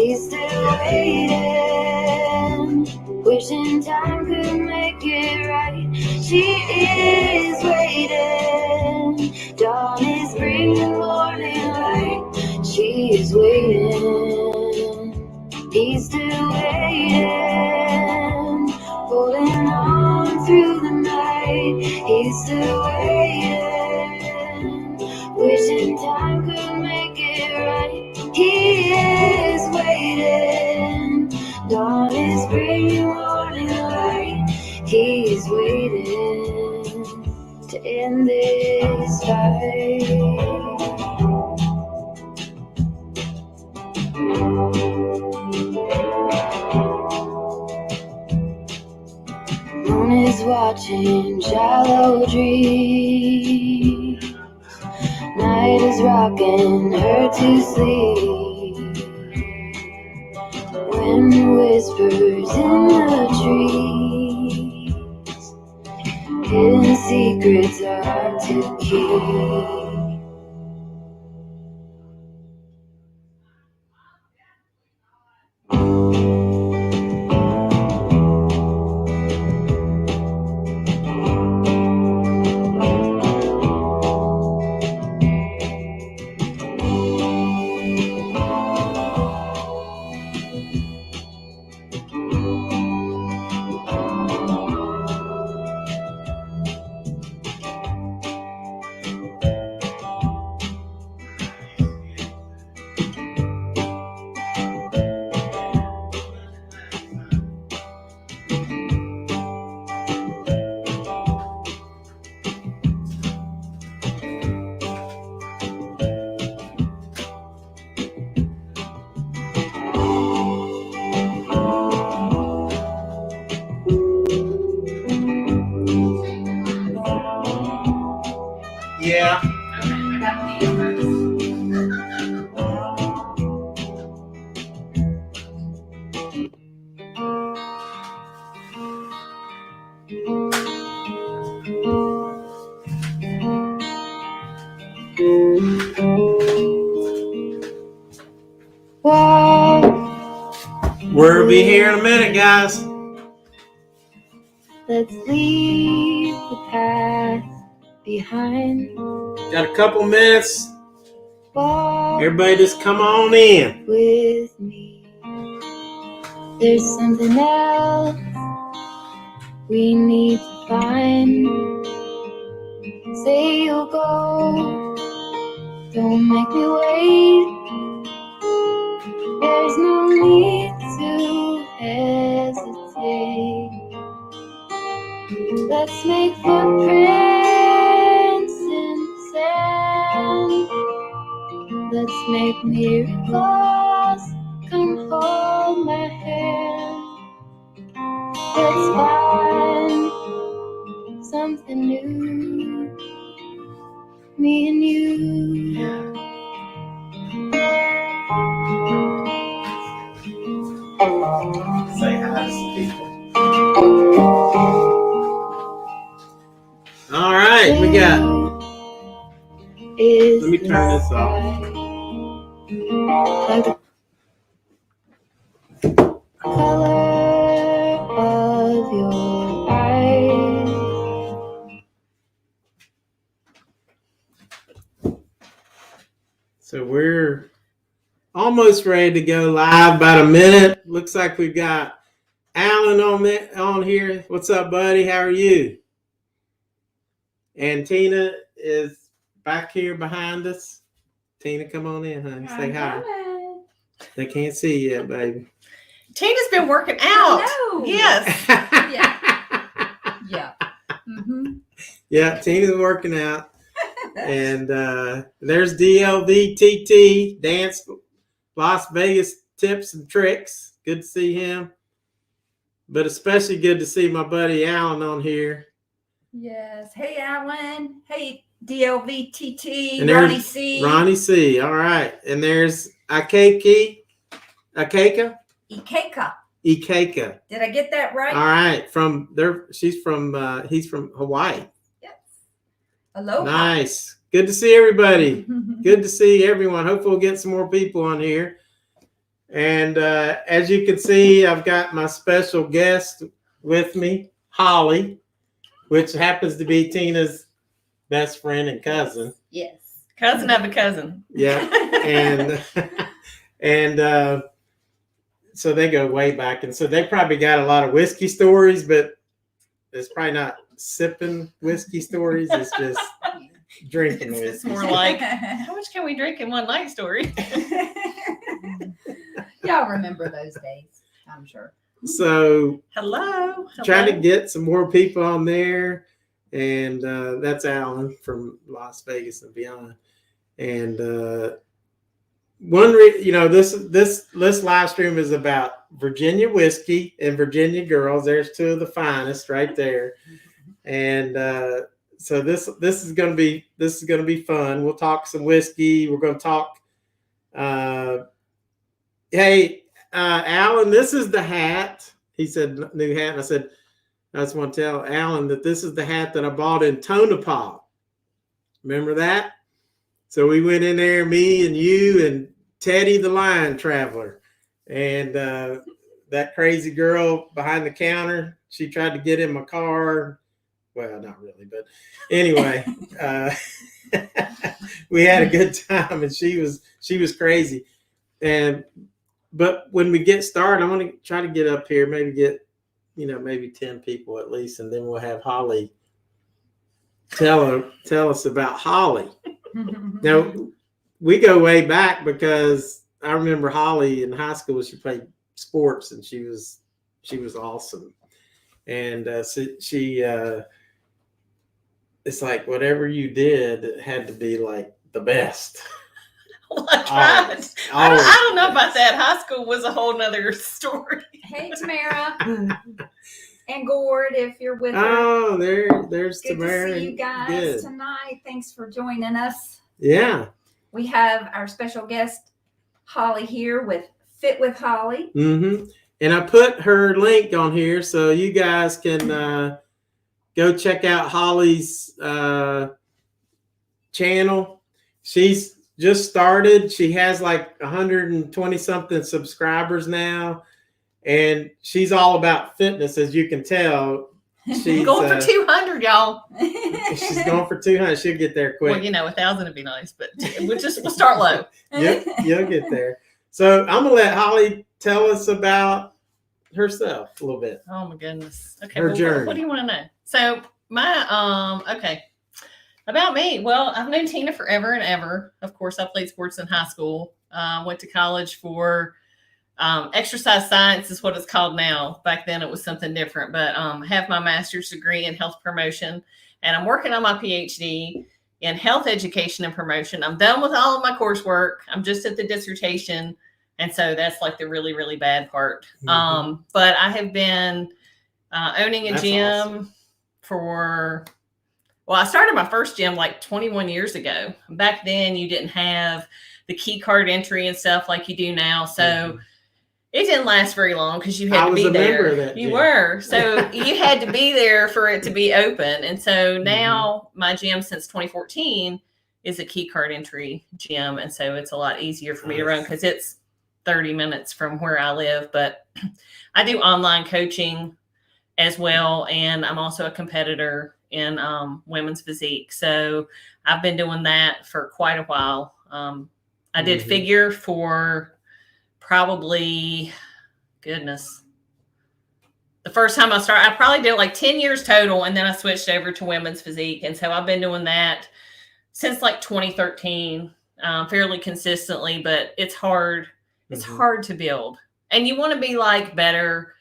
He's still waiting, wishing time could make it right. She is waiting, dawn is bringing morning light. She is waiting, he's still waiting, holding on through the night. He's still waiting, wishing time could make it right. He is waiting, dawn is bringing morning light. He is waiting to end this fight. Moon is watching shallow dreams. Night is rocking her to sleep. Wind whispers in the trees. Hidden secrets are hard to keep. Yeah. We'll be here in a minute, guys. Let's leave the past behind. Got a couple minutes. Walk Everybody just come on in. with me. There's something else we need to find. Say you'll go, don't make me wait. There's no need to hesitate. Let's make footprints in the sand. Let's make miracles. Come hold my hand. Let's find something new, me and you. Say hi to some people. All right, we got. Let me turn this off. Color of your eyes. So we're almost ready to go live. About a minute. Looks like we've got Alan on here. What's up, buddy? How are you? And Tina is back here behind us. Tina, come on in, honey. Say hi. They can't see you yet, baby. Tina's been working out. Yes. Yeah. Yeah. Mm-hmm. Yeah, Tina's working out. And there's DLVTT, Dance Las Vegas Tips and Tricks. Good to see him. But especially good to see my buddy Alan on here. Yes. Hey, Alan. Hey, DLVTT. And Ronnie C. Ronnie C. All right. And there's Ikeka. Ikeka. Ikeka. Did I get that right? All right. He's from Hawaii. Yes. Aloha. Nice. Good to see everybody. Good to see everyone. Hopefully we'll get some more people on here. And as you can see, I've got my special guest with me, Holly, which happens to be Tina's best friend and cousin. Yes. Cousin of a cousin. Yeah. And so they go way back. And so they probably got a lot of whiskey stories, but it's probably not sipping whiskey stories. It's just drinking whiskey. It's more like, how much can we drink in one night story? Y'all remember those days, I'm sure. So Hello. trying to get some more people on there. And that's Alan from Las Vegas and beyond. And this live stream is about Virginia whiskey and Virginia girls. There's two of the finest right there. And so this is gonna be fun. We'll talk some whiskey. We're gonna talk. Hey, Alan, this is the hat. He said new hat. And I said, I just want to tell Alan that this is the hat that I bought in Tonopah. Remember that? So we went in there, me and you and Teddy the Lion Traveler. And that crazy girl behind the counter, she tried to get in my car. Well, not really, but anyway, we had a good time, and she was crazy. But when we get started, I'm going to try to get up here, maybe get, maybe 10 people at least, and then we'll have Holly tell us about Holly. Now, we go way back because I remember Holly in high school. She played sports, and she was awesome. And she it's like whatever you did, it had to be like the best. Well, I tried. I don't know about that. High school was a whole nother story. Hey, Tamara and Gord, if you're with her. Oh, there's Good Tamara. to see you guys tonight. Thanks for joining us. Yeah. We have our special guest, Holly, here with Fit with Holly. Mm-hmm. And I put her link on here so you guys can go check out Holly's channel. She's just started. She has like 120 something subscribers now, and she's all about fitness, as you can tell. She's going for 200, y'all. She's going for 200. She'll get there quick. Well, 1,000 would be nice, but we'll start low. You'll get there. So I'm gonna let Holly tell us about herself a little bit. Oh my goodness. Okay. Her journey. What do you want to know? So okay. About me. Well, I've known Tina forever and ever. Of course, I played sports in high school. Went to college for exercise science is what it's called now. Back then it was something different, but I have my master's degree in health promotion, and I'm working on my PhD in health education and promotion. I'm done with all of my coursework. I'm just at the dissertation. And so that's like the really, really bad part. Mm-hmm. But I have been owning a gym for, I started my first gym like 21 years ago. Back then you didn't have the key card entry and stuff like you do now. So it didn't last very long because you had to be there. You were. So you had to be there for it to be open. And so now my gym since 2014 is a key card entry gym. And so it's a lot easier for me to run because it's 30 minutes from where I live. But I do online coaching as well. And I'm also a competitor in women's physique. So I've been doing that for quite a while. I did figure for probably, goodness, the first time I started, I probably did like 10 years total. And then I switched over to women's physique. And so I've been doing that since like 2013, fairly consistently, but it's hard. It's hard to build, and you want to be like better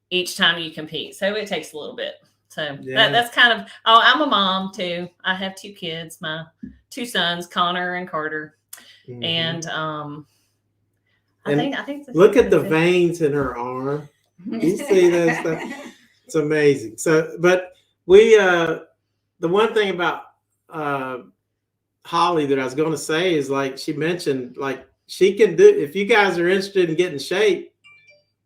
each time you compete. So it takes a little bit. So that's kind of, I'm a mom too. I have 2 kids, my 2 sons, Connor and Carter. And I think look at the veins in her arm. You see that stuff? It's amazing. So, but we, the one thing about Holly that I was going to say is, like she mentioned, like she can do, if you guys are interested in getting in shape,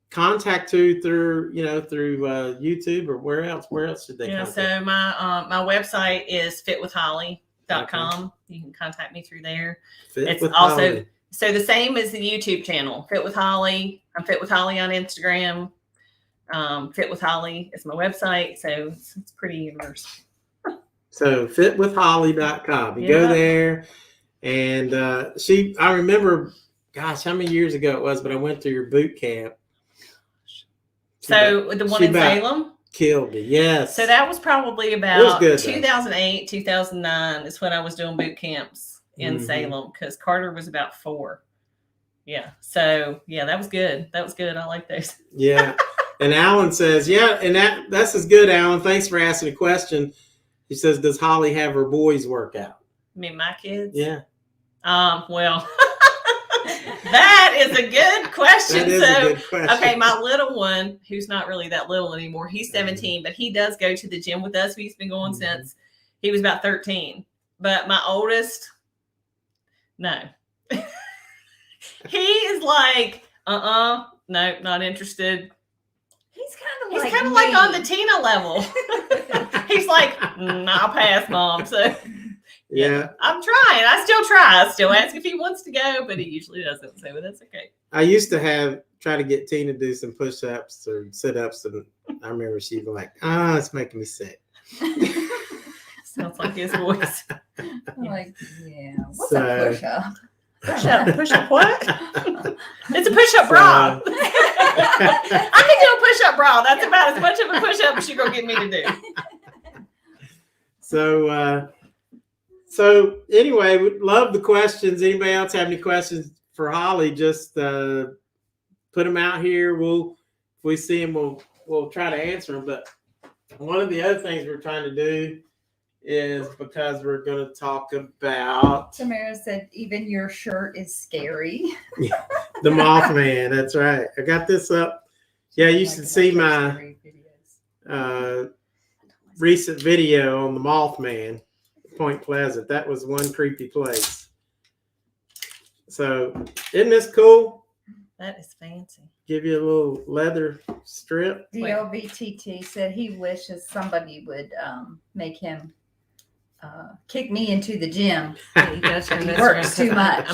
contact her through YouTube or where else should they contact? So my website is fitwithholly.com. You can contact me through there. It's also So the same as the YouTube channel, Fit with Holly. I'm Fit with Holly on Instagram. Fit with Holly is my website. So it's pretty universal. So fitwithholly.com. You Yeah. go there, and I remember, gosh, how many years ago it was, but I went to your boot camp. So the one in Salem? Killed me, yes. So that was probably about 2008, 2009 is when I was doing boot camps in Salem, because Carter was about 4. Yeah. So yeah, that was good. That was good. I like those. Yeah. And Alan says, yeah, and that's as good, Alan. Thanks for asking a question. He says, does Holly have her boys work out? I mean, my kids? Yeah. Well, that is a good question. That is a good question. Okay, my little one, who's not really that little anymore, he's 17, but he does go to the gym with us. He's been going since he was about 13. But my oldest, no. He is like, no, not interested. He's kind of like on the Tina level. He's like, I'll pass, Mom. So yeah, I'm trying. I still try. I still ask if he wants to go, but he usually doesn't. So that's okay. I used to try to get Tina to do some push-ups or sit-ups, and I remember she'd be like, it's making me sick. Sounds like his voice. I'm like, yeah. What's a push-up? Push-up what? It's a push-up bra. I can do a push-up bra. That's about as much of a push-up as you're going to get me to do. So anyway, we love the questions. Anybody else have any questions for Holly? Just put them out here. If we see them, we'll try to answer them. But one of the other things we're trying to do is, because we're going to talk about. Tamara said, even your shirt is scary. Yeah, the Mothman. That's right. I got this up. Yeah, you should see my recent video on the Mothman, Point Pleasant. That was one creepy place. So isn't this cool? That is fancy. Give you a little leather strip. DLVTT said he wishes somebody would make him kick me into the gym. He works too much.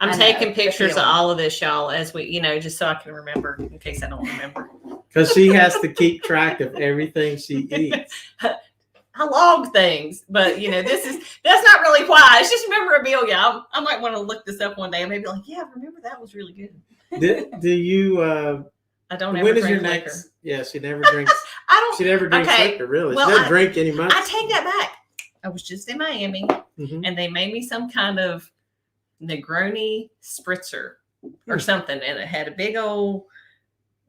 I'm taking pictures of all of this, y'all, as we, just so I can remember in case I don't remember. Because she has to keep track of everything she eats. I log things, but that's not really why. It's just memorabilia. I might want to look this up one day and maybe like, yeah, remember that was really good. Do you? I don't ever when is drink your liquor. next? Yeah, she never drinks. She never drinks liquor. Really, well, she doesn't drink any much. I take that back. I was just in Miami, and they made me some kind of Negroni spritzer or something, and it had a big old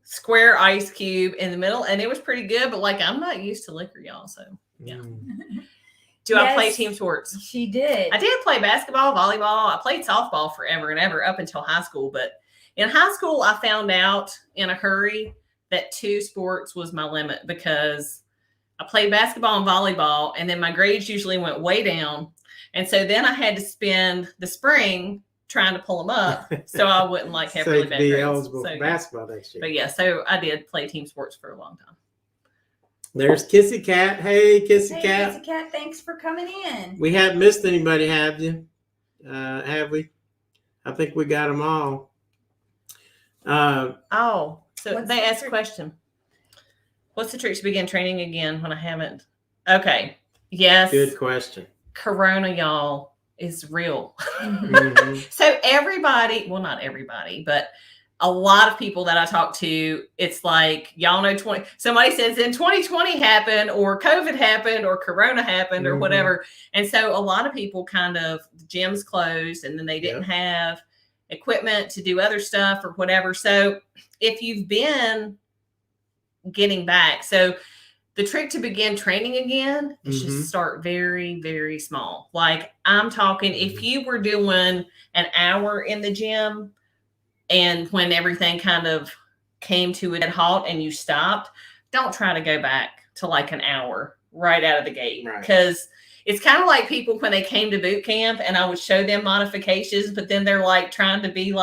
square ice cube in the middle, and it was pretty good. But I'm not used to liquor, y'all. So yeah. Do I play team sports? She did. I did play basketball, volleyball. I played softball forever and ever up until high school. But in high school, I found out in a hurry that 2 sports was my limit, because I played basketball and volleyball, and then my grades usually went way down. And so then I had to spend the spring trying to pull them up so I wouldn't have really bad grades. Eligible for basketball next year. But yeah, so I did play team sports for a long time. There's Kissy Cat. Hey, Kissy Cat. Kissy Cat, thanks for coming in. We haven't missed anybody, have you? Have we? I think we got them all. So they asked a question. What's the trick to begin training again when I haven't? Okay. Yes. Good question. Corona, y'all, is real. Mm-hmm. So everybody, well, not everybody, but a lot of people that I talk to, it's like, y'all know somebody says then 2020 happened, or COVID happened, or Corona happened, or whatever. And so a lot of people the gyms closed, and then they didn't have equipment to do other stuff or whatever. So if you've been getting back, so the trick to begin training again is just start very, very small. I'm talking, if you were doing an hour in the gym, and when everything kind of came to a halt and you stopped, don't try to go back to an hour right out of the gate. Because it's kind of like people when they came to boot camp and I would show them modifications, but then they're trying to be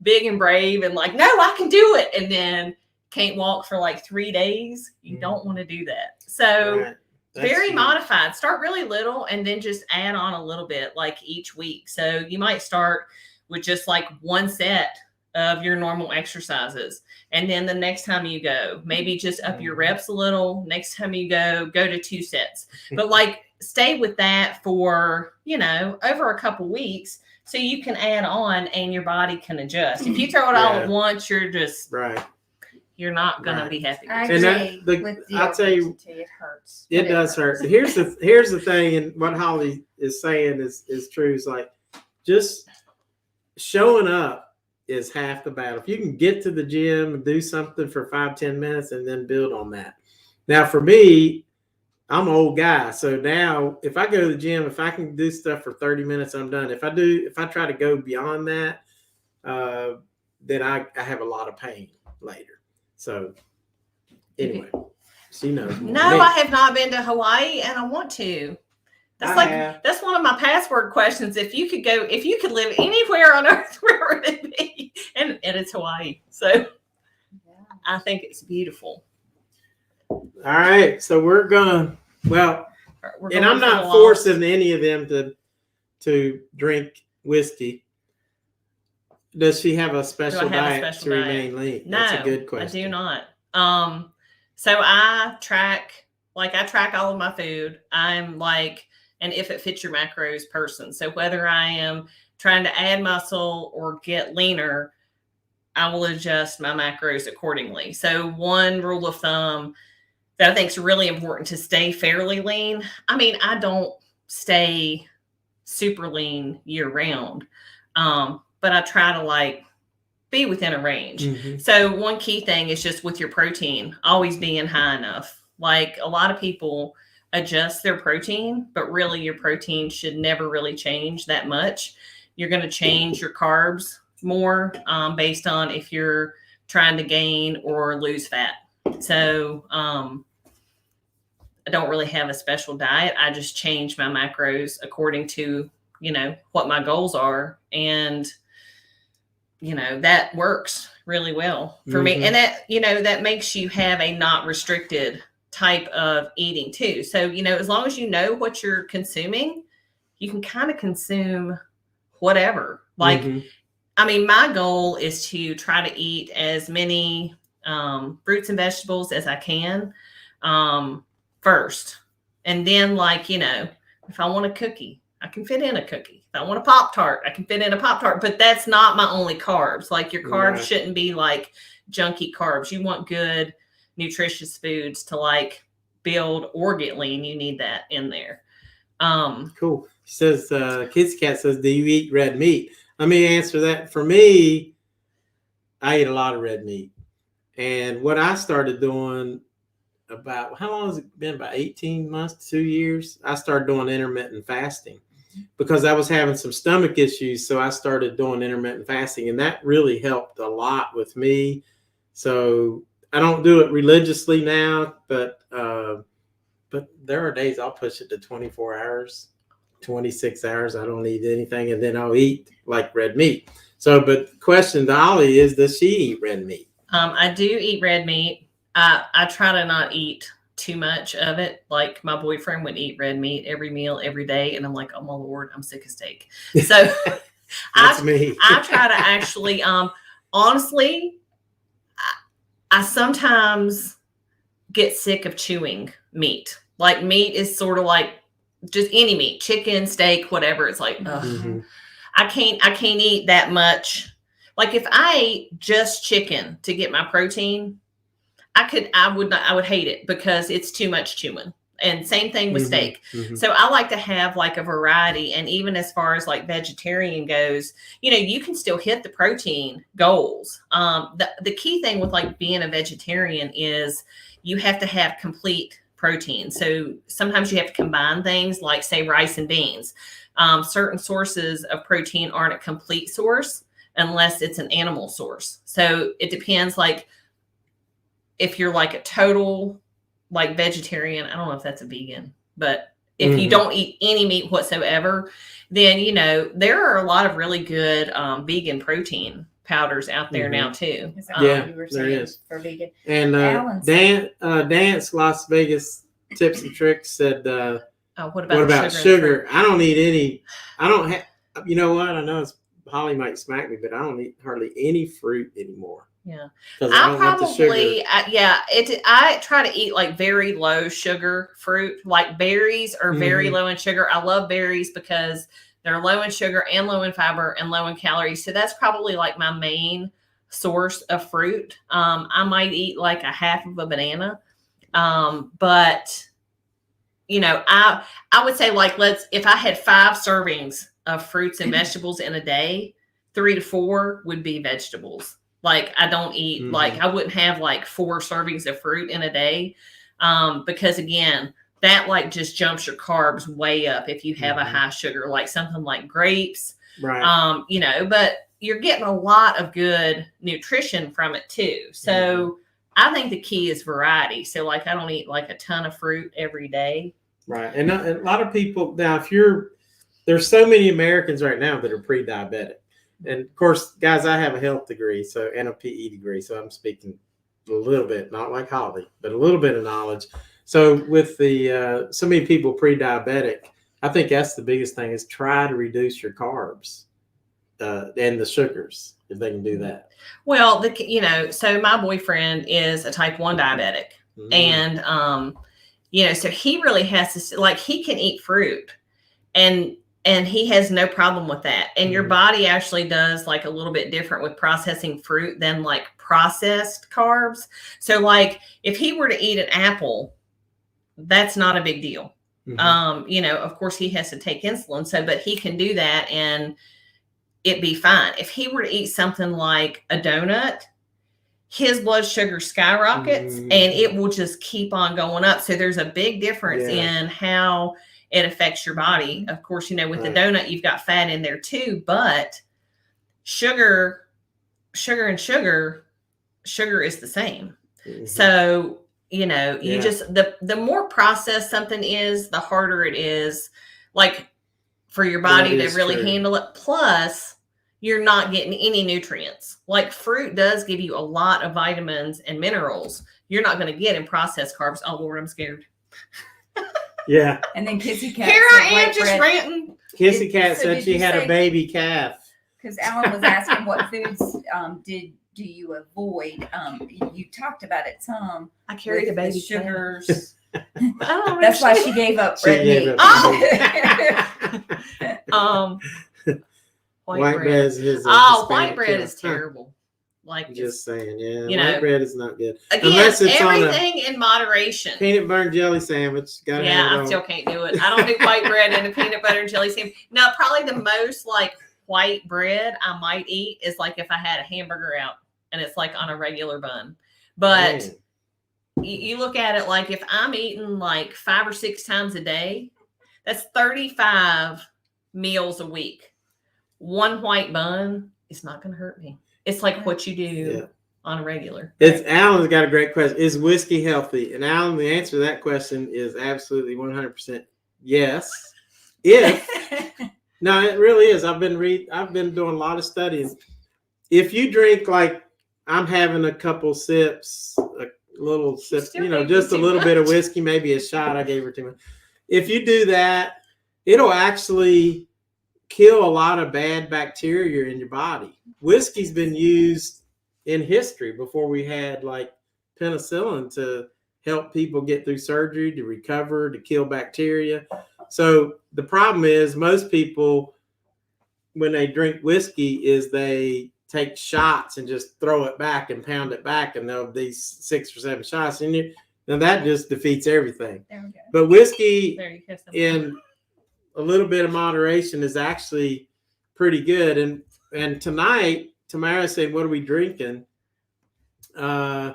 big and brave and no, I can do it. And then can't walk for 3 days. You don't want to do that. So very modified. Start really little and then just add on a little bit each week. So you might start with just like one set of your normal exercises. And then the next time you go, maybe just up your reps a little. Next time you go to 2 sets. But like stay with that for, over a couple weeks so you can add on and your body can adjust. If you throw it all at once, you're just you're not going to be happy. I And agree with I'll tell you, it hurts. it does hurt. Here's the thing, and what Holly is saying is true. Is like just showing up is half the battle. If you can get to the gym and do something for 5-10 minutes and then build on that. Now for me, I'm an old guy, so now if I go to the gym, if I can do stuff for 30 minutes, I'm done. If I try to go beyond that, then I have a lot of pain later. So anyway, she knows. No, I have not been to Hawaii, and I want to. That's one of my password questions. If you could live anywhere on earth, where would it be? And it's Hawaii. So I think it's beautiful. All right. So we're I'm not forcing any of them to drink whiskey. Does she have a special diet to remain lean? No, that's a good question. I do not. So I track all of my food. I'm like an if it fits your macros person. So whether I am trying to add muscle or get leaner, I will adjust my macros accordingly. So one rule of thumb that I think is really important to stay fairly lean. I mean, I don't stay super lean year round, but I try to be within a range. Mm-hmm. So one key thing is just with your protein, always being high enough. Like a lot of people adjust their protein, but really your protein should never really change that much. You're going to change your carbs more based on if you're trying to gain or lose fat. So I don't really have a special diet. I just change my macros according to, what my goals are. And, that works really well for me. And that, that makes you have a not restricted type of eating too. So, as long as you know what you're consuming, you can kind of consume whatever. Like, I mean, my goal is to try to eat as many fruits and vegetables as I can first. And then if I want a cookie, I can fit in a cookie. If I want a Pop-Tart, I can fit in a Pop-Tart. But that's not my only carbs. Like your carbs shouldn't be like junky carbs. You want good, nutritious foods to build or get lean. You need that in there. Cool. She says, Kids Cat says, do you eat red meat? Let me answer that. For me, I eat a lot of red meat. And what I started doing how long has it been? About 18 months, 2 years. I started doing intermittent fasting because I was having some stomach issues. So I started doing intermittent fasting, and that really helped a lot with me. So I don't do it religiously now, but there are days I'll push it to 24 hours, 26 hours. I don't eat anything, and then I'll eat red meat. So, but the question to Ollie is, does she eat red meat? I do eat red meat. I try to not eat too much of it. Like my boyfriend would eat red meat every meal, every day. And I'm like, oh my Lord, I'm sick of steak. So That's me. I try to actually, honestly, I sometimes get sick of chewing meat. Like meat is sort of like just any meat, chicken, steak, whatever. It's like, I can't eat that much. Like if I ate just chicken to get my protein, I would hate it because it's too much chewing. And same thing with steak. So I like to have a variety. And even as far as vegetarian goes, you can still hit the protein goals. The key thing with being a vegetarian is you have to have complete protein. So sometimes you have to combine things like say rice and beans. Certain sources of protein aren't a complete source unless it's an animal source. So it depends if you're a total vegetarian, I don't know if that's a vegan, but if you don't eat any meat whatsoever, then, there are a lot of really good vegan protein powders out there now too. There is for vegan. And Dance Las Vegas Tips and Tricks said, what about sugar? I don't eat any. I don't have, you know what? I know it's Holly might smack me, but I don't eat hardly any fruit anymore. Yeah. Because I don't want the sugar. I try to eat like very low sugar fruit. Like berries are very low in sugar. I love berries because they're low in sugar and low in fiber and low in calories. So that's probably like my main source of fruit. I might eat like a half of a banana. But you know, I would say like, if I had 5 servings of fruits and vegetables in a day, 3 to 4 would be vegetables. Like I don't eat, like I wouldn't have like 4 servings of fruit in a day. Because again, that like just jumps your carbs way up if you have a high sugar, like something like grapes, Right. you know, but you're getting a lot of good nutrition from it too. So I think the key is variety. So like, I don't eat like a ton of fruit every day. Right. And a lot of people now, there's so many Americans right now that are pre-diabetic. And of course, guys, I have a health degree, and a PE degree. So I'm speaking a little bit, not like Holly, but a little bit of knowledge. So with the so many people pre-diabetic, I think that's the biggest thing is try to reduce your carbs and the sugars if they can do that. Well, so my boyfriend is a type 1 diabetic, and so he really has to, like, he can eat fruit, and he has no problem with that. And your body actually does like a little bit different with processing fruit than like processed carbs. So like if he were to eat an apple, that's not a big deal. Of course he has to take insulin. but he can do that and it'd be fine. If he were to eat something like a donut, his blood sugar skyrockets and it will just keep on going up. So there's a big difference in how it affects your body. Of course, with the donut, you've got fat in there too, but sugar is the same. So, you just, the more processed something is, the harder it is, like, for your body to really handle it. Plus, you're not getting any nutrients. Like fruit does give you a lot of vitamins and minerals you're not going to get in processed carbs. Oh, Lord, I'm scared. Yeah. And then Kissy Cat. Here I am just ranting. Kissy Cat said she had a baby calf. Because Alan was asking what foods do you avoid? You talked about it some. I carried a baby sugars. Oh, that's why she gave up red meat. White bread is white bread is terrible. Like just saying, white bread is not good. Again, unless it's everything in moderation. Peanut butter and jelly sandwich. I still can't do it. I don't do white bread and a peanut butter and jelly sandwich. Now, probably the most like white bread I might eat is like if I had a hamburger out and it's like on a regular bun. But you look at it like if I'm eating like 5 or 6 times a day, that's 35 meals a week. One white bun is not going to hurt me. It's like what you do on a regular. Alan's got a great question. Is whiskey healthy? And Alan, the answer to that question is absolutely 100% yes. No, it really is. I've been doing a lot of studying. If you drink like I'm having a couple sips, a little sip, just a little bit of whiskey, maybe a shot. I gave her too much. If you do that, it'll actually kill a lot of bad bacteria in your body. Whiskey's been used in history before we had like penicillin to help people get through surgery, to recover, to kill bacteria. So the problem is most people, when they drink whiskey, is they take shots and just throw it back and pound it back, and they'll these 6 or 7 shots in you. Now that just defeats everything. There we go. But whiskey in a little bit of moderation is actually pretty good. And tonight, Tamara said, "What are we drinking?" We're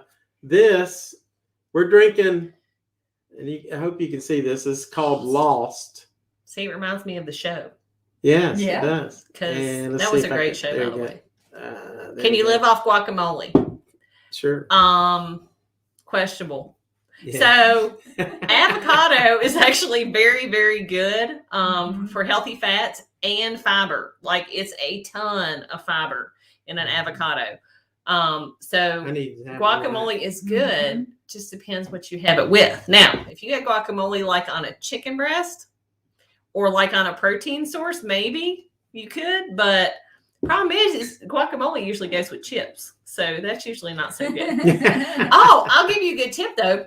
drinking, and I hope you can see this. It's called Lost. See, it reminds me of the show. Yes, it does. Because that was a great show, by the way. Can you live off guacamole? Sure. Questionable. Yeah. So avocado is actually very, very good for healthy fats and fiber. Like it's a ton of fiber in an avocado. So guacamole is good. Just depends what you have it with. Now, if you had guacamole like on a chicken breast or like on a protein source, maybe you could. But Problem is guacamole usually goes with chips, so that's usually not so good. Oh, I'll give you a good tip though.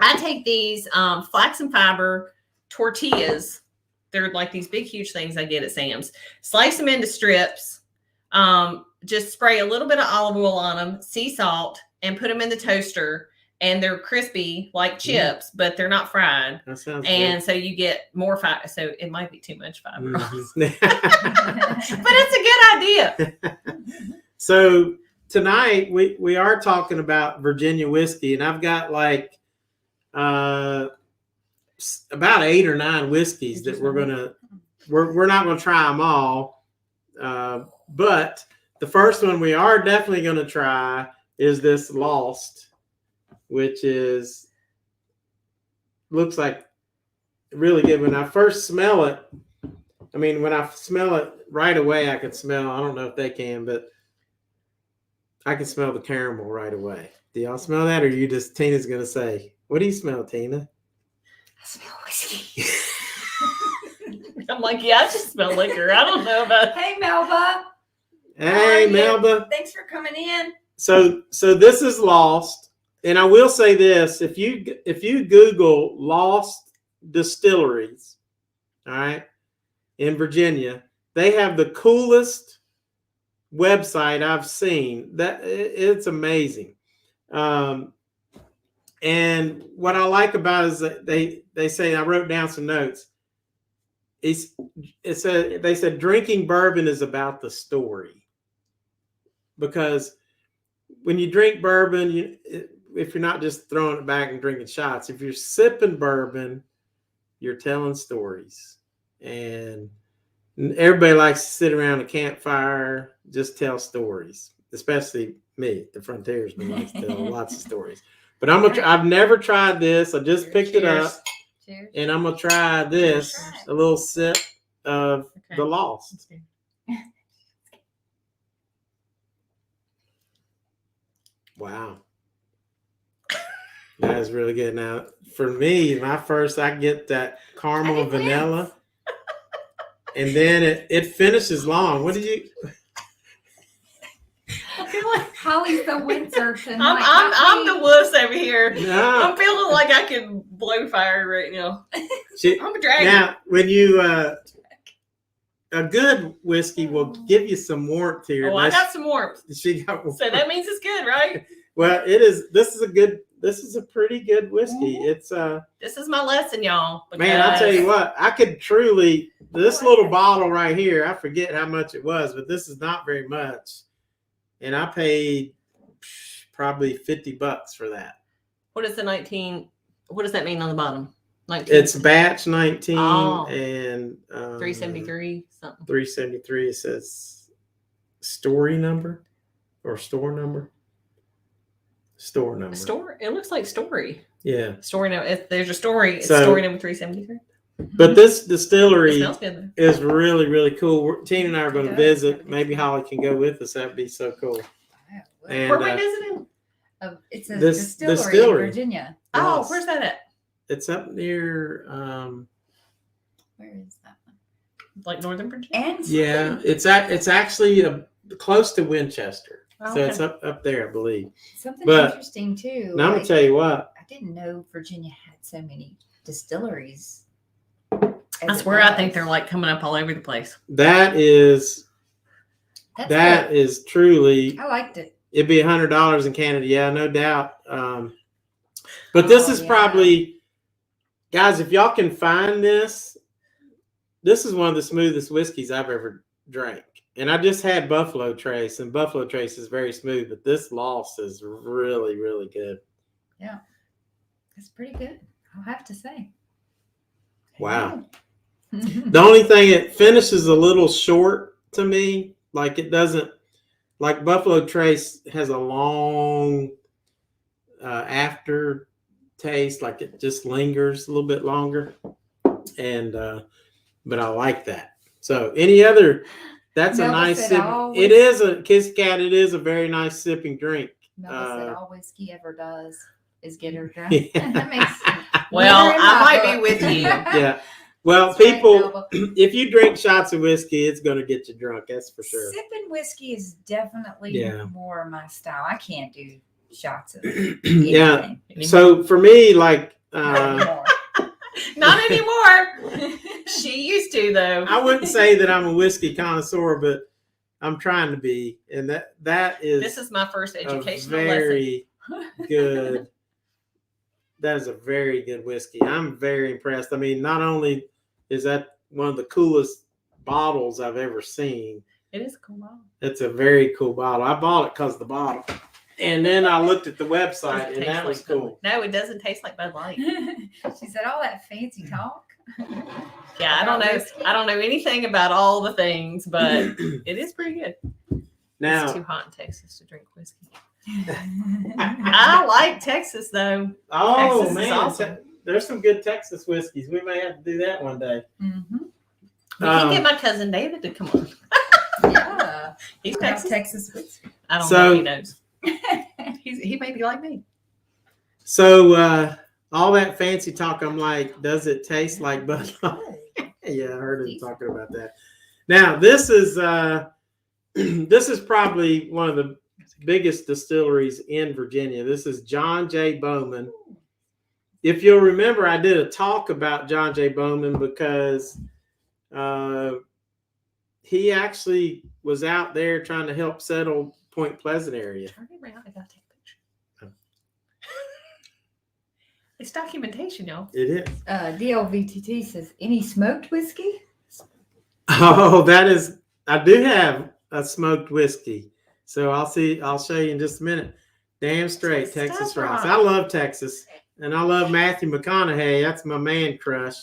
I take these flax and fiber tortillas. They're like these big, huge things I get at Sam's. Slice them into strips. Just spray a little bit of olive oil on them, sea salt, and put them in the toaster. And they're crispy like chips, but they're not fried. That sounds and good. So you get more fiber. So it might be too much fiber, Mhm. but it's a good idea. So tonight we are talking about Virginia whiskey, and I've got like about 8 or 9 whiskeys that we're not gonna try them all, but the first one we are definitely gonna try is this Lost, which looks like really good. When I first smell it, I mean, when I smell it right away, I can smell, I don't know if they can, but I can smell the caramel right away. Do y'all smell that? Or Tina's going to say, what do you smell, Tina? I smell whiskey. I'm like, yeah, I just smell liquor. I don't know about. Hey, Melba. Hey, Melba. Thanks for coming in. So this is Lost. And I will say this, if you Google Lost distilleries, all right, in Virginia, they have the coolest website I've seen. That it's amazing. And what I like about it is that they say, I wrote down some notes. They said drinking bourbon is about the story, because when you drink bourbon, if you're not just throwing it back and drinking shots, if you're sipping bourbon, you're telling stories. And everybody likes to sit around a campfire, just tell stories, especially me, the frontiersman, likes to tell lots of stories. But I've never tried this. I just picked it up. Cheers. And I'm going to try this, a little sip of the Lost. Wow. That is really good. Now, for me, I get that caramel vanilla, and then it finishes long. What did you? I feel like Holly's the winter tonight. I'm the wuss over here. No. I'm feeling like I can blow fire right now. I'm a dragon. Now, when you a good whiskey will give you some warmth here. Oh, I got some warmth. She got warmth. So that means it's good, right? Well, it is. This is a pretty good whiskey. It's This is my lesson, y'all. Man, I'll tell you what, I could truly, this little bottle right here, I forget how much it was, but this is not very much. And I paid probably $50 for that. What is the 19? What does that mean on the bottom? 19. It's batch 19 Oh. and 373 something. 373. It says story number or store number. Store number. Store. It looks like story. Yeah. Story number. If there's a story, it's So- story number 373. But this It distillery smells good. is really, really cool. Tina and I are going to visit. Maybe Holly can go with us. That'd be so cool. And Where am I visiting? It's a this distillery distillery. in Virginia. Oh, Yes. where's that at? It's up near Where is that one? Like Northern Virginia? And yeah, it's actually close to Winchester. Oh, So okay. it's up there, I believe. something But- interesting too. Now I'm gonna tell you what. I didn't know Virginia had so many distilleries. I swear, I think they're like coming up all over the place. That is That's good. truly. I liked it. It'd be $100 in Canada, yeah, no doubt. But this is yeah. probably, guys, if y'all can find this is one of the smoothest whiskeys I've ever drank. And I just had Buffalo Trace, and Buffalo Trace is very smooth, but this Lost is really, really good. It's pretty good. I'll have to say. Wow. The only thing, it finishes a little short to me. Like it doesn't, like Buffalo Trace has a long after taste, like it just lingers a little bit longer. And but I like that. So any other, that's Melba a nice said sip. always- It is a Kiss Cat. It is a very nice sipping drink. Melba said all whiskey ever does is get her drunk. Yeah. That makes Well, Neither am I might I, be with you. Yeah. Well, That's right, people, Melba. if you drink shots of whiskey, it's going to get you drunk. That's for sure. Sipping whiskey is definitely Yeah. more my style. I can't do shots of Yeah. anything. So for me, like, Anymore. Not anymore. She used to though. I wouldn't say that I'm a whiskey connoisseur, but I'm trying to be, and that is This is my first a educational lesson. very good. That is a very good whiskey. I'm very impressed. I mean, not only is that one of the coolest bottles I've ever seen, It is a cool bottle. it's a very cool bottle. I bought it because of the bottle. And then I looked at the website, Doesn't and taste that was like Bud cool. Light. No, it doesn't taste like Bud Light. She said all that fancy talk. Yeah, I don't know. Whiskey? I don't know anything about all the things, but it is pretty good. It's Now, too hot in Texas to drink whiskey. I like Texas though. oh Texas is man, awesome. there's some good Texas whiskeys. We may have to do that one day. Mm-hmm. We can get my cousin David to come on. Yeah. He's About Texas. Texas whiskey. I don't So- know if he knows. He may be like me. So all that fancy talk, I'm like, does it taste like Bud Light? Yeah, I heard him talking about that. Now, this is probably one of the biggest distilleries in Virginia. This is John J. Bowman. If you'll remember, I did a talk about John J. Bowman because he actually was out there trying to help settle Point Pleasant area. Turn it around. I gotta take a picture. It's documentation, y'all. It is. DLVTT says, any smoked whiskey? Oh, that is. I do have a smoked whiskey, so I'll show you in just a minute. Damn straight, Stuff Texas rocks. rock. I love Texas, and I love Matthew McConaughey. That's my man crush.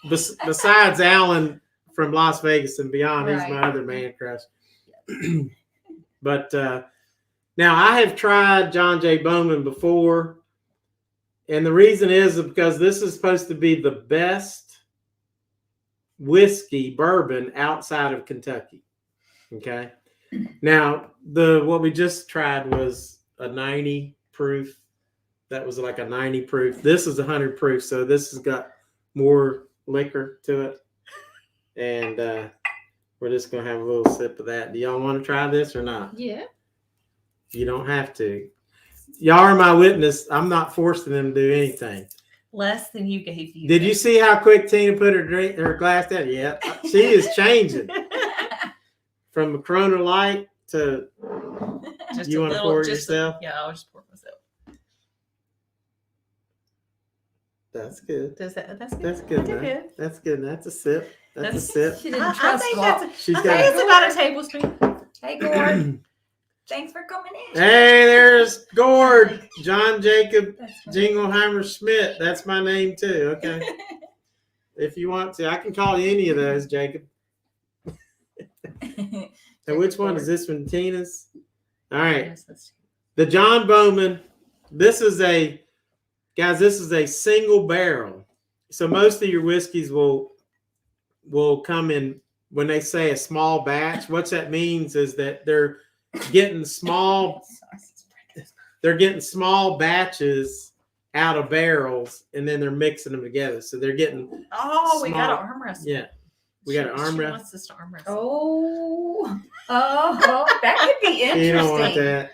Besides Alan from Las Vegas and beyond, he's my Right. other man crush. But now I have tried John J. Bowman before, and the reason is because this is supposed to be the best whiskey bourbon outside of Kentucky. Okay. Now what we just tried was a 90 proof. That was like a 90 proof. This is 100 proof, so this has got more liquor to it. And we're just gonna have a little sip of that. Do y'all want to try this or not? Yeah. You don't have to. Y'all are my witness. I'm not forcing them to do anything. Less than you gave you. Did you see how quick Tina put her glass down? Yeah, she is changing from a Corona Light to. Just You a wanna little, pour it just yourself? Yeah, I'll just pour it myself. That's good. That's good. That's good. I did Man. good. That's good. That's a sip. That's a That's- sip. She didn't I trust think Law. that's. She's I got think a- it's about a tablespoon. Hey, Gord. Thanks for coming in. Hey, there's Gord, John Jacob That's funny. Jingleheimer Schmidt. That's my name too. Okay. If you want to, I can call you any of those, Jacob. So which one is this one? Tina's? All right. Yes, that's- The John Bowman. This is a single barrel. So most of your whiskeys will come in when they say a small batch. What that means is that they're getting small batches out of barrels, and then they're mixing them together. So they're getting Oh, we got Small- an arm wrestle. yeah. We got an arm She wrestle. wants us to arm wrestle. Oh, that could be interesting. You don't want that.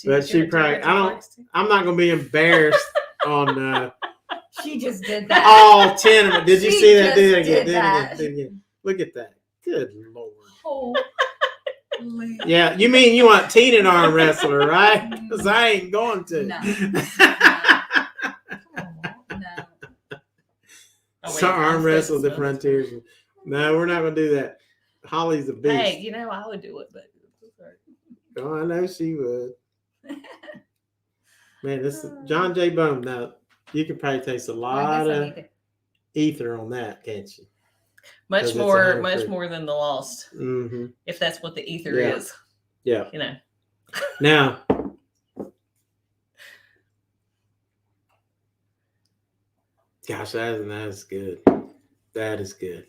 But she probably- I don't- I'm not going to be embarrassed on She just did that. all 10 of them. Did you She see that? Do just it again. did Do it that. again. Do it again. Look at that. Good Lord. Holy. Yeah, you mean you want Tina to arm wrestler, right? Because I ain't going to. No. No. Oh, wait, So arm I'm wrestle the supposed to- frontiers. No, we're not going to do that. Holly's a beast. Hey, you know I would do it, but Oh, I know she would. Man, this is John J. Bowman. Now, you can probably taste a I lot guess I of need to- ether on that, can't you? much 'Cause it's more, 100 much proof. more than the Lost, Mm-hmm. if that's what the ether Yeah. is. Yeah. You know. Now, gosh, that is good. That is good.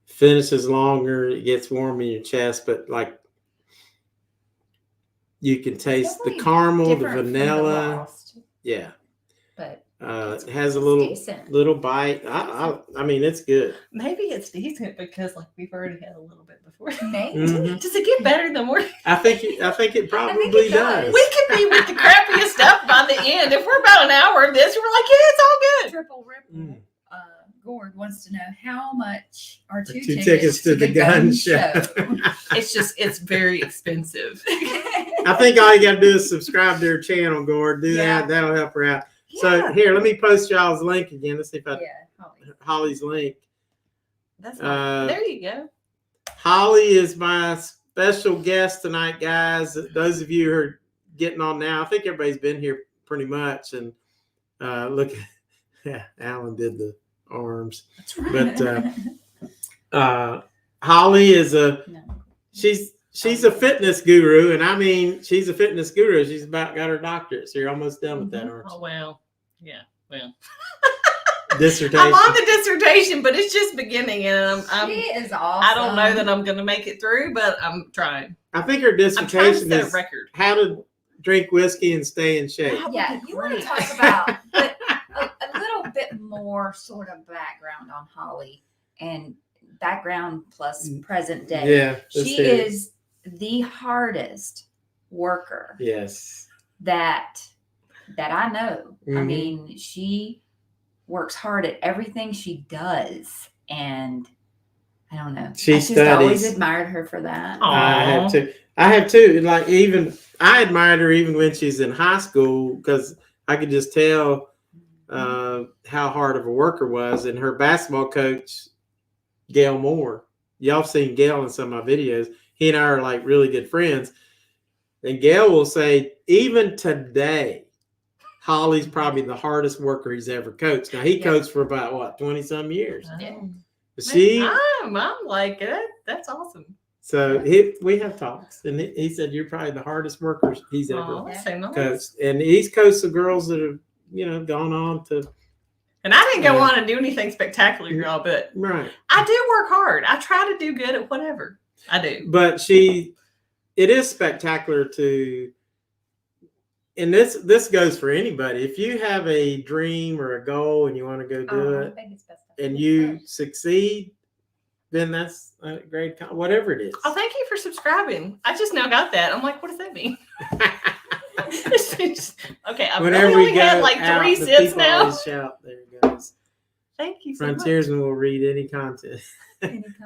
Finishes longer. It gets warm in your chest, but like you can taste the Definitely caramel, the different from the vanilla. Lost, Yeah. but It has a little decent. bite. I mean, it's good. Maybe it's decent because like we've already had a little bit before. Maybe. Mhm. Does it get better the more? I think it probably it does. does. We could be with the crappiest stuff by the end. If we're about an hour of this, we're like, yeah, it's all good. Triple Ripple. Mm. Gord wants to know how much are two tickets to the gun show. It's very expensive. I think all you got to do is subscribe to her channel, Gord. Do that. That'll help her out. So here, let me post y'all's link again. Let's see if Holly's link. That's there you go. Holly is my special guest tonight, guys. Those of you who are getting on now, I think everybody's been here pretty much. And look, Alan did the arms. That's right. But Holly is she's a fitness guru, and I mean she's a fitness guru. She's about got her doctorate, so you're almost done with that, aren't you? Oh well, yeah, well. Dissertation. I'm on the dissertation, but it's just beginning, and she is awesome. I don't know that I'm going to make it through, but I'm trying. I think her dissertation is is how to drink whiskey and stay in shape. Yeah, you want to talk about a little bit more sort of background on Holly and background plus present day. Yeah, she is the hardest worker. Yes, that I know. Mm-hmm. I mean, she works hard at everything she does, and I don't know. She just always admired her for that. Aww. I have too. Like even I admired her even when she's in high school because I could just tell how hard of a worker was. And her basketball coach, Gail Moore. Y'all seen Gail in some of my videos. He and I are like really good friends. And Gail will say, even today, Holly's probably the hardest worker he's ever coached. Now he coached for about what 20-some years. Yeah. I'm like it. That's awesome. So we have talks, and he said you're probably the hardest worker he's ever coached, and he's coached the girls that have gone on to. And I didn't go on and do anything spectacular, y'all, but right. I do work hard. I try to do good at whatever I do. But it is spectacular to. And this goes for anybody. If you have a dream or a goal and you want to go do it, and you succeed, then that's a great. Whatever it is. Oh, thank you for subscribing. I just now got that. I'm like, what does that mean? Okay, I've only had like 3 sips now. Shout, there it goes. Thank you so Frontiersman will read any content.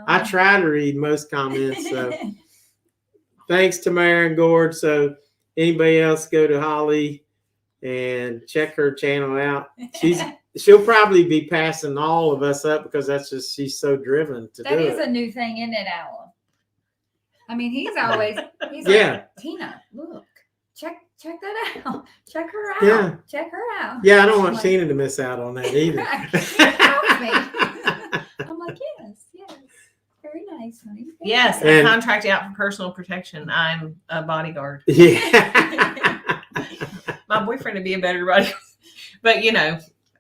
I try to read most comments. So thanks to Tamara and Gord. So anybody else go to Holly and check her channel out. She'll probably be passing all of us up because she's so driven to do it. That is a new thing, isn't it, Alan? I mean, he's like, Tina, look, check that out. Check her out. Yeah. Check her out. Yeah, I don't want Tina to miss out on that either. I'm like, yes. Very nice, honey. Yes, I contracted out for personal protection. I'm a bodyguard. Yeah. My boyfriend would be a better bodyguard. But,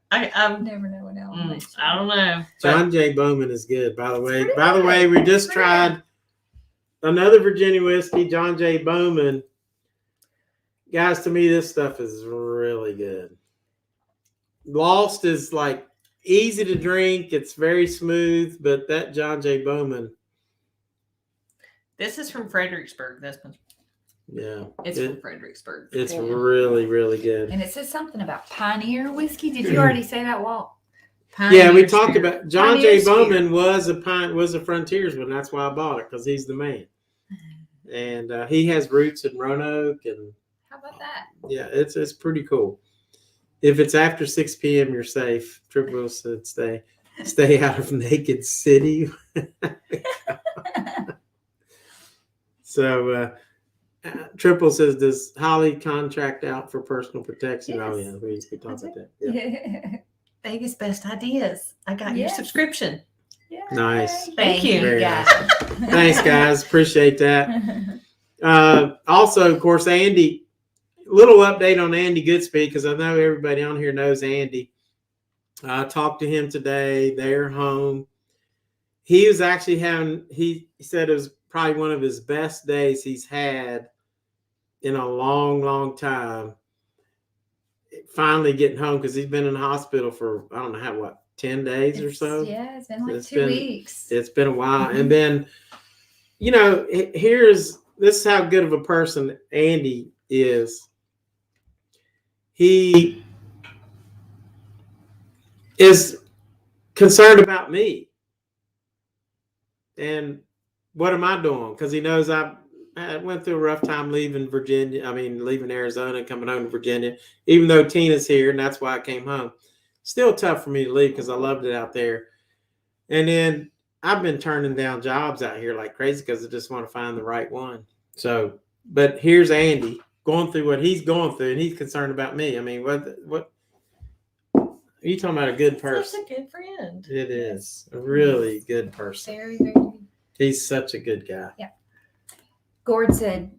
I never know what else. I don't know. John J Bowman is good, by the way. By the way, we just tried another Virginia whiskey, John J Bowman. Guys, to me, this stuff is really good. Lost is like easy to drink. It's very smooth, but that John J Bowman. This is from Fredericksburg. This one. Yeah. It's from Fredericksburg. It's really, really good. And it says something about Pioneer whiskey. Did you already say that, Walt? Yeah, we talked about John J Bowman was a frontiersman. That's why I bought it, because he's the man. And he has roots in Roanoke, and how about that? Yeah, it's pretty cool. If it's after 6 p.m., you're safe. Triple said stay out of Naked City. So Triple says, does Holly contract out for personal protection? Yes. Oh yeah, we talked about that. Yeah. Vegas Best Ideas. I got your subscription. Yay. Nice. Thank you. Guys. Thanks, guys. Appreciate that. Also, of course, Andy. Little update on Andy Goodspeed, because I know everybody on here knows Andy. I talked to him today. They're home. He was actually he said it was probably one of his best days he's had in a long, long time. finally getting home because he's been in the hospital for I don't know 10 days or so. Yeah, it's been like It's 2 been- weeks. It's been a while, and then this is how good of a person Andy is. He is concerned about me and what am I doing? Because he knows I went through a rough time leaving Arizona and coming home to Virginia, even though Tina's here, and that's why I came home. Still tough for me to leave because I loved it out there. And then I've been turning down jobs out here like crazy because I just want to find the right one. So, but here's Andy going through what he's going through, and he's concerned about me. I mean, what are you talking about? A good person. Such a good friend. It is a really good person. Very, very good. He's such a good guy. Yeah. Gord said,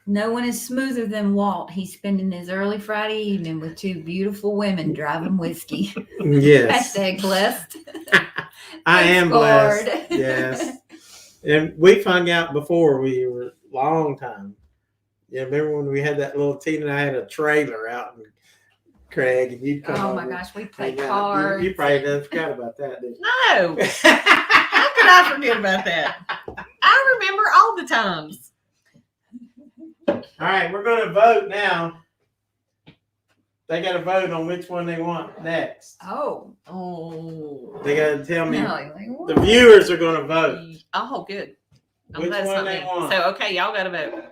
no one is smoother than Walt. He's spending his early Friday evening with 2 beautiful women driving whiskey. Yes. Hashtag blessed. I am blessed. Gord. Yes. And we've hung out before. We were a long time. Yeah, remember when we had that little Tina and I had a trailer out in Craig and you'd come Oh over my gosh, we and played hang out. cards. You probably done forgot about that, didn't No. you? How could I forget about that? I remember all the times. All right, we're going to vote now. They got to vote on which one they want next. Oh. They got to tell me. No, like, what? The viewers are going to vote. Oh, good. I'm Which glad it's one not they me. want. So, okay, y'all got to vote.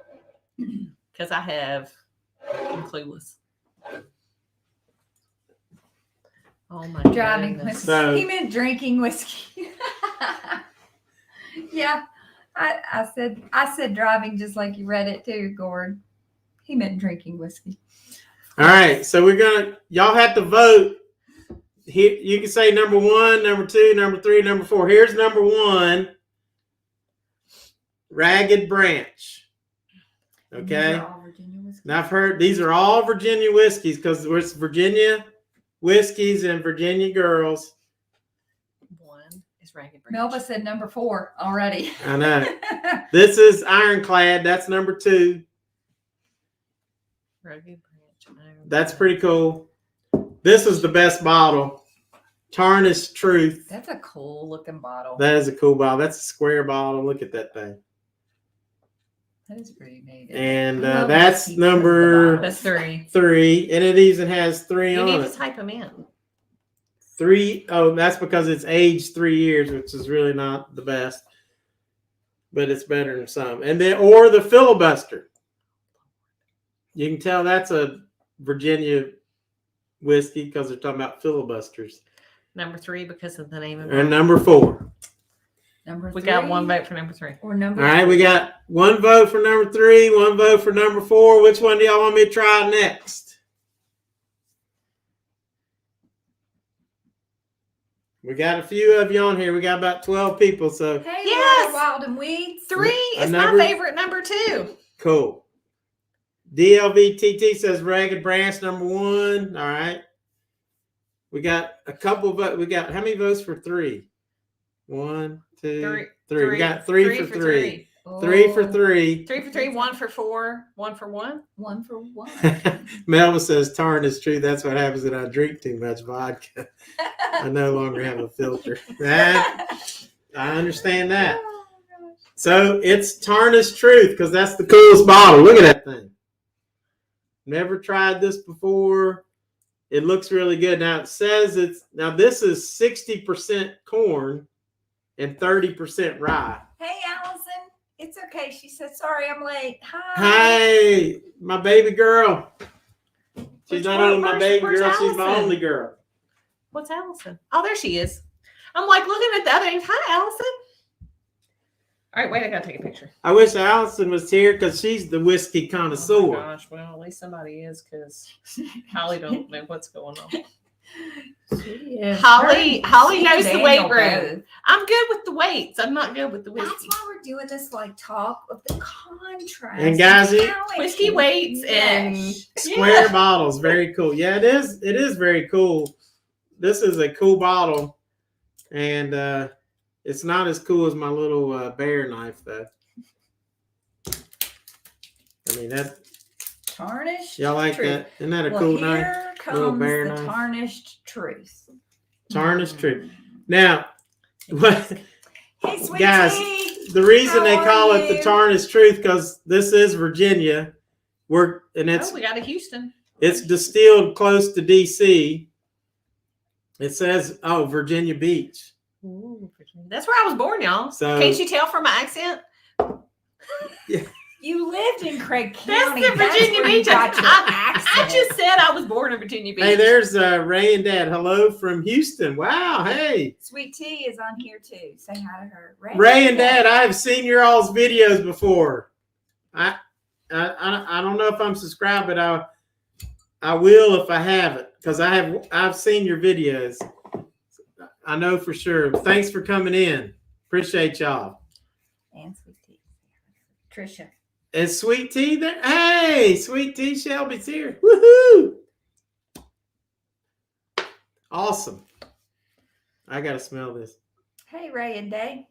Because I'm clueless. Oh, my Driving goodness. whiskey. So- He meant drinking whiskey. Yeah. I said driving just like you read it too, Gord. He meant drinking whiskey. All right, so y'all have to vote. Here, you can say number 1, number 2, number 3, number 4. Here's number 1, Ragged Branch. Okay. These are all Virginia whiskey. And I've heard these are all Virginia whiskeys because it's Virginia whiskeys and Virginia girls. 1 is Ragged Branch. Melba said number 4 already. I know. This is Ironclad. That's number 2. Ragged Branch. That's pretty cool. This is the best bottle. Tarnished Truth. That's a cool looking bottle. That is a cool bottle. That's a square bottle. Look at that thing. That is pretty neat. And I love that's whiskey number That's 3. 3. And it even has 3 You on need it. to type them in. 3. Oh, that's because it's aged 3 years, which is really not the best. But it's better than some. And then, or the Filibuster. You can tell that's a Virginia whiskey because they're talking about filibusters. Number 3 because of the name of And it. number 4. Number 3. We got 1 vote for number 3. Or number All right, we got 1 vote for number 3, 1 vote for number 4. Which one do y'all want me to try next? We got a few of you on here. We got about 12 people, so Hey, Yes! Wild and Weeds. 3 is Number- my favorite number 2. cool. DLVTT says Ragged Branch number 1. All right. We got a couple votes. We got how many votes for 3? 1, 2, 3. We got 3 for 3. 3 for 3. 3 for 3, 1 for 4, 1 for 1. 1 for 1. Melva says Tarnished Truth. That's what happens when I drink too much vodka. I no longer have a filter. I understand that. Oh, gosh. So it's Tarnished Truth because that's the coolest bottle. Look at that thing. Never tried this before. It looks really good. Now it says this is 60% corn and 30% rye. Hey, Allison. It's okay. She said, sorry, I'm late. Hi. Hey, my baby girl. She's Which not one? only my baby Where's girl, she's my Allison? only girl. What's Allison? Oh, there she is. I'm like looking at the other end. Hi, Allison. All right, wait, I gotta take a picture. I wish Allison was here because she's the whiskey Oh connoisseur. my gosh, well, at least somebody is because Holly don't know what's going on. Holly knows the weight room. I'm good with the weights. I'm not good with the That's whiskey. why we're doing this talk of the contrast. And guys, of how it Whiskey can weights and mesh. Square bottles, very cool. Yeah, it is. It is very cool. This is a cool bottle, and it's not as cool as my little bear knife, though. I mean that. Tarnished. Y'all like truth. that? Isn't that a Well, cool name? here Little comes bear the knife. tarnished truth. Tarnished truth. Now, what, Hey, sweet guys, tea. the reason they How call are it the you? tarnished truth because this is Virginia. Oh, It's we got a Houston. it's distilled close to DC. It says, oh, Virginia Beach. Ooh, Virginia. That's where I was born, y'all. So- Can't you tell from my accent? You lived in Craig That's County. the Virginia where you Beach. got your I accent. just said I was born in Virginia Beach. Hey, there's Ray and Dad. Hello from Houston. Wow. Hey, Sweet Tea is on here too. Say hi to her. Ray and Dad. I have seen your all's videos before. I don't know if I'm subscribed, but I will if I haven't because I've seen your videos. I know for sure. Thanks for coming in. Appreciate y'all. And Sweet Tea. Trisha. Is Sweet Tea there? Hey, Sweet Tea Shelby's here. Woohoo! Awesome. I gotta smell this. Hey, Ray and Day.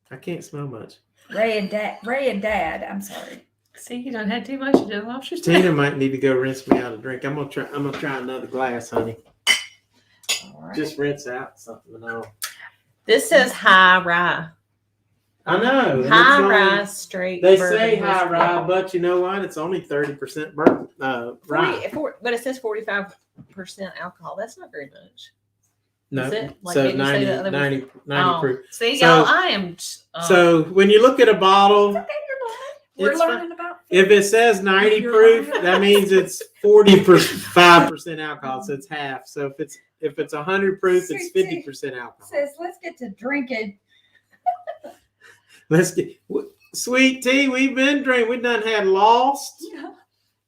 I can't smell much. Ray and Dad. I'm sorry. See, you done had too much to do. Wash your Tina might need to go rinse me out a drink. I'm gonna try another glass, honey. All right. Just rinse out something and all. This says high rye. I know. and it's High only- rye straight. They bourbon say high whiskey. rye, but you know what? It's only 30% rye. But it says 45% alcohol. That's not very much. No, Is it? Like, so didn't you say 90, the other 90, 90 Oh, proof. see, So- y'all, I am. So when you look at a bottle, Okay, we're It's learning about if it says 90 You're proof, learning. that means it's 45% alcohol. So it's half. So if it's 100 proof, it's 50% alcohol. says, let's get to drinking. Let's get Sweet Tea. We've been drinking. We done had Lost,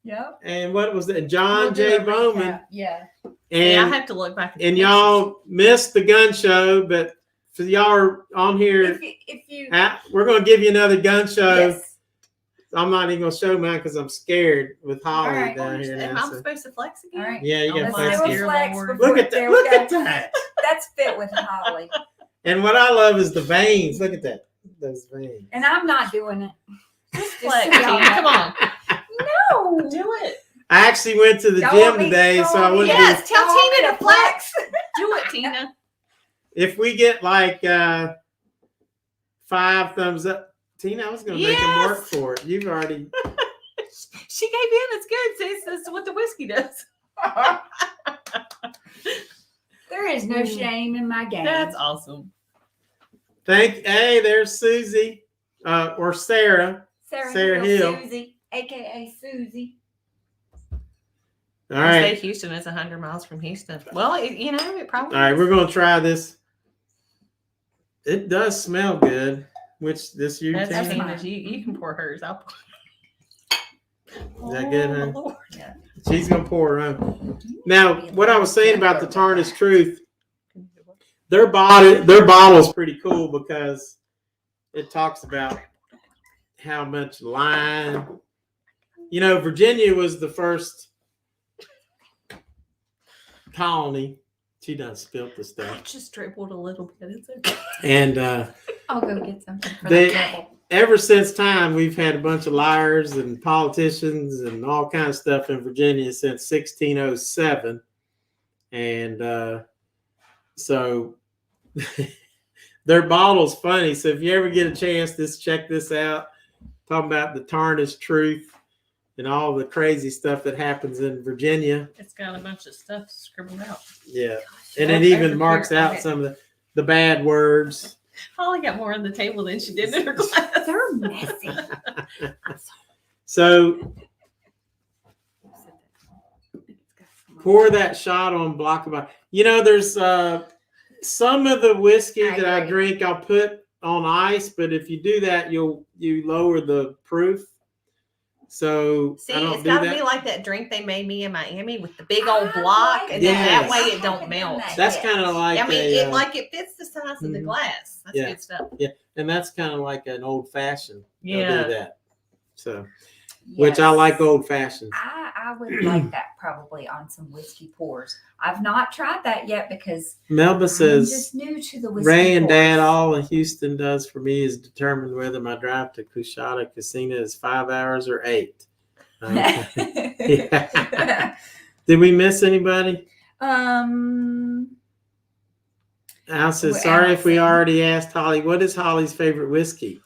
Yep. and what was that? John We'll do J a recap. Bowman, Yeah. see, I and have to look back. At the and pictures. y'all missed the gun show, but for y'all are on here, If you we're gonna give you another gun show. yes. I'm not even gonna show mine because I'm scared with Holly All right. down here Am now. I so- supposed to flex again? All right. Yeah, you Oh got my Let's flex. do a dear flex Lord. before- Look at that! there we Look go. at that! That's fit with Holly. And what I love is the veins. Look at that. Those veins. And I'm not doing it. Just Just flex, so y'all Tina. know. Come on, No. do it. I actually went to the Y'all gym want me- today, y'all so I want me- wouldn't Yes, tell Y'all want Tina me to flex. Do it, Tina. if we get like 5 thumbs up, Tina, I was gonna make him work Yes. for it. You've already She gave in. It's good. See, that's what the whiskey does. There is no shame in my game. That's awesome. hey, there's Susie. Or Sarah. Sarah Hill. Susie, aka Susie. All I say right. Houston is 100 miles from Houston. Well, it probably. All right, is. we're gonna try this. It does smell good. Which this you That's Tina? fine. Tina's. You can pour hers. I'll pour. Is that good, Oh, huh? Lord. She's gonna pour her own. Now, what I was saying about the Tarnished Truth, their bottle's pretty cool because it talks about how much lime. You know, Virginia was the first colony. She done spilt the I stuff, just dribbled a little bit. It's okay. and I'll go get something for They- the devil. ever since time we've had a bunch of liars and politicians and all kinds of stuff in Virginia since 1607, and so their bottle's funny. So if you ever get a chance, just check this out. Talking about the Tarnished Truth and all the crazy stuff that happens in Virginia. It's got a bunch of stuff scribbled out. Yeah, Gosh, and I- it I even prepared- marks out okay. some of the bad words. Holly got more on the table than she did in her class. They're messy. So pour that shot on block of. You know, there's some of the whiskey I that I agree. drink I'll put on ice, but if you do that, you lower the proof. So See, I don't it's do got to that. be like that drink they made me in Miami with the big old I block, like and then that Yes. way I it don't haven't melt. done that. That's Yes. kind of like I mean, a, it fits the size of the mhm. glass. That's Yeah. good stuff. and that's kind of like an old fashioned. They'll Yeah. do that. So which I Yes. like old fashions. I would like that probably on some whiskey pours. I've not tried that yet because Melba I'm says just new to the whiskey Ray and Dad, pours. all in Houston does for me is determine whether my drive to Coushatta Casino is 5 hours or 8. Okay. Yeah. Did we miss anybody? Al says, sorry if we Allison. already asked Holly. What is Holly's favorite whiskey?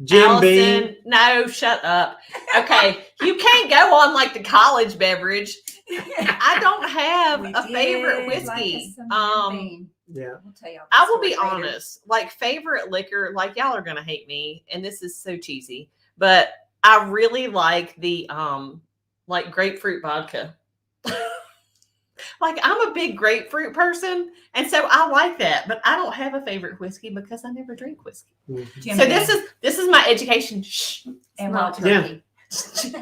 Jim Beam. Allison, no, shut up. Okay, you can't go on like the college beverage. I don't have We a favorite did like whiskey. us some bean. Yeah. We'll tell y'all the I will be story later. honest. Like favorite liquor, like y'all are gonna hate me, and this is so cheesy, but I really like the like grapefruit vodka. Like I'm a big grapefruit person, and so I like that. But I don't have a favorite whiskey because I never drink whiskey. Jim So Beam this is my education. Shh. and not- wild Yeah. turkey.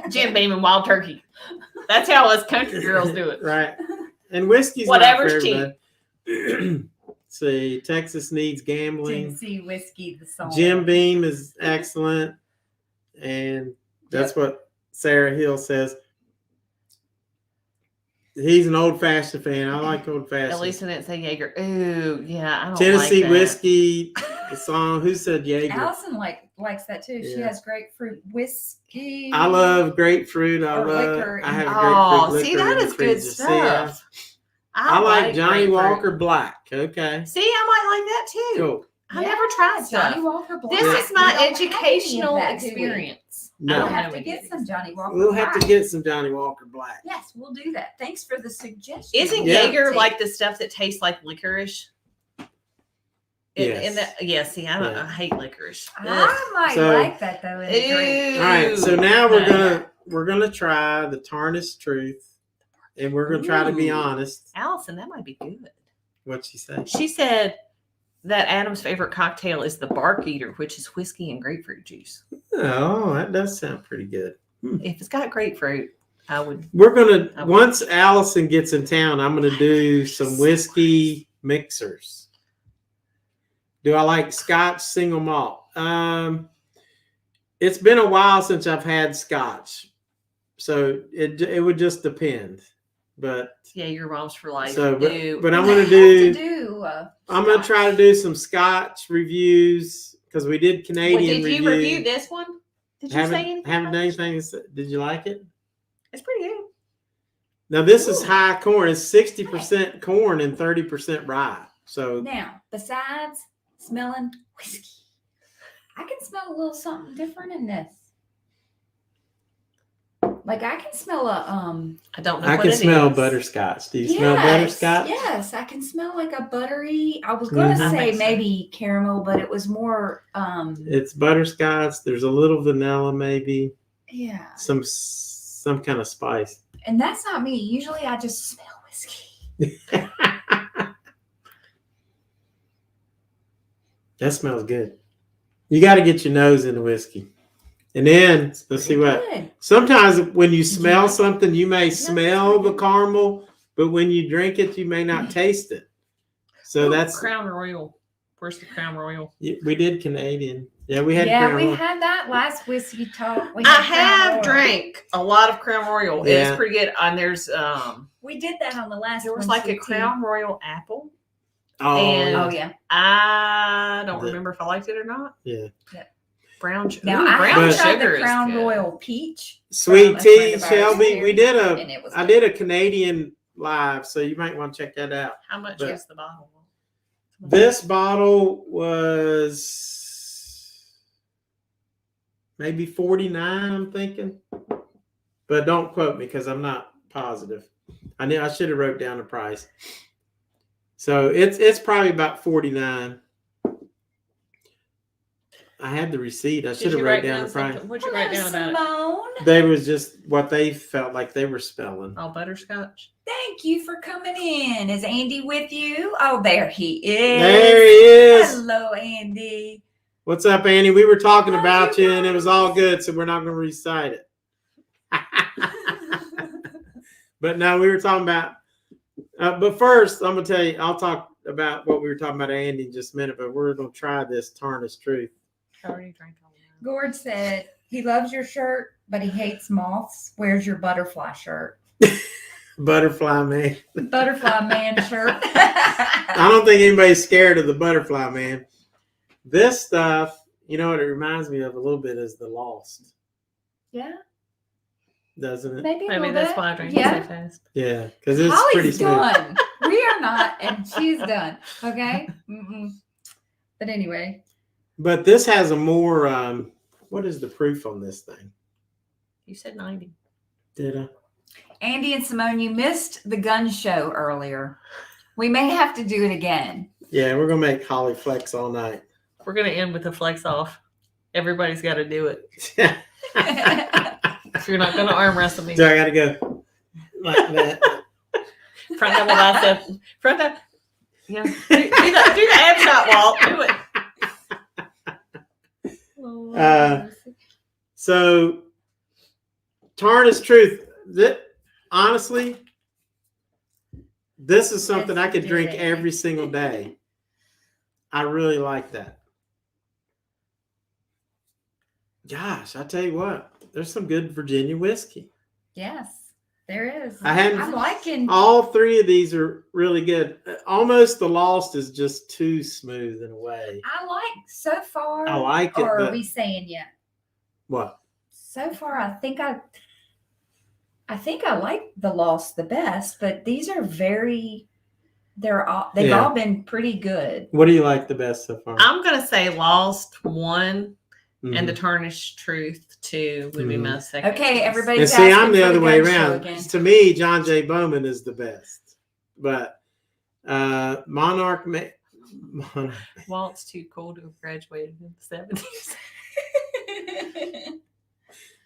Jim Beam and Wild Turkey. That's how us country girls do it. Right. And whiskey's Whatever's not for everybody. See, Texas needs gambling. Tennessee whiskey, the song. Jim Beam is excellent. And that's what Sarah Hill says. He's an old fashioned fan. I like old At fashioned. least I didn't say Jaeger. Ooh, yeah, I don't Tennessee like that. whiskey. The song. Who said Jaeger? Allison likes that too. She Yeah. has grapefruit whiskey. I love grapefruit. I Or love. liquor I have Oh, grapefruit see, liquor that in the is good freezer. See, stuff. I like Johnny grapefruit. Walker Black. Okay. See, I might like that too. Cool. I never tried Johnny stuff. Walker Black. This Yeah. is my We don't have any of educational that, do we? experience. No. I We'll don't have know to what get it some is. Johnny Walker We'll have to Black. get some Johnny Walker Black. Yes, we'll do that. Thanks for the suggestion. Isn't Yeah. Jaeger like the stuff that tastes like licorice? Yes. See, I don't. Yeah. I hate licorice. Ugh. I might So- like that though in a drink. Ew. All right, so now we're No. gonna try the tarnished truth, and we're gonna try to be Ooh. honest. Allison, that might be good. What'd she say? She said that Adam's favorite cocktail is the Bark Eater, which is whiskey and grapefruit juice. Oh, that does sound pretty good. If it's got grapefruit, I would. We're gonna Okay. once Allison gets in town, I'm gonna do some whiskey mixers. Do I like Scotch single malt? It's been a while since I've had Scotch, so it would just depend. But Yeah, your mom's for life. so, Ew. but I'm We'll gonna have do. to do, I'm gonna try to do some Scotch reviews because we did Well, Canadian did you review this one? Did you say anything? Haven't done about it? anything. Did you like it? It's pretty good. Now this is Ooh. high corn. It's 60% corn and 30% rye. So Now, besides smelling whiskey, I can smell a little something different in this. Like I can smell a I don't know. I what can it smell is. butterscotch. Do you smell butterscotch? Yes, I can smell like a buttery. I was gonna Mhm. say That makes maybe caramel, but it was more It's butterscotch. There's a little vanilla, maybe yeah. some kind of spice. And that's not me. Usually I just smell whiskey. That smells good. You got to get your nose in the whiskey. And then let's see what. Good. Sometimes when you you smell like it? something, you may that's smell the pretty good. caramel, but when you drink it, you may not taste it. So Ooh, that's Crown Royal. Where's the Crown Royal? we did Canadian. Yeah, we had Yeah, Crown we Royal. had that last whiskey talk. We I had Crown have Royal. drank a lot of Crown Royal. Yeah. It's pretty good. And there's We did that on the last there was one, like a sweet tea. Crown Royal apple. Oh, and- yeah. Oh yeah. I don't The- remember if I liked it or not. Yeah. Brown Now ooh, I brown But- have tried sugar the is Crown good. Royal peach. Sweet from a tea, friend of ours Shelby. here, We did and it was I good. did a Canadian live, so you might want to check that out. How much But- is the bottle? This bottle was maybe 49, I'm thinking. But don't quote me because I'm not positive. I should have wrote down the price. So it's probably about 49. I had the receipt. I should have wrote down the price. What'd you write down about it? Simone. They was just what they felt like they were spelling. Oh, butterscotch. Thank you for coming in. Is Andy with you? Oh, there he is. There he is. Hello, Andy. What's up, Andy? We were talking How about you you, and it was all guys? good, so we're not going to recite it. But no, we were talking about. But first, I'm going to tell you. I'll talk about what we were talking about, Andy, in just a minute. But we're going to try this tarnished truth. I already drank all that. Gord said He loves your shirt, but he hates moths. Where's your butterfly shirt? Butterfly man. Butterfly man shirt. I don't think anybody's scared of the butterfly man. This stuff, you know what it reminds me of a little bit is The Lost, Yeah, doesn't it? maybe a Maybe little that's bit. why I drink Yeah. so fast. Yeah, because it's pretty Holly's smooth. done. We are not, and she's done. Okay. Mm-mm. But anyway, But this has a more, what is the proof on this thing? You said 90. Did I? Andy and Simone, you missed the gun show earlier. We may have to do it again. Yeah, we're going to make Holly flex all night. We're going to end with a flex off. Everybody's got to do it. If you're not going to arm wrestle me. So I got to go like that. Front double bicep. Front double. Yeah. Do the ab shot, Walt. Do it. So, Tarnished Truth. Honestly, this is something I could drink every single day. I really like that. Gosh, I tell you what, there's some good Virginia whiskey. Yes, there is. I'm liking. All three of these are really good. Almost The Lost is just too smooth in a way. I like so far. I like it. Or But are we saying yet? what? So far, I think I like The Lost the best, but these are they've Yeah. all been pretty good. What do you like the best so far? I'm going to say Lost 1 Mhm. and The Tarnished Truth 2 would be my second. Okay, choice. everybody's And see, I'm asking the for other way gun show around. again. To me, John J. Bowman is the best. But Monarch. Walt's too cool to have graduated in the 70s.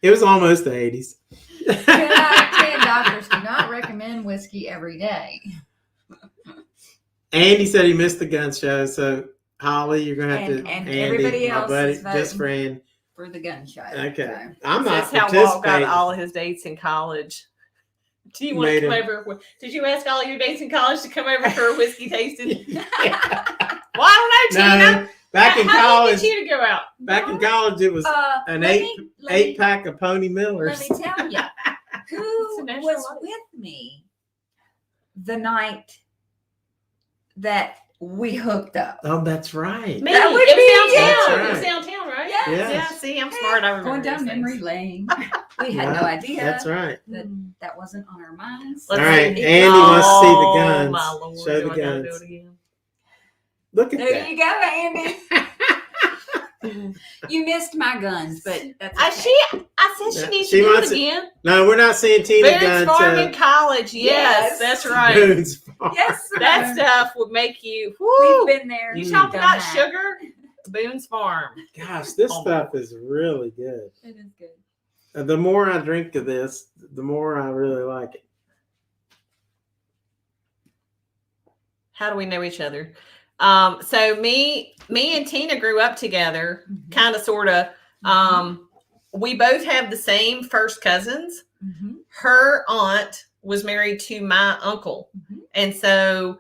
It was almost the 80s. 10 out of 10 doctors do not recommend whiskey every day. Andy said he missed the gun show, so Holly, you're gonna have to. And Andy, everybody my else buddy, is voting just friend. for the gun show. Okay, So. I'm not That's how Walt got participating. all of his dates in college. Do you want Made to come him. over? Did you ask all your dates in college to come over for a whiskey tasting? Yeah. Well, I don't know, Tina. No, back in How college. did you get you to go out? Back in college, it was an let eight me- pack of Pony Millers. Let me tell you, who It's a national was life. with me the night that we hooked up? Oh, that's right. Me. That would It was be downtown. you. It was downtown, right? Yes. Yes. Yeah, see, I'm smart. I remember Going down these memory things. lane. We had Yeah, no idea That's right. that wasn't on our minds. Let's All right, see. Andy wants to see the Oh, guns. my Lord. Show Do the I gotta guns. do it again? Look at There that. you go, Andy. You missed my guns, but that's okay. I said she needs She to do wants it it. again. No, we're not seeing Tina Boone's gun Farm to in college. Yes, Yes. that's right. Boone's Farm. Yes, That Simone. stuff would make you. We've Whoo, been there. you Mm. talking done about that. sugar? Boone's Farm. Gosh, this Oh. stuff is really good. It is good. The more I drink of this, the more I really like it. How do we know each other? So me and Tina grew up together, kind of, sort of. We both have the same first cousins. Mm-hmm. Her aunt was married to my uncle, Mhm. and so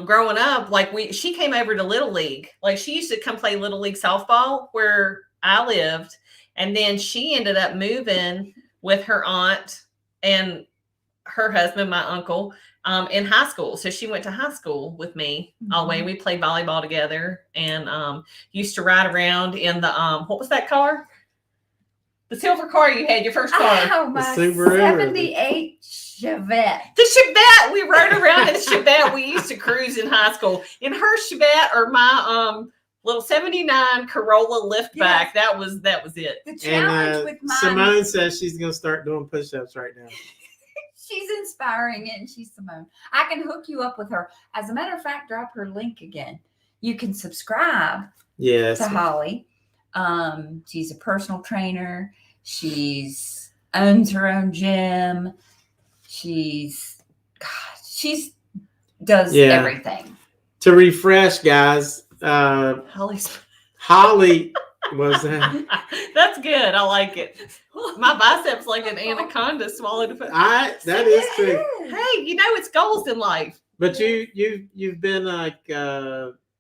growing up, like she came over to Little League. Like she used to come play Little League softball where I lived, and then she ended up moving with her aunt and her husband, my uncle, in high school. So she went to high school with me all the way. We played volleyball together and used to ride around in the what was that car? The silver car you had, your first car. Oh, my Subaru. 78 Chevette. The Chevette. We rode around in the Chevette. We used to cruise in high school. In her Chevette or my little 79 Corolla liftback. Yes. That was it. The challenge And with mine, Simone says she's going to start doing push-ups right now. she's inspiring and she's Simone. I can hook you up with her. As a matter of fact, drop her link again. You can subscribe Yes. to Holly. She's a personal trainer. She's owns her own gym. She does Yeah. everything. To refresh, guys, Holly's. Holly was That's good. I like it. My biceps like an anaconda swallowed a. that is true. Hey, you know it's goals in life. But you've been like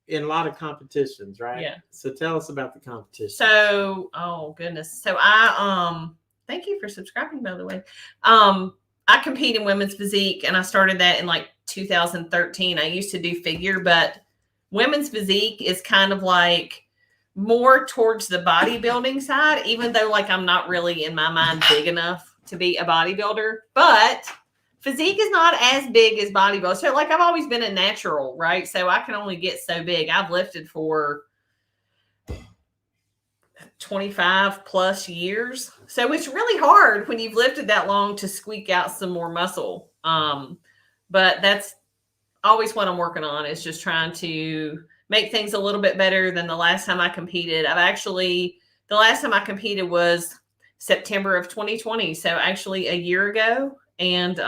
in a lot of competitions, right? Yeah. So tell us about the competition. So, oh goodness. So I thank you for subscribing, by the way. I compete in women's physique, and I started that in like 2013. I used to do figure, but women's physique is kind of like more towards the bodybuilding side, even though like I'm not really in my mind big enough to be a bodybuilder, but physique is not as big as bodybuilding. So like I've always been a natural, right? So I can only get so big. I've lifted for 25 plus years. So it's really hard when you've lifted that long to squeak out some more muscle. But that's always what I'm working on, is just trying to make things a little bit better than the last time I competed. The last time I competed was September of 2020. So actually a year ago. And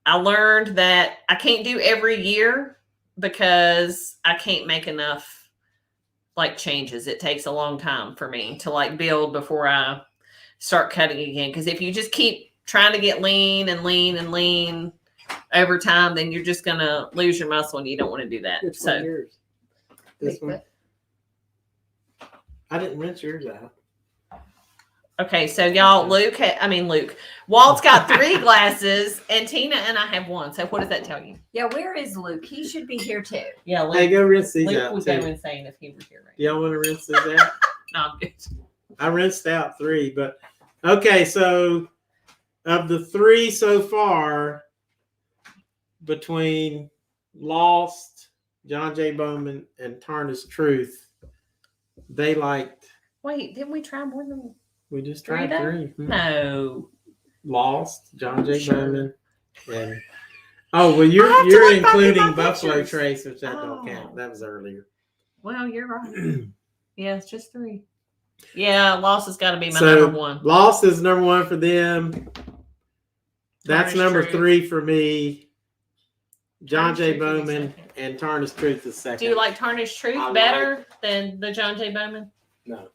I learned that I can't do every year because I can't make enough like changes. It takes a long time for me to like build before I start cutting again. Because if you just keep trying to get lean and lean and lean over time, then you're just gonna lose your muscle, and you don't want to do that. Which So one yours? This one? I didn't rinse yours out. okay, so y'all, Walt's got 3 glasses, and Tina and I have 1. So what does that tell you? Yeah, where is Luke? He should be here too. Yeah, Luke, Hey, go rinse these Luke out would too. go insane if he were here right Do y'all want to rinse these out? now. No, I'm good. I rinsed out 3, but okay. So of the 3 so far, between Lost, John J. Bowman, and Tarnished Truth, they liked. Wait, didn't we try more than We just 3 tried though? 3. No. Lost, John J. Sure. Bowman, and well, I have to you're look back at including my Buffalo pictures. Trace, which that don't Oh. count. That was earlier. Well, you're right. Yeah, it's just 3. Yeah, Lost has got to be my So number 1. Lost is number 1 for them. That's Tarnished number Truth. 3 for me. John Tarnished J. Truth is Bowman second. and Tarnished Truth is second. Do you like Tarnished Truth I better than the John J. Bowman? No.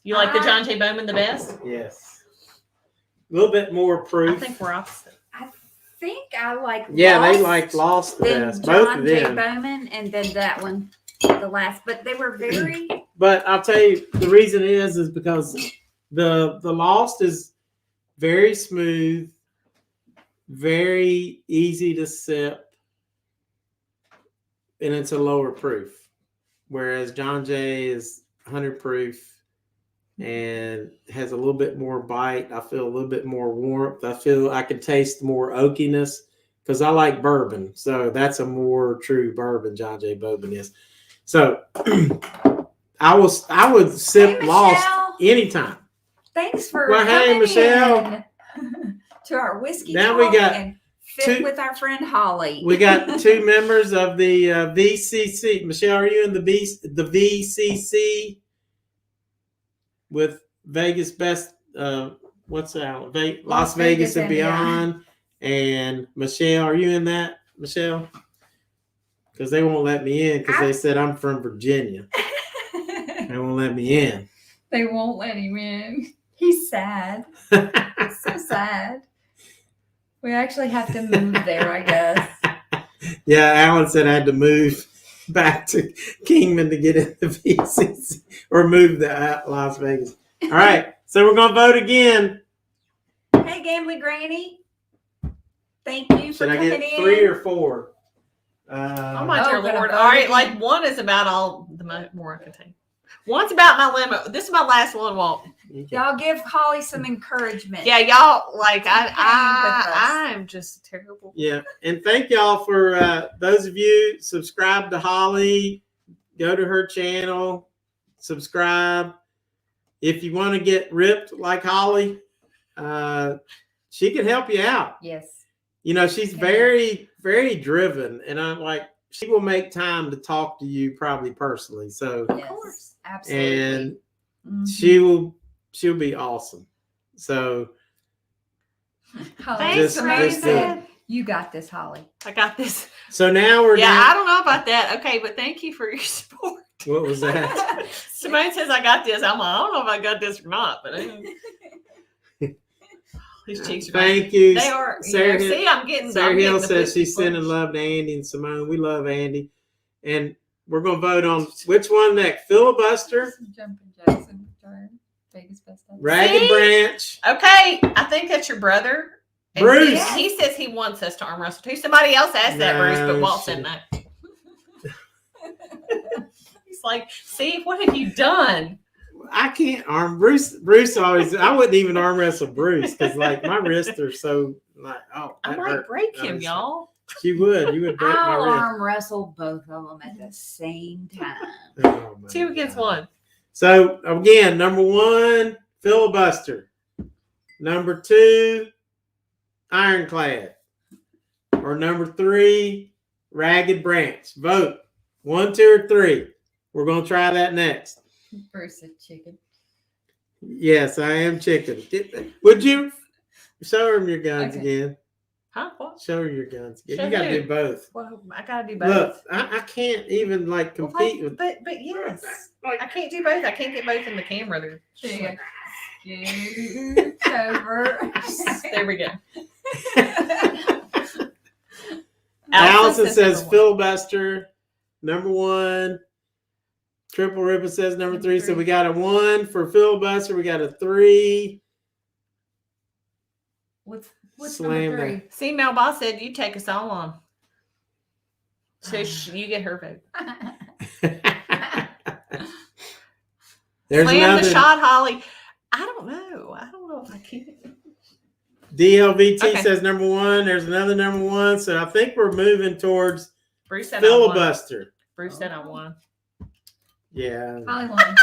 You like the John J. Bowman the best? Yes. A little bit more proof. I think we're opposite. I think I like Yeah, Lost, they like Lost the then best. Both John of J. them. Bowman, and then that one, the last. But they were very. But I'll tell you, the reason is because the Lost is very smooth, very easy to sip, and it's a lower proof. Whereas John J is 100 proof and has a little bit more bite. I feel a little bit more warmth. I feel I can taste more oakiness because I like bourbon. So that's a more true bourbon, John J. Bowman is. So I would sip Hey, Lost Michelle. anytime. Thanks for Well, hey, coming Michelle. in to our whiskey Now talk we got and fit 2 with our friend Holly. We got 2 members of the VCC. Michelle, are you in the VCC with Vegas Best? What's that? Las Vegas and Beyond. And Michelle, are you in that, Michelle? Because they won't let me in because they said I'm from Virginia. They won't let me in. They won't let him in. He's sad. So sad. We actually have to move there, I guess. Yeah, Alan said I had to move back to Kingman to get in the VCC or move to Las Vegas. All right, so we're going to vote again. Hey, Gambling Granny. Thank you for Should I coming get in. 3 or 4? Oh my dear gonna Lord. vote All right, again. like 1 is about all the more I can take. 1's about my limo. This is my last one, Walt. Y'all give Holly some encouragement. Yeah, y'all, like, With us. I'm just terrible. Yeah, and thank y'all for those of you subscribe to Holly. Go to her channel, subscribe. If you want to get ripped like Holly, she can help you out. Yes. You know, she's very, very driven, and I'm like, she will make time to talk to you probably personally. So, Yes. Of course. Absolutely. and Mhm. she'll be awesome. So, Holly, Thanks, Just amazing. you got this, Holly. I got this. so now we're Yeah, down. I don't know about that. Okay, but thank you for your support. What was that? Simone says I got this. I'm like, I don't know if I got this or not, but these cheeks are Thank you. They are. Sarah See, I'm getting. Sarah I'm getting Hill the says whiskey she's sending punch. love to Andy and Simone. We love Andy. And we're going to vote on which one next. Filibuster, Jumping Jackson turn. Vegas best ever. Ragged See? Branch. Okay, I think that's your brother. And Bruce. He says he wants us to arm wrestle too. Somebody else asked that, Bruce, but No, Walt said no. He's like, see, what have you done? I can't arm Bruce. Bruce always. I wouldn't even arm wrestle Bruce because like my wrists are so like oh. I that might hurt. break That him, was- y'all. You would break my I'll wrist. arm wrestle both of them at the same time. Oh, my 2 against God. 1. So again, number 1, filibuster. Number 2, ironclad. Or number 3, ragged branch. Vote 1, 2, or 3. We're gonna try that next. Bruce said chicken. Yes, I am chicken. Would you show him your guns Okay. again? Huh? What? Show her your guns again. Show You gotta who? do both. Well, I gotta do both. Look, I can't even like Well, compete with. but yes, I can't do both. I can't get both in the camera. They're Chicken. Scoot over. there we go. Allison says number 1. filibuster, number 1. Triple Ribbon says number 3. So we got a 1 for filibuster. We got a 3. What's Slam number 3? See, Mel Boss said you take us all on. So you get her vote. There's Slam another the shot, Holly. I don't know. I don't know if I can. DLVT Okay. says number 1. There's another number 1. So I think we're moving towards Bruce said I won. filibuster. Bruce said I won. Yeah. Holly won.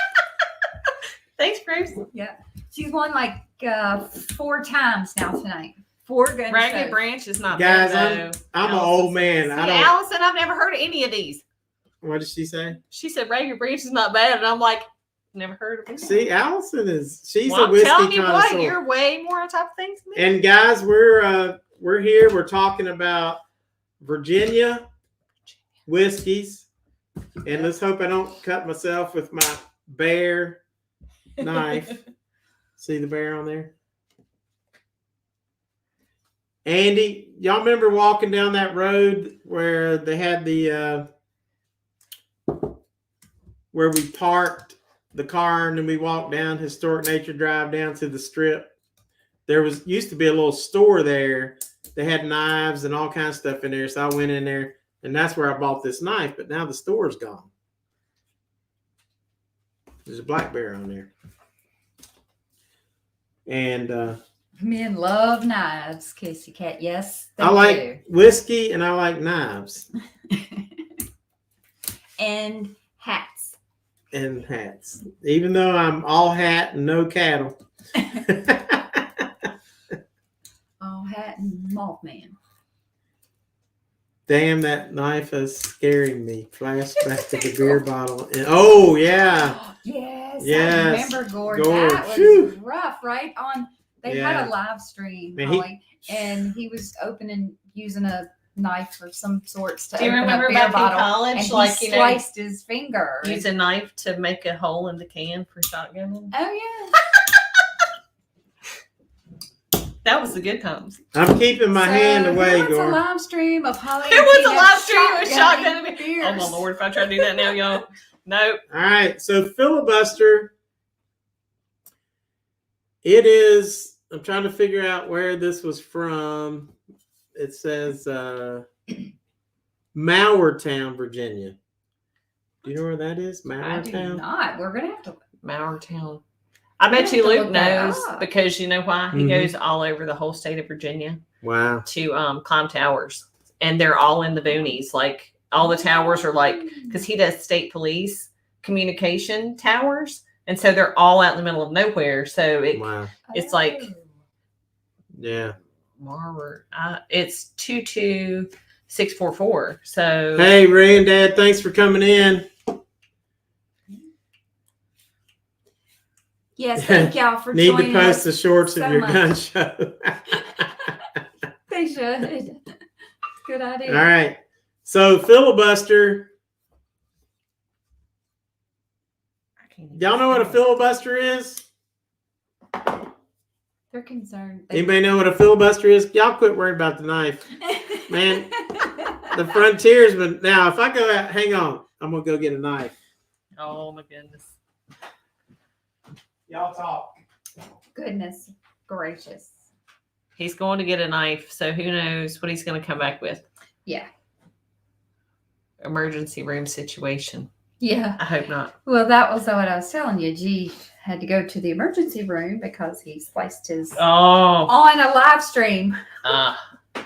Thanks, Bruce. Yeah. She's won like 4 times now tonight. 4 good Ragged shows. Branch is not Guys, bad, though. I'm an Allison old man. said- I See, don't. Allison, I've never heard of any of these. What did she say? She said Ragged Branch is not bad, and I'm like, never heard of it. See, Allison she's Well, a I'm whiskey telling you what, connoisseur. you're way more on top of things than me. And guys, we're here. We're talking about Virginia whiskeys, and let's hope I don't cut myself with my bear knife. See the bear on there? Andy, y'all remember walking down that road where they had the where we parked the car and then we walked down Historic Nature Drive down to the strip? There used to be a little store there. They had knives and all kinds of stuff in there. So I went in there and that's where I bought this knife, but now the store's gone. There's a black bear on there. And Men love knives, Casey Cat. Yes, they I like do. whiskey and I like knives And hats. and hats. Even though I'm all hat and no cattle. All hat and Mothman. Damn, that knife is scaring me. Flashback to the beer bottle. And, oh, yeah. Yes, Yes. I remember Gord. Gord. That was Phew. rough, right? They Yeah. had a live stream, Man, Holly, and he was using a knife of some sorts to Do you open remember a beer back in bottle, college, and like, he you know, sliced his finger. use a knife to make a hole in the can for shotgunning? Oh That was the good times. I'm keeping my yeah. hand away, There was a Gordon. live stream of Holly. There and was a Tina live stream of shotgunning shotgunning beers. Oh my Lord, if I try to do that now, y'all. Nope. All right. So, filibuster. It is, I'm trying to figure out where this was from. It says Mowertown, Virginia. Do you know where that is? I do Mowertown? not. We're gonna have to. Mowertown. I bet have you to Luke look that knows up. because you know why? He Mhm. goes all over the whole state of Virginia Wow. to climb towers. And they're all in the boonies. Like all the towers are like, because he does state police communication towers. And so they're all out in the middle of nowhere. So Wow. it's like- Oh. Yeah. it's 22644. So Hey, Ray and Dad, thanks for coming in. Yes, thank y'all for Need to joining post us. the shorts so of your much. gun show. They should. Good idea. All right. So, filibuster. I can't even Y'all know what a say it. filibuster is? They're concerned. Anybody know what a filibuster is? Y'all quit worrying about the knife. Man, The frontiersman. Now, if I go out, hang on. I'm gonna go get a knife. Oh my goodness. Y'all talk. Goodness gracious. He's going to get a knife, so who knows what he's going to come back with. Yeah. Emergency room situation. Yeah. I hope not. Well, that was what I was telling you. G had to go to the emergency room because he spliced his Oh, on a live stream.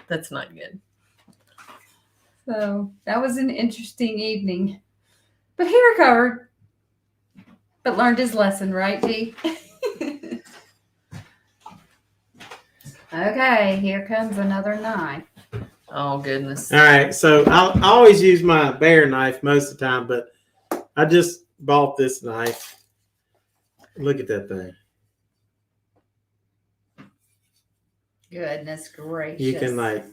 that's not good. So that was an interesting evening. But he recovered. But learned his lesson, right, G? Okay, here comes another knife. Oh goodness. All right, so I always use my bear knife most of the time, but I just bought this knife. Look at that thing. Goodness gracious. You can like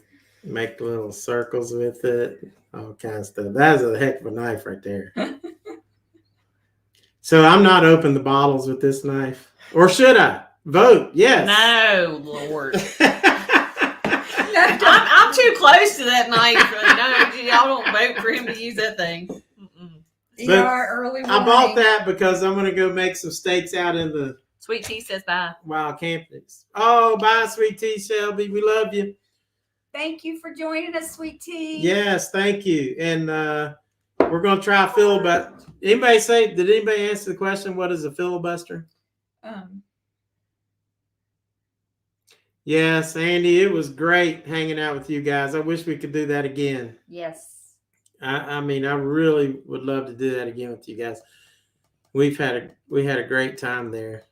make little circles with it, all kinds of stuff. That is a heck of a knife right there. So I'm not opening the bottles with this knife, or should I? Vote yes. No, Lord. I'm too close to that knife. No, y'all don't vote for him to use that thing. But early warning. I bought that because I'm going to go make some steaks out in the Sweet Tea says bye. wild campings. Oh, bye, Sweet Tea, Shelby. We love you. Thank you for joining us, Sweet Tea. Yes, thank you. And we're going to try filibuster. Did anybody answer the question, what is a filibuster? Yes, Andy, it was great hanging out with you guys. I wish we could do that again. Yes. I mean, I really would love to do that again with you guys. We had a great time there.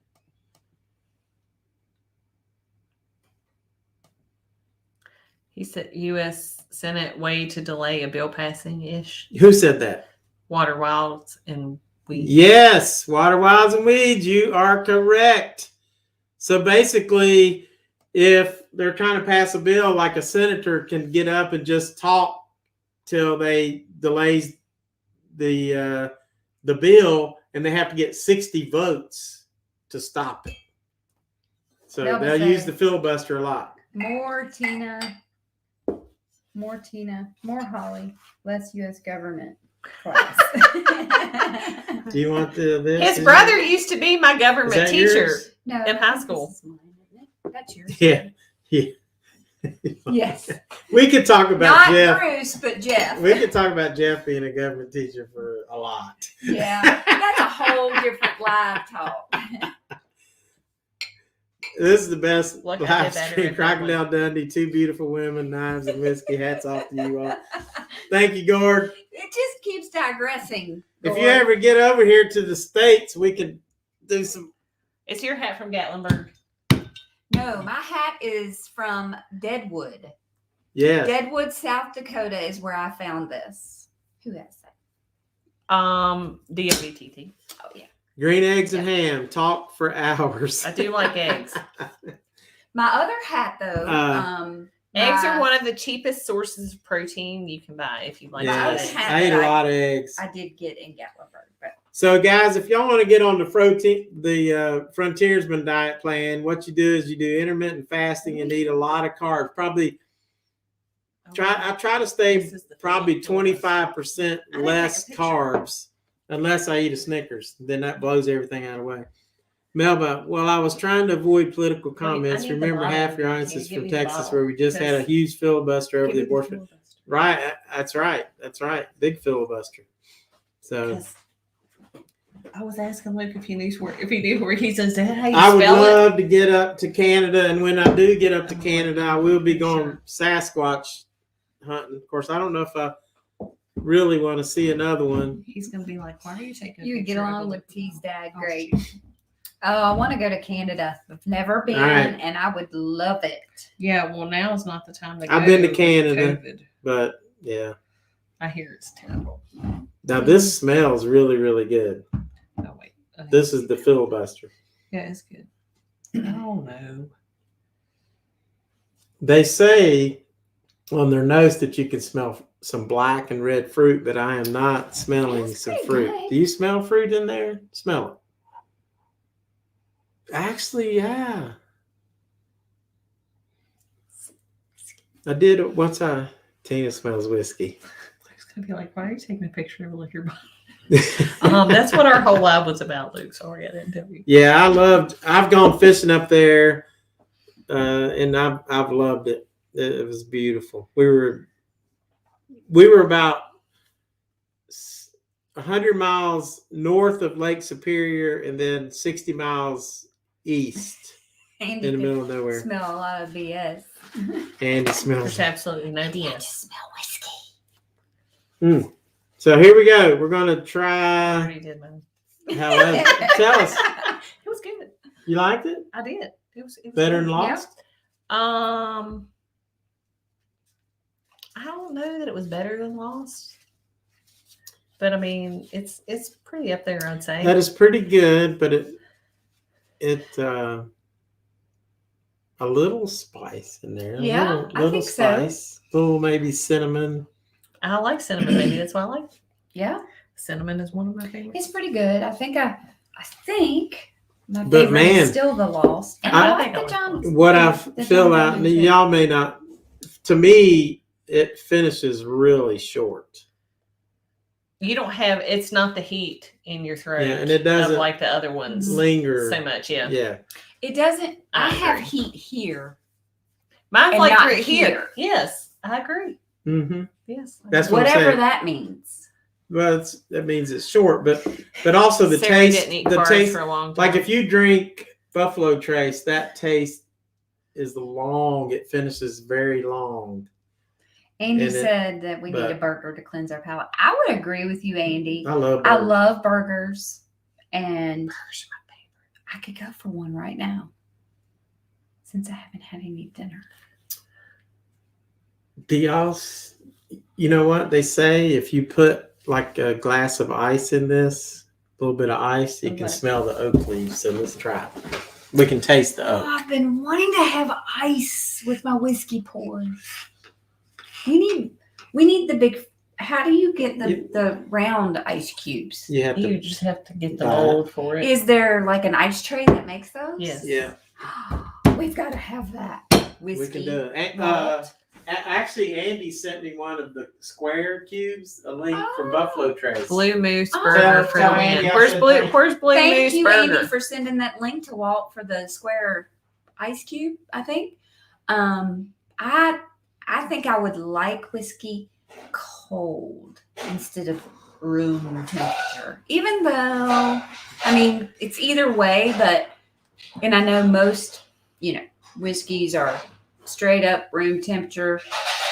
He said U.S. Senate way to delay a bill passing ish. Who said that? Water wilds and weeds. Yes, water wilds and weeds. You are correct. So basically, if they're trying to pass a bill, like a senator can get up and just talk till they delays the bill, and they have to get 60 votes to stop it. So they'll use the filibuster a lot. More Tina, more Holly, less U.S. government class. Do you want this? His brother used to be my government teacher yours? No, in high school. this is mine, isn't it? That's yours. Yeah. Yes. We could talk about Not Jeff. Bruce, but Jeff. We could talk about Jeff being a government teacher for a lot. Yeah, that's a whole different live talk. This is the best Look, I live did that stream. every Crocodile Dundee, two beautiful women, knives and whiskey. Hats off to you all. Thank you, Gord. It just keeps digressing. If you ever get over here to the States, we could do some. Is your hat from Gatlinburg? No, my hat is from Deadwood. Yeah. Deadwood, South Dakota is where I found this. Who has that? DWTT. Oh, yeah. Green eggs and ham. Talk for hours. I do like eggs. My other hat, though, Eggs are one of the cheapest sources of protein you can buy if you like. Yes. eggs. I ate a lot of eggs. I did get in Gatlinburg, but So, guys, if y'all want to get on the frontiersman diet plan, what you do is you do intermittent fasting and eat a lot of carbs. Probably I try to stay probably 25% less carbs, unless I eat a Snickers. Then that blows everything out of the way. Melba, well, I was trying to avoid political comments. need the Remember, bottle. half your Can audience you is give from me the Texas, bottle? where we just had a huge filibuster over the abortion. Right, that's right. That's right. Big filibuster. So I was asking Luke if he knew where he says that. How you I would spell love to get up to Canada, and when I do get up to Canada, I will be going Sasquatch hunting. Of course, I don't know if I really want to see another one. He's gonna be like, "Why are you taking?" you would get along with T's dad great. Oh, I want to go to Canada. I've never been, and I would love it. Yeah, well, now is not the time to go. I've been to with Canada. COVID. But yeah, I hear it's terrible. now this smells really, really good. Oh wait, This is the filibuster. yeah, it's good. Oh no, They say on their notes that you can smell some black and red fruit, but I am not smelling That's some pretty fruit. good. Do you smell fruit in there? Smell it. Actually, yeah. I did once. Tina smells whiskey. I'd be like, why are you taking a picture of your body? That's what our whole life was about, Luke. Sorry, I didn't tell you. Yeah, I've gone fishing up there, and I've loved it. It was beautiful. We were about 100 miles north of Lake Superior, and then 60 miles east Andy in the could middle of nowhere. smell a lot of BS. And it smells. There's absolutely no I BS. just smell whiskey. So here we go. We're gonna I try. already did mine. How was it? Tell us. It was good. You liked it? I did. It was Better good. than Lost? I don't know that it was better than Lost, but I mean, it's pretty up there, I'd say. That is pretty good, but it a little spice in there. Yeah, I little think so. spice. Little maybe cinnamon. I like cinnamon. Maybe that's why I like it. Yeah, Cinnamon is one of my favorites. it's pretty good. I think my But favorite man, is still the Lost. And I I like the John. What I the feel John out, Bowman too. y'all may not. To me, it finishes really short. You don't have. It's not the heat in your throat. Yeah, and it doesn't of like the other ones Linger so much. Yeah. Yeah. It doesn't. I I have agree. heat here. Mine's And like not right here. here. Yes, I agree. Mm-hmm. Yes. I That's agree. what I'm Whatever saying. that means. Well, that means it's short, but also the Sarah taste. didn't eat The carbs taste. for a long time. Like if you drink Buffalo Trace, that taste is long. It finishes very long. Andy And said that we need but- a burger to cleanse our palate. I would agree with you, Andy. I love. I burgers. love burgers, and Burgers are my favorite. I could go for one right now since I haven't had any dinner. Do y'all? You know what they say? If you put like a glass of ice in this, a little bit of ice, you can Okay. smell the oak leaves. So let's try it. We can taste the Oh, oak. I've been wanting to have ice with my whiskey pours. We need the big. How do you get the round ice cubes? You have You to. just have to get the buy it. mold for it. Is there like an ice tray that makes those? Yes. Yeah, We've got to have that whiskey. we can do it. And, malt. actually, Andy sent me one of the square cubes, a link from Oh. Buffalo Trace. Blue Moose Oh. burger for the Tell win. Andy I Where's said Blue? thank you. Where's Blue Thank Moose you, burger? Andy, for sending that link to Walt for the square ice cube. I think. I think I would like whiskey cold instead of room temperature. Even though, I mean, it's either way, and I know most, whiskeys are straight up room temperature,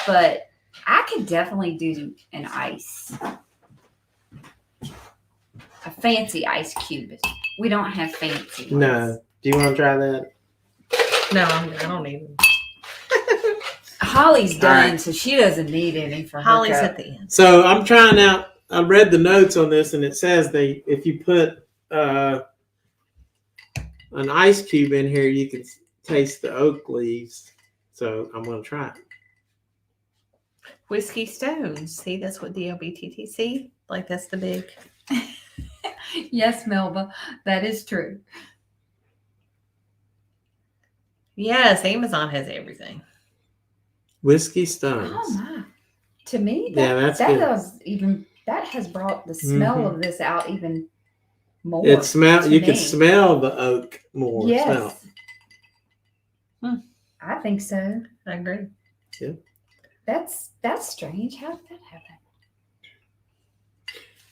but I could definitely do an ice. A fancy ice cube. We don't have fancy ones. No. Do you want to try that? No, I don't need them. Holly's All done, right. so she doesn't need any for her Holly's cup. at the end. So I'm trying out. I read the notes on this, and it says if you put an ice cube in here, you can taste the oak leaves. So I'm going to try it. Whiskey Stones. See, that's what DLBTTC. Like that's the big. Yes, Melba, that is true. Yes, Amazon has everything. Whiskey Stones. Oh my! To me, Yeah, that's good. That has brought the smell Mhm. of this out even more. It smell. to You me. can smell the oak more. Yes, Hmm. I think so. I agree. That's strange. How did that happen?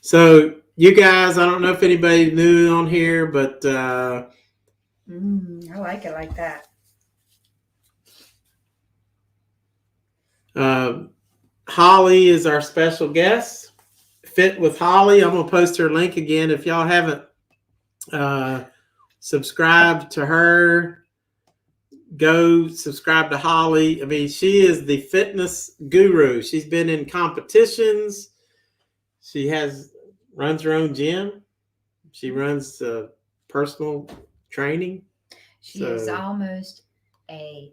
So you guys, I don't know if anybody knew on here, but I like it like that. Holly is our special guest. Fit with Holly. I'm gonna post her link again. If y'all haven't subscribed to her, go subscribe to Holly. I mean, she is the fitness guru. She's been in competitions. She runs her own gym. She runs personal training. She is So- almost a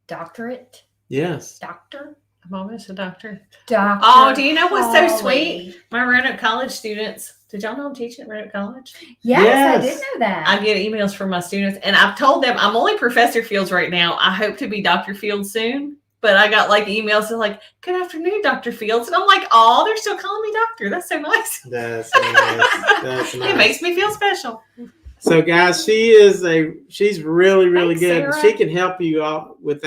doctorate. Yes. Doctor. I'm almost a doctor. Doctor. Oh, do you know what's so Holly. sweet? My Roanoke College students. Did y'all know I'm teaching at Roanoke College? Yes, Yes. I did know that. I get emails from my students, and I've told them I'm only Professor Fields right now. I hope to be Dr. Fields soon. But I got like emails that like, "Good afternoon, Dr. Fields," and I'm like, "Oh, they're still calling me doctor. That's so nice." That's nice. That's nice. It makes me feel special. So, guys, she's really, really Thanks, good. Sarah. She can help you out with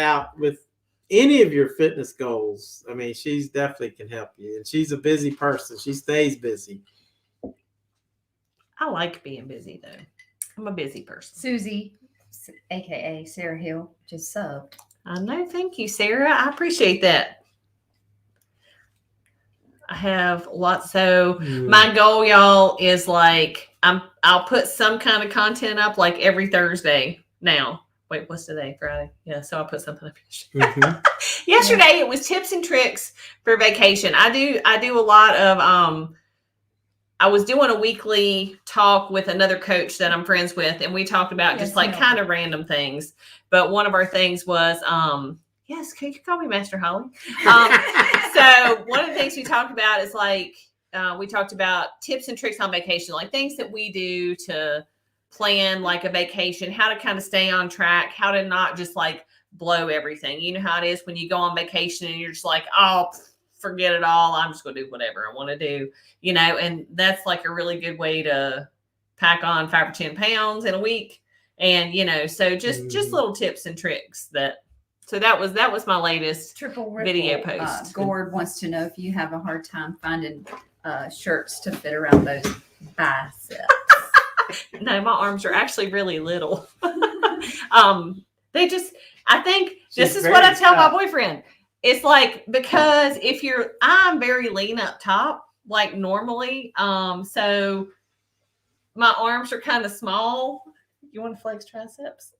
any of your fitness goals. I mean, she's definitely can help you. And she's a busy person. She stays busy. I like being busy though. I'm a busy person. Susie, aka Sarah Hill, just subbed. I know. Thank you, Sarah. I appreciate that. I have lots. So my goal, y'all, is like I'll put some kind of content up like every Thursday now. Wait, what's today? Friday. Yeah, so I'll put something up yesterday. Yesterday it was tips and tricks for vacation. I do a lot of I was doing a weekly talk with another coach that I'm friends with, and we talked about just like kind of random things. But one of our things was yes, can you call me Master Holly? So one of the things we talked about is like we talked about tips and tricks on vacation, like things that we do to plan like a vacation, how to kind of stay on track, how to not just like blow everything. You know how it is when you go on vacation and you're just like, oh, forget it all. I'm just going to do whatever I want to do, you know, and that's like a really good way to pack on 5 or 10 pounds in a week. And, you know, so just little tips and tricks so that was my latest Triple Ripple, video post. Gord wants to know if you have a hard time finding shirts to fit around those biceps. No, my arms are actually really little. I think this is what I tell my boyfriend. It's like, because I'm very lean up top, like normally. So my arms are kind of small. You want to flex triceps?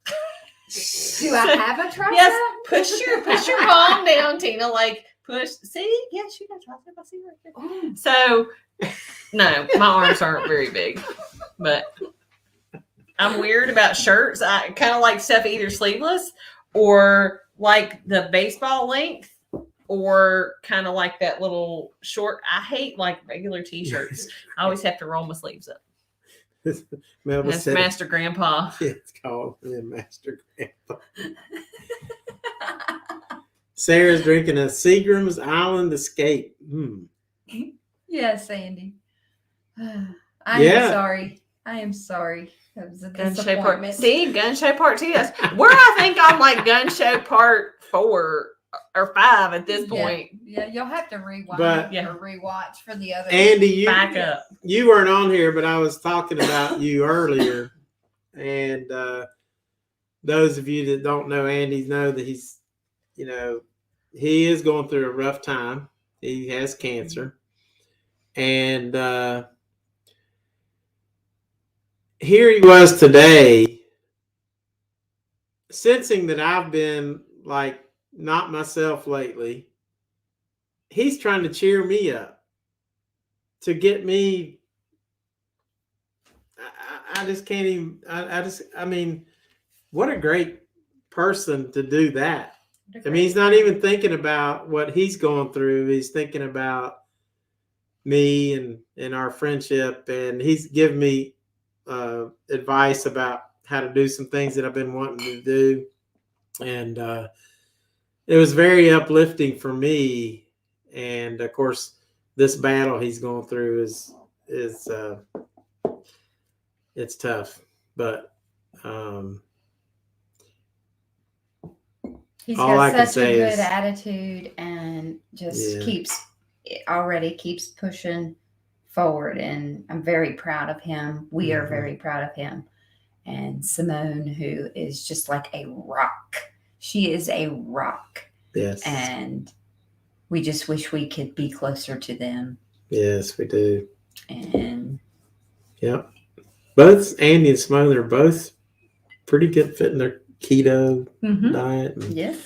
Do I have a tricep? Yes. Push your palm down, Tina. Like push. See? Yes, you got tricep. I see right there. Oh. So no, my arms aren't very big, but I'm weird about shirts. I kind of like stuff either sleeveless or like the baseball length or kind of like that little short. I hate like regular t-shirts. I always have to roll my sleeves up. That's Master Grandpa. Yeah, it's called Master Grandpa. Sarah's drinking a Seagram's Island Escape. Yes, Sandy. I am sorry. I am sorry. That was a disappointment. See, gun show part 2. We're I think on like gun show part 4 or 5 at this point. Yeah, you'll have to rewind or rewatch for the other. Andy, back up. You weren't on here, but I was talking about you earlier, and those of you that don't know Andy know that he's, you know, he is going through a rough time. He has cancer, and here he was today, sensing that I've been like not myself lately. He's trying to cheer me up, to get me. I just can't even. I mean, what a great person to do that. I mean, he's not even thinking about what he's going through. He's thinking about me and our friendship, and he's giving me advice about how to do some things that I've been wanting to do, and it was very uplifting for me. And of course, this battle he's going through is it's tough, but he's all I got can such a say good is attitude and just keeps pushing forward, and I'm very proud of him. We are very proud of him. And Simone, who is just like a rock. She is a rock. Yes. And we just wish we could be closer to them. Yes, we do. And yep. Both Andy and Simone are both pretty good fit in their keto diet. Yes.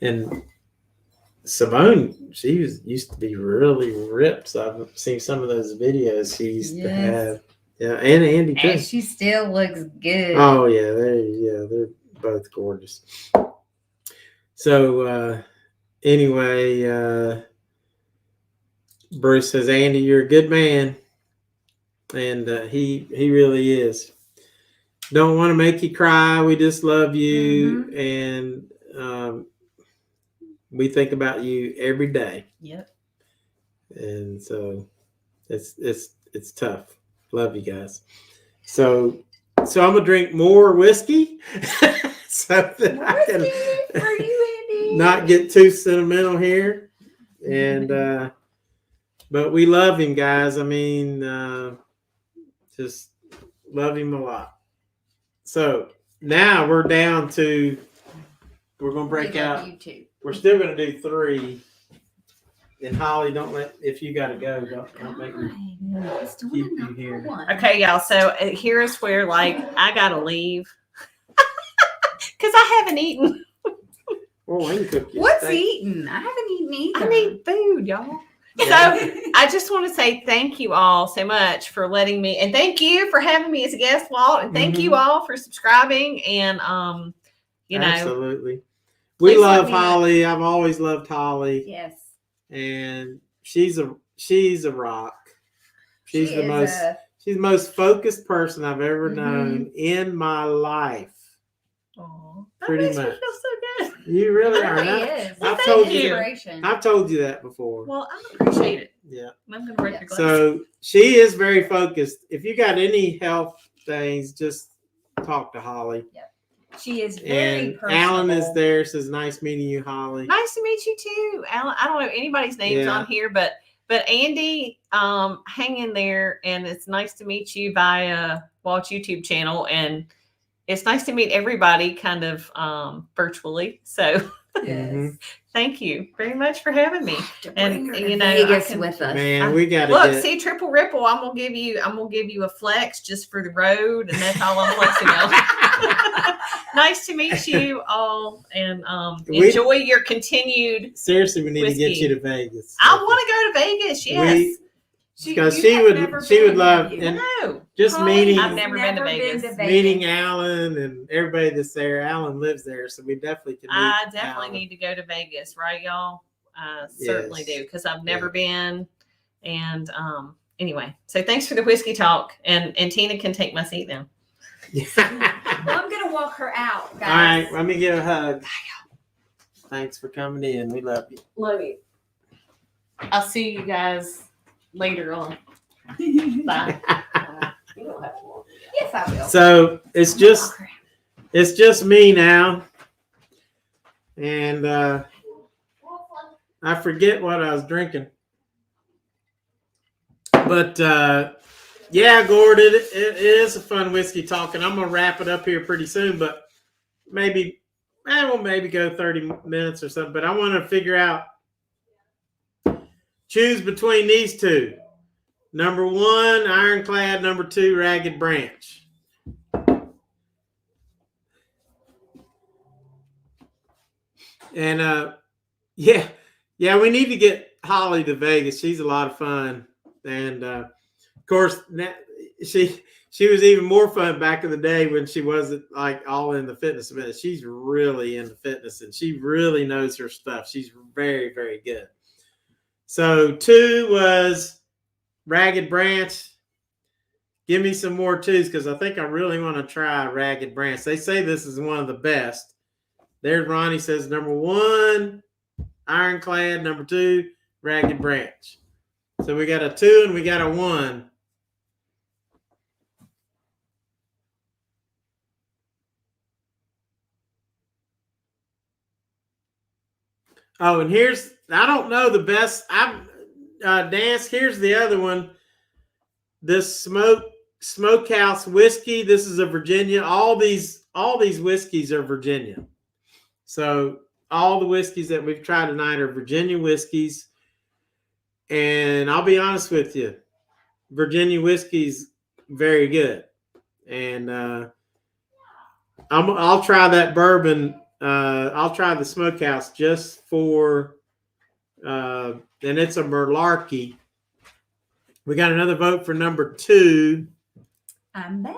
And Simone, she used to be really ripped. So I've seen some of those videos she used to have. Yeah, and Andy too. And she still looks good. Oh yeah, they're both gorgeous. So anyway, Bruce says, Andy, you're a good man, and he really is. Don't want to make you cry. We just love you, and we think about you every day, Yep. and so it's tough. Love you guys. So I'm gonna drink more whiskey, so that I can Whiskey for you, Andy. not get too sentimental here. And but we love him, guys. I mean, just love him a lot. So now we're down to, we're gonna break out. You too. We're still gonna do 3. And Holly, don't let, if you gotta go, don't make me keep you here. Okay, y'all. So here's where, like, I gotta leave because I haven't eaten. Oh, I can cook you. What's eating? I haven't eaten either. I need food, y'all. So I just want to say thank you all so much for letting me, and thank you for having me as a guest, Walt, and thank you all for subscribing. And you know, absolutely, we love Holly. I've always loved Holly. Yes, and she's a rock. She's the most focused person I've ever known in my life. Aww, Pretty that makes me much. feel so good. You really are. I've told you. I've told you that before. Well, I appreciate it. Yeah. I'm gonna break your glass. So she is very focused. If you got any health things, just talk to Holly. Yeah. She is very personable. Alan is there. Says nice meeting you, Holly. Nice to meet you too, Alan. I don't know anybody's names on here, but Andy, hang in there, and it's nice to meet you via Walt's YouTube channel, and it's nice to meet everybody kind of virtually. So thank you very much for having me. And you know, Vegas with us. Man, we got to look. See, Triple Ripple. I'm gonna give you a flex just for the road, and that's all I'm flexing on. Nice to meet you all, and enjoy your continued. Seriously, we need whiskey. to get you to Vegas. I want to go to Vegas. Yes, because she would love, and just meeting. I've never been to Vegas. Meeting Alan and everybody that's there. Alan lives there, so we definitely can. I definitely need to go to Vegas, right, y'all? I certainly do, because I've never been. And anyway, so thanks for the whiskey talk, and Tina can take my seat now. Well, I'm gonna walk her out, guys. All right, let me give a hug. Thanks for coming in. We love you. Love you. I'll see you guys later on. Bye. You don't have to walk. Yes, I will. So it's just me now, and I forget what I was drinking, but yeah, Gord, it is a fun whiskey talk, and I'm gonna wrap it up here pretty soon, but maybe go 30 minutes or something. But I want to figure out, choose between these two. Number 1, Ironclad. Number 2, Ragged Branch. And yeah, we need to get Holly to Vegas. She's a lot of fun, and of course, she was even more fun back in the day when she wasn't like all in the fitness event. She's really into fitness, and she really knows her stuff. She's very, very good. So 2 was Ragged Branch. Give me some more 2s, because I think I really want to try Ragged Branch. They say this is one of the best. There's Ronnie says number 1, Ironclad. Number 2, Ragged Branch. So we got a 2 and we got a 1. Oh, and here's, I don't know the best. Dance, here's the other one. This Smokehouse whiskey. This is a Virginia. All these whiskeys are Virginia. So all the whiskeys that we've tried tonight are Virginia whiskeys. And I'll be honest with you, Virginia whiskey's very good. And I'll try that bourbon. I'll try the Smokehouse just for, and it's a Merlarky. We got another vote for number 2. I'm back.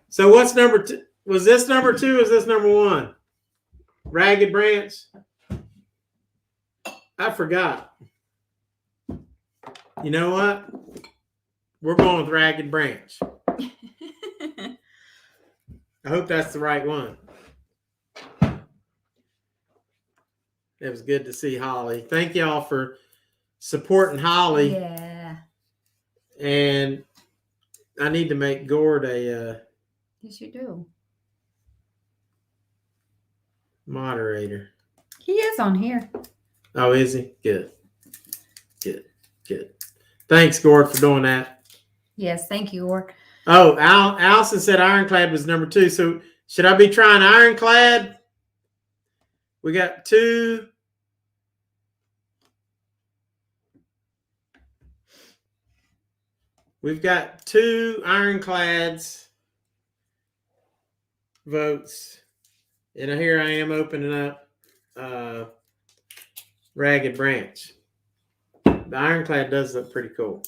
So what's number 2? Was this number 2 or is this number 1? Ragged Branch? I forgot. You know what? We're going with Ragged Branch. I hope that's the right one. It was good to see Holly. Thank y'all for supporting Holly. Yeah. And I need to make Gord a Yes, you do. moderator. He is on here. Oh, is he? Good. Thanks, Gord, for doing that. Yes, thank you, Or. Oh, Allison said Ironclad was number 2. So should I be trying Ironclad? We got 2. We've got 2 Ironclads votes. And here I am opening up Ragged Branch. The Ironclad does look pretty cool.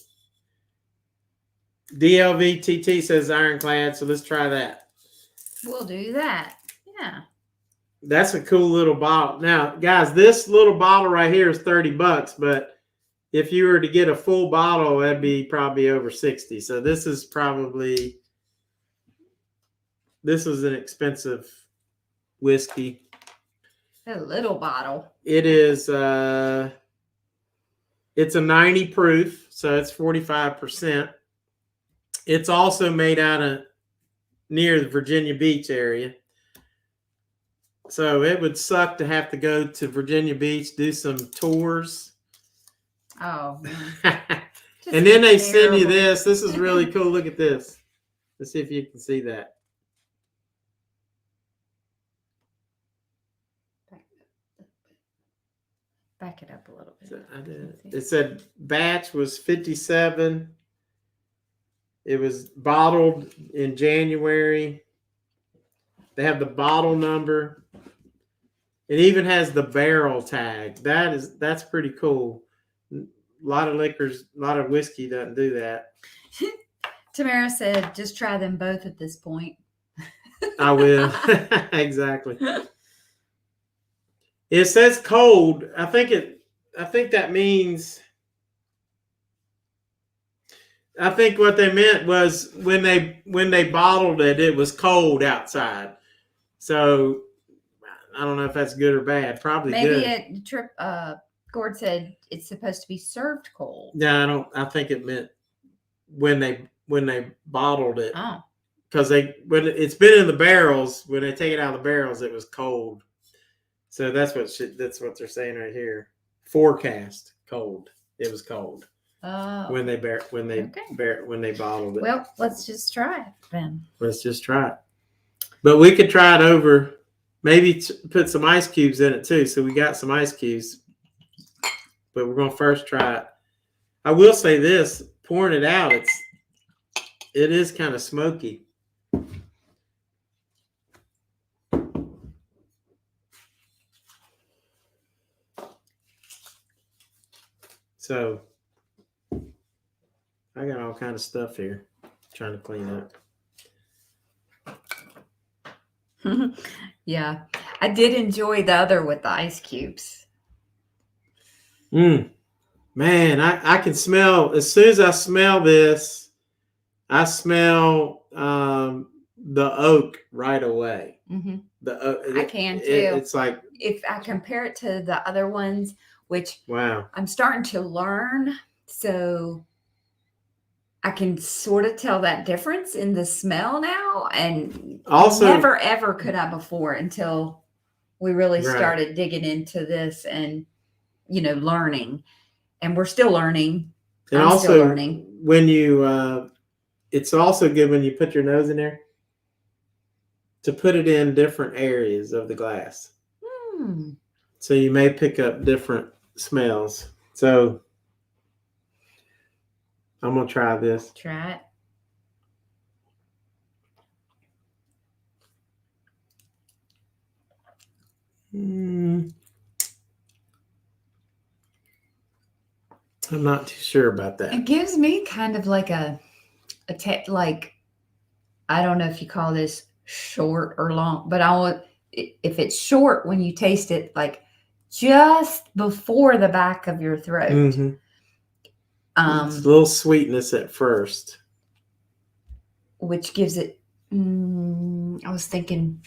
DLVTT says Ironclad, so let's try that. We'll do that. Yeah. That's a cool little bottle. Now, guys, this little bottle right here is $30, but if you were to get a full bottle, that'd be probably over 60. So this is an expensive whiskey. A little bottle. It is it's a 90 proof, so it's 45%. It's also made out of near the Virginia Beach area. So it would suck to have to go to Virginia Beach, do some tours. Oh. And then they send you this. This is really cool. Look at this. Let's see if you can see that. Back it up a little bit. I did. It said batch was 57. It was bottled in January. They have the bottle number. It even has the barrel tag. That's pretty cool. A lot of whiskey doesn't do that. Tamara said, just try them both at this point. I will. Exactly. It says cold. I think that means. I think what they meant was when they bottled it, it was cold outside. So I don't know if that's good or bad. Probably Maybe good. Gord said it's supposed to be served cold. Yeah, I think it meant when they bottled it. Oh. Because when it's been in the barrels, when they take it out of the barrels, it was cold. So that's what they're saying right here. Forecast cold. It was cold. Oh. When they bottled it. Well, let's just try it then. Let's just try it. But we could try it over. Maybe put some ice cubes in it too. So we got some ice cubes. But we're gonna first try it. I will say this: pouring it out, it is kind of smoky. So I got all kind of stuff here. Trying to clean up. Yeah, I did enjoy the other with the ice cubes. Man, I can smell, as soon as I smell this, I smell the oak right away. Mm-hmm. The oak, I can too. It's like, if I compare it to the other ones, which wow, I'm starting to learn, so I can sort of tell that difference in the smell now, and also never ever could I before until we really Right. started digging into this and learning, and we're still learning. and I'm also still learning. when you, it's also good when you put your nose in there to put it in different areas of the glass. So you may pick up different smells. So I'm gonna try this. Try it. I'm not too sure about that. It gives me kind of like like, I don't know if you call this short or long, but if it's short when you taste it, like just before the back of your throat. Mm-hmm. It's a little sweetness at first, which gives it. I was thinking,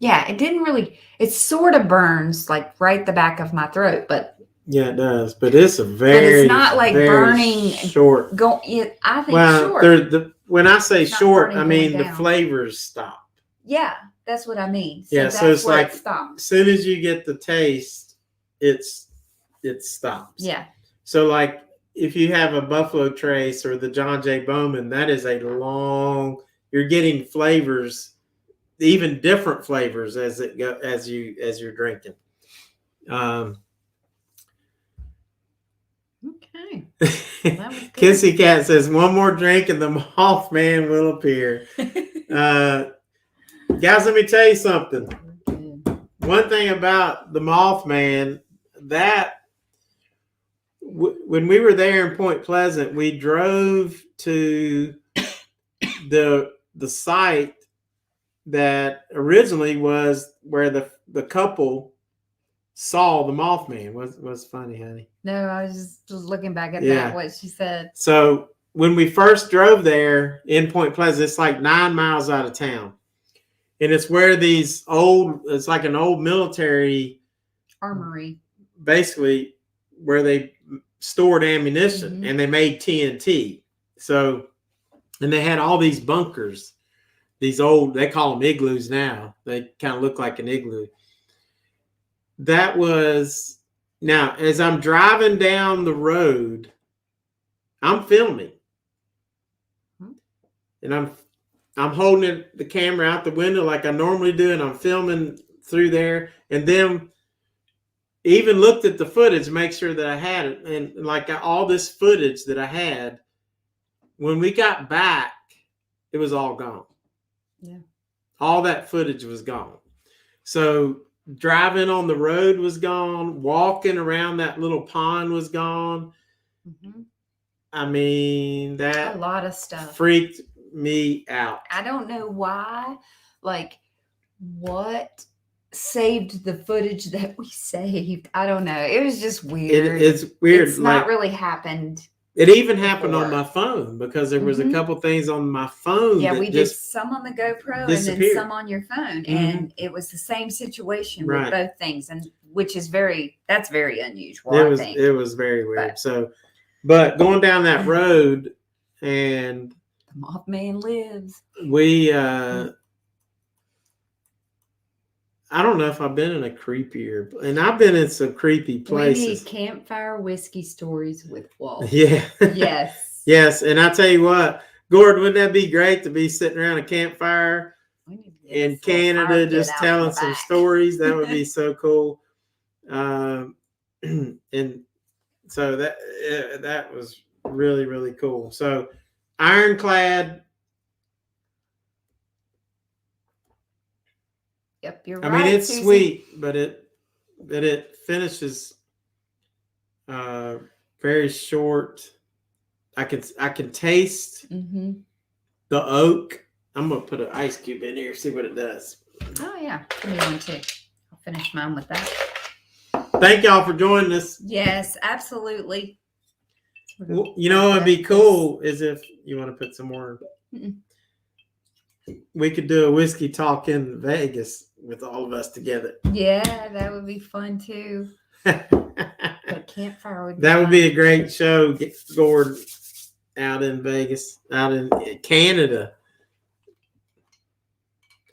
Yeah, it didn't really. It sort of burns like right the back of my throat, but Yeah, it does. But it's a very, not like very burning. short. I think Well, short. when I say It's not short, burning I mean going the down. flavors stop. Yeah, that's what I mean. So Yeah, that's so it's where like it stops. as soon as you get the taste, it stops. Yeah. So like if you have a Buffalo Trace or the John J Bowman, that is a long. You're getting flavors, even different flavors as you're drinking. Okay. That was good. Kissy Cat says one more drink and the Mothman will appear. Guys, let me tell you something. One thing about the Mothman, that when we were there in Point Pleasant, we drove to the site that originally was where the couple saw the Mothman. Was funny, honey. No, I was just looking back at Yeah. that, what she said. So when we first drove there in Point Pleasant, it's like 9 miles out of town. And it's where it's like an old military Armory. Basically where they stored ammunition and they made TNT. So, and they had all these bunkers, these old, they call them igloos now. They kind of look like an igloo. That was, now as I'm driving down the road, I'm filming. And I'm holding the camera out the window like I normally do, and I'm filming through there. And then even looked at the footage, make sure that I had it. And like all this footage that I had, when we got back, it was all gone. Yeah. All that footage was gone. So driving on the road was gone. Walking around that little pond was gone. I mean, that a lot of stuff freaked me out. I don't know why. Like, what saved the footage that we saved? I don't know. It was just weird. It's weird. It's not really happened. It even happened before. on my phone because there was a couple things on my phone. Yeah, that we did some on the GoPro and then some on your phone, and it was the same situation with both things, and which is that's very unusual. It was very weird. But going down that road, and the Mothman lives. We I don't know if I've been in a creepier, and I've been in some creepy places. We need campfire whiskey stories with Walt. Yeah. Yes. Yes, and I tell you what, Gordon, wouldn't that be great to be sitting around a campfire in Canada, just telling some stories? That would be so cool. And so that was really, really cool. So Ironclad. Yep, you're right. I mean, it's Susan. Sweet, but it finishes very short. I can taste the oak. I'm gonna put an ice cube in here, see what it does. Oh yeah, give me one too. I'll finish mine with that. Thank y'all for joining us. Yes, absolutely. Well, you know, it'd be cool is if you want to put some more. We could do a whiskey talk in Vegas with all of us together. Yeah, that would be fun too. The campfire would be that would be a great show. Get Gord out in Vegas, out in Canada.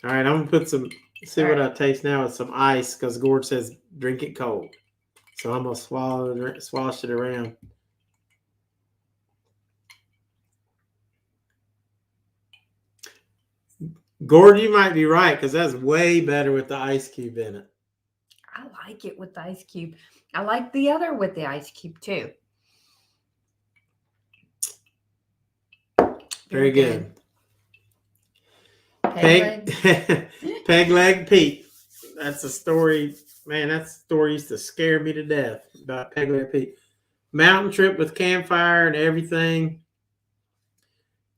All right, I'm gonna see what I taste now with some ice because Gord says drink it cold. So I'm gonna swash it around. Gord, you might be right because that's way better with the ice cube in it. I like it with the ice cube. I like the other with the ice cube too. Very good. Peg Leg Pete. That's a story. Man, that story used to scare me to death about Peg Leg Pete. Mountain trip with campfire and everything.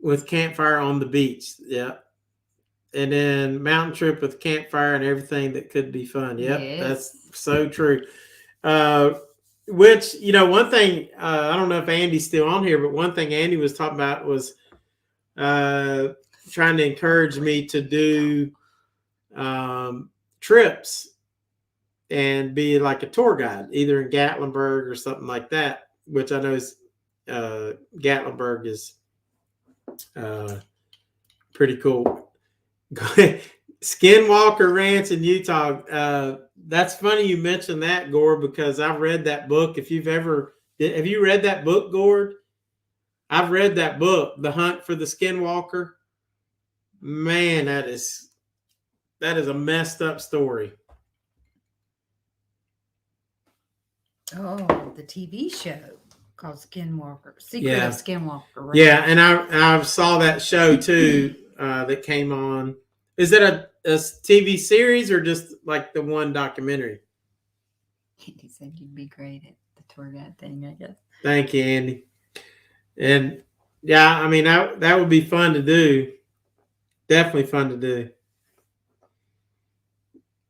With campfire on the beach. Yeah. And then mountain trip with campfire and everything that could be fun. Yep, yes. That's so true. Which, you know, one thing, I don't know if Andy's still on here, but one thing Andy was talking about was trying to encourage me to do trips and be like a tour guide, either in Gatlinburg or something like that, which I know is Gatlinburg is pretty cool. Skinwalker Ranch in Utah. That's funny you mentioned that, Gord, because I've read that book. Have you read that book, Gord? I've read that book, The Hunt for the Skinwalker. Man, that is a messed up story. Oh, the TV show called Skinwalker, Secret Yeah. of Skinwalker. Right? Yeah, and I saw that show too that came on. Is that a TV series or just like the one documentary? He said you'd be great at the tour guide thing, I guess. Thank you, Andy. And yeah, I mean that would be fun to do. Definitely fun to do.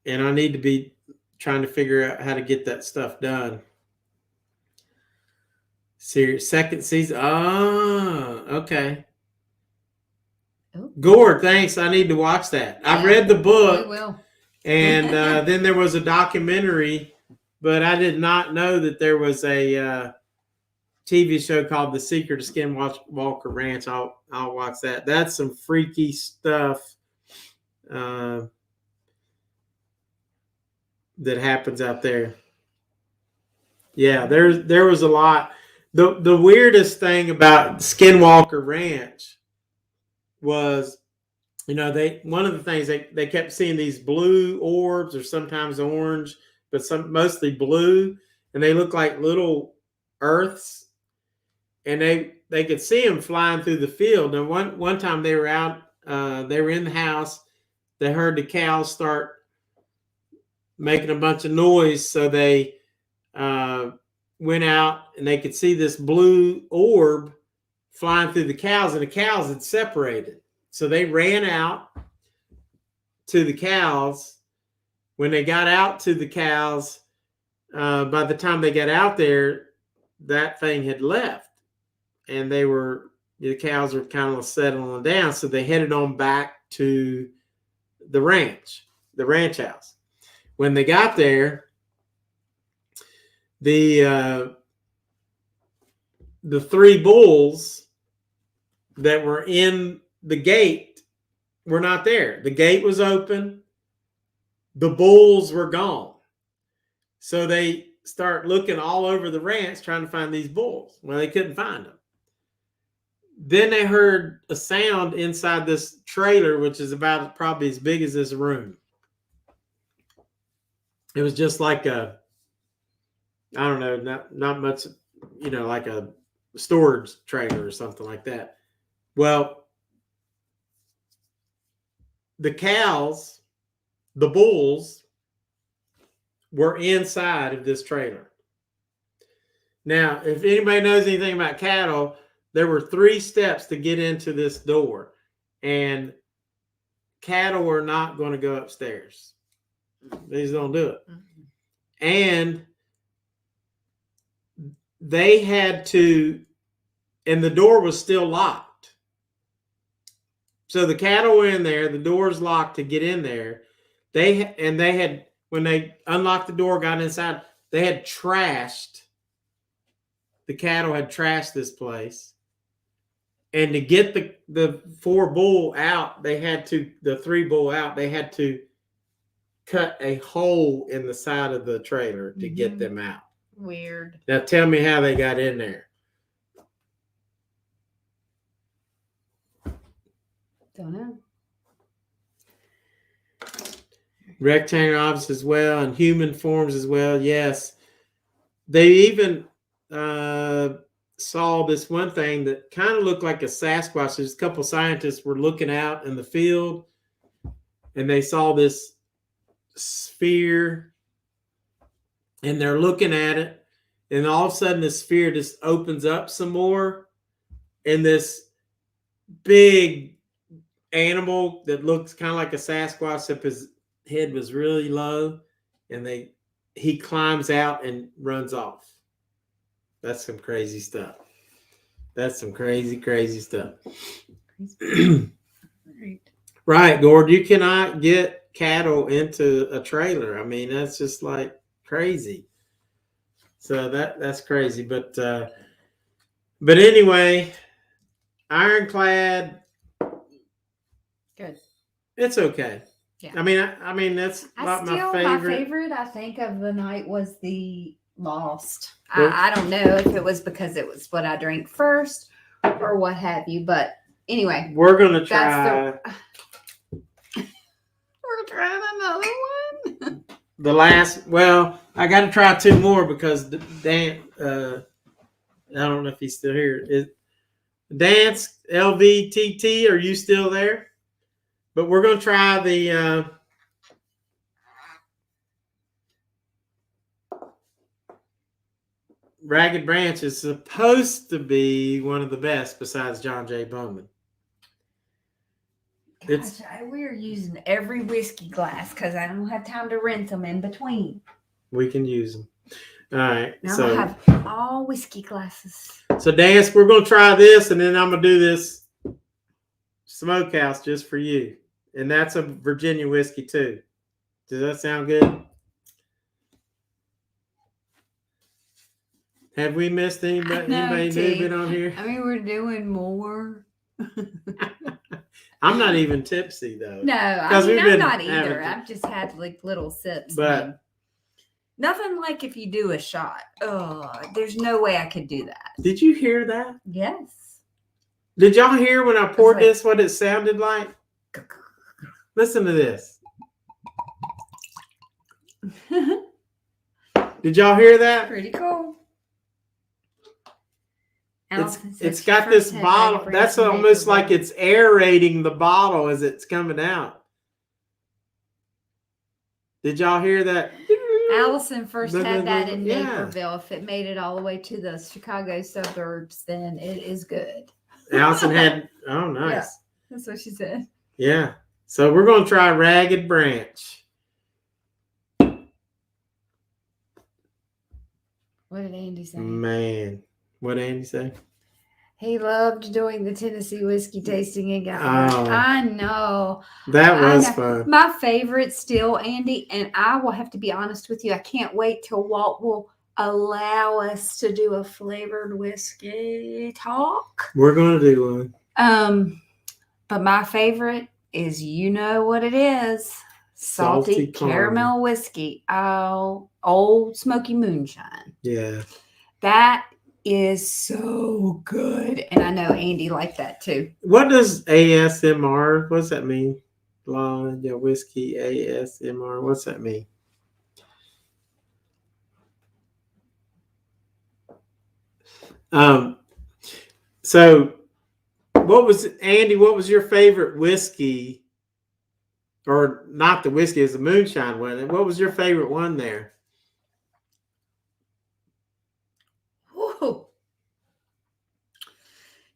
And I need to be trying to figure out how to get that stuff done. Second season. Ah, okay. Oh. Gord, thanks. I need to watch that. I Yeah, read the book. we will. And then there was a documentary, but I did not know that there was a TV show called The Secret of Skinwalker Ranch. I'll watch that. That's some freaky stuff that happens out there. Yeah, there was a lot. The weirdest thing about Skinwalker Ranch was, one of the things they kept seeing these blue orbs or sometimes orange, but mostly blue, and they look like little earths, and they could see them flying through the field. And one time they were out, they were in the house, they heard the cows start making a bunch of noise, so they went out and they could see this blue orb flying through the cows, and the cows had separated. So they ran out to the cows. When they got out to the cows, by the time they got out there, that thing had left. And the cows were kind of settling down. So they headed on back to the ranch house. When they got there, the three bulls that were in the gate were not there. The gate was open. The bulls were gone. So they start looking all over the ranch trying to find these bulls. Well, they couldn't find them. Then they heard a sound inside this trailer, which is about probably as big as this room. It was just like I don't know, not much, like a storage trailer or something like that. Well, the cows, the bulls, were inside of this trailer. Now, if anybody knows anything about cattle, there were 3 steps to get into this door, and cattle are not going to go upstairs. They just don't do it. Mm-hmm. And they had to, and the door was still locked. So the cattle were in there, the door's locked to get in there. They had, when they unlocked the door, got inside, they had trashed, the cattle had trashed this place. And to get the 4 bull out, the 3 bull out, they had to cut a hole in the side of the trailer to get them out. Weird. Now tell me how they got in there. Don't know. Rectangular objects as well, and human forms as well. Yes. They even saw this one thing that kind of looked like a Sasquatch. There's a couple scientists were looking out in the field, and they saw this sphere, and they're looking at it, and all of a sudden the sphere just opens up some more, and this big animal that looks kind of like a Sasquatch, except his head was really low, and he climbs out and runs off. That's some crazy stuff. That's some crazy, crazy stuff. Right, Gord, you cannot get cattle into a trailer. I mean, that's just like crazy. So that's crazy. But anyway, Ironclad. Good. It's okay. Yeah. I mean that's not my favorite. My favorite, I think, of the night was the Lost. Well- I don't know if it was because it was what I drank first or what have you, but anyway, We're gonna try we're trying another one. the last. Well, I got to try 2 more because Dan. I don't know if he's still here. Dance LVTT. Are you still there? But we're gonna try the. Ragged Branch is supposed to be one of the best besides John J Bowman. Gosh, we're using every whiskey glass because I don't have time to rinse them in between. We can use them. All right. Now So I have all whiskey glasses. So, Dance, we're going to try this, and then I'm going to do this smokehouse just for you. And that's a Virginia whiskey, too. Does that sound good? Have we missed anybody new been on here? I mean, we're doing more. I'm not even tipsy, though. No, I 'Cause mean, we've I'm been not either. having- I've just had like little sips. But- man. Nothing like if you do a shot. Oh, there's no way I could do that. Did you hear that? Yes. Did y'all hear when I poured like- this what it sounded like? Listen to this. Did y'all hear that? Pretty cool. It's got this bottle. That's almost like it's aerating the bottle as it's coming out. Did y'all hear that? Allison first had that in Yeah. Naperville. If it made it all the way to the Chicago suburbs, then it is good. Allison had. Oh, nice. That's what she said. Yeah. So we're gonna try Ragged Branch. What did Andy say? Man, what did Andy say? He loved doing the Tennessee whiskey tasting and got Oh. I know. That was I know. fun. My favorite still, Andy, and I will have to be honest with you. I can't wait till Walt will allow us to do a flavored whiskey talk. We're gonna do one. But my favorite is, you know what it is, salty Salty caramel whiskey. Oh, Old Smoky Moonshine. Yeah. That is so good, and I know Andy liked that too. What does ASMR? What's that mean? Yeah, whiskey ASMR. What's that mean? So what was Andy? What was your favorite whiskey? Or not the whiskey, it's the moonshine one. What was your favorite one there? Whew.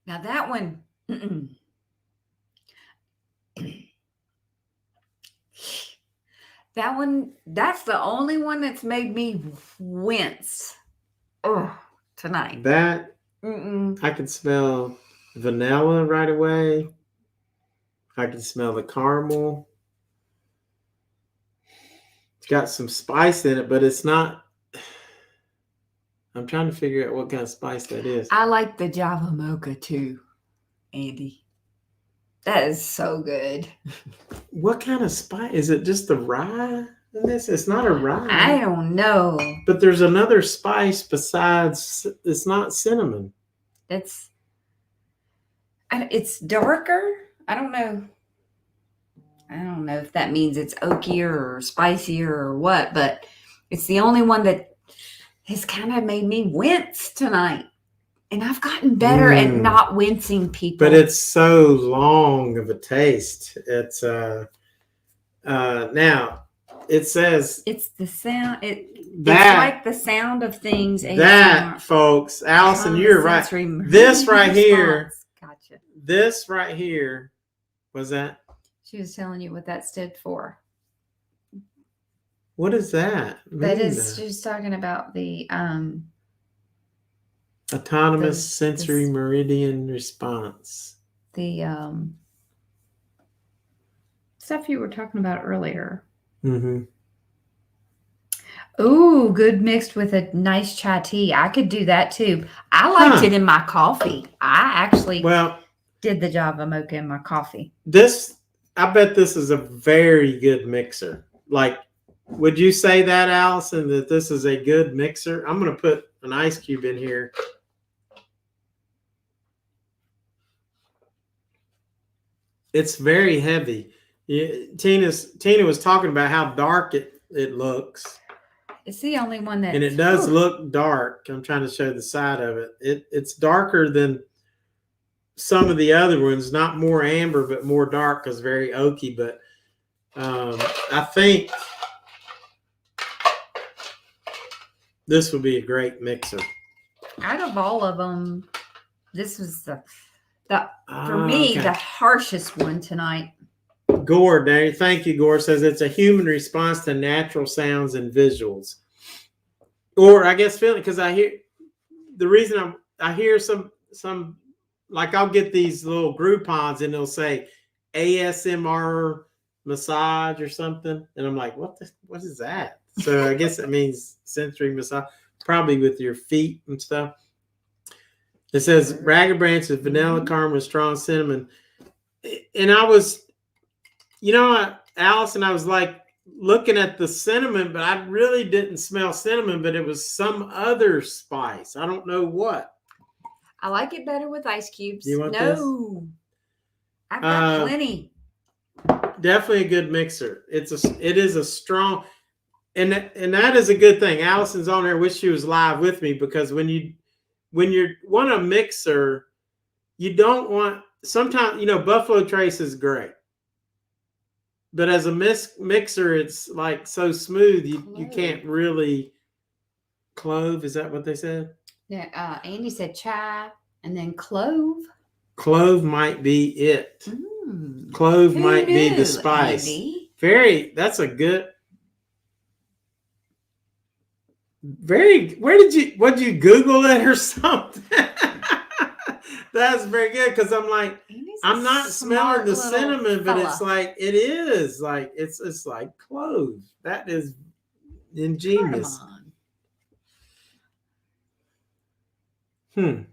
Now that one, that's the only one that's made me wince. Oh, tonight. That Mm-mm. I could smell vanilla right away. I can smell the caramel. It's got some spice in it, but it's not. I'm trying to figure out what kind of spice that is. I like the Java Mocha too, Andy. That is so good. What kind of spice? Is it just the rye in this? It's not a rye. I don't know. But there's another spice besides, it's not cinnamon. It's darker. I don't know. I don't know if that means it's oakier or spicier or what, but it's the only one that has kind of made me wince tonight. And I've gotten better at not wincing people. But it's so long of a taste. It's now it says it's the sound. It's that like the sound of things. that folks, Allison, you're right. Sensory This right here. response. Gotcha. This right here was that. She was telling you what that stood for. What is that? That mean? is, she's talking about the Autonomous the- sensory the- meridian response. stuff you were talking about earlier. Mm-hmm. Ooh, good mixed with a nice chai tea. I could do that too. I liked it in my coffee. I actually did the job of mocha in my coffee. I bet this is a very good mixer. Like, would you say that, Allison, that this is a good mixer? I'm going to put an ice cube in here. It's very heavy. Tina was talking about how dark it looks. It's the only one that, and it does look dark. I'm trying to show the side of it. It's darker than some of the other ones. Not more amber, but more dark because very oaky. But I think this would be a great mixer. Out of all of them, this was the for me the harshest one tonight. Gore, there. Thank you, Gore. Says it's a human response to natural sounds and visuals. Or I guess feeling, because I hear the reason I hear some like I'll get these little Groupons and they'll say ASMR massage or something, and I'm like, what is that? So I guess it means sensory massage, probably with your feet and stuff. It says ragged branch of vanilla caramel with strong cinnamon. And I was, Allison, I was like looking at the cinnamon, but I really didn't smell cinnamon, but it was some other spice. I don't know what. I like it better with ice cubes. You want this? I've got plenty. Definitely a good mixer. It is a strong, and that is a good thing. Allison's on there. Wish she was live with me, because when you want a mixer, you don't want, sometimes, Buffalo Trace is great, but as a mixer, it's like so smooth, you can't really clove. Is that what they said? Yeah, Andy said chai and then clove. Clove might be it. Clove might be the spice. Andy? That's a good. What'd you Google it or something? That's very good, because I'm like, I'm not smelling the cinnamon, but it's like, it is like, it's like clove. That is ingenious. Okay.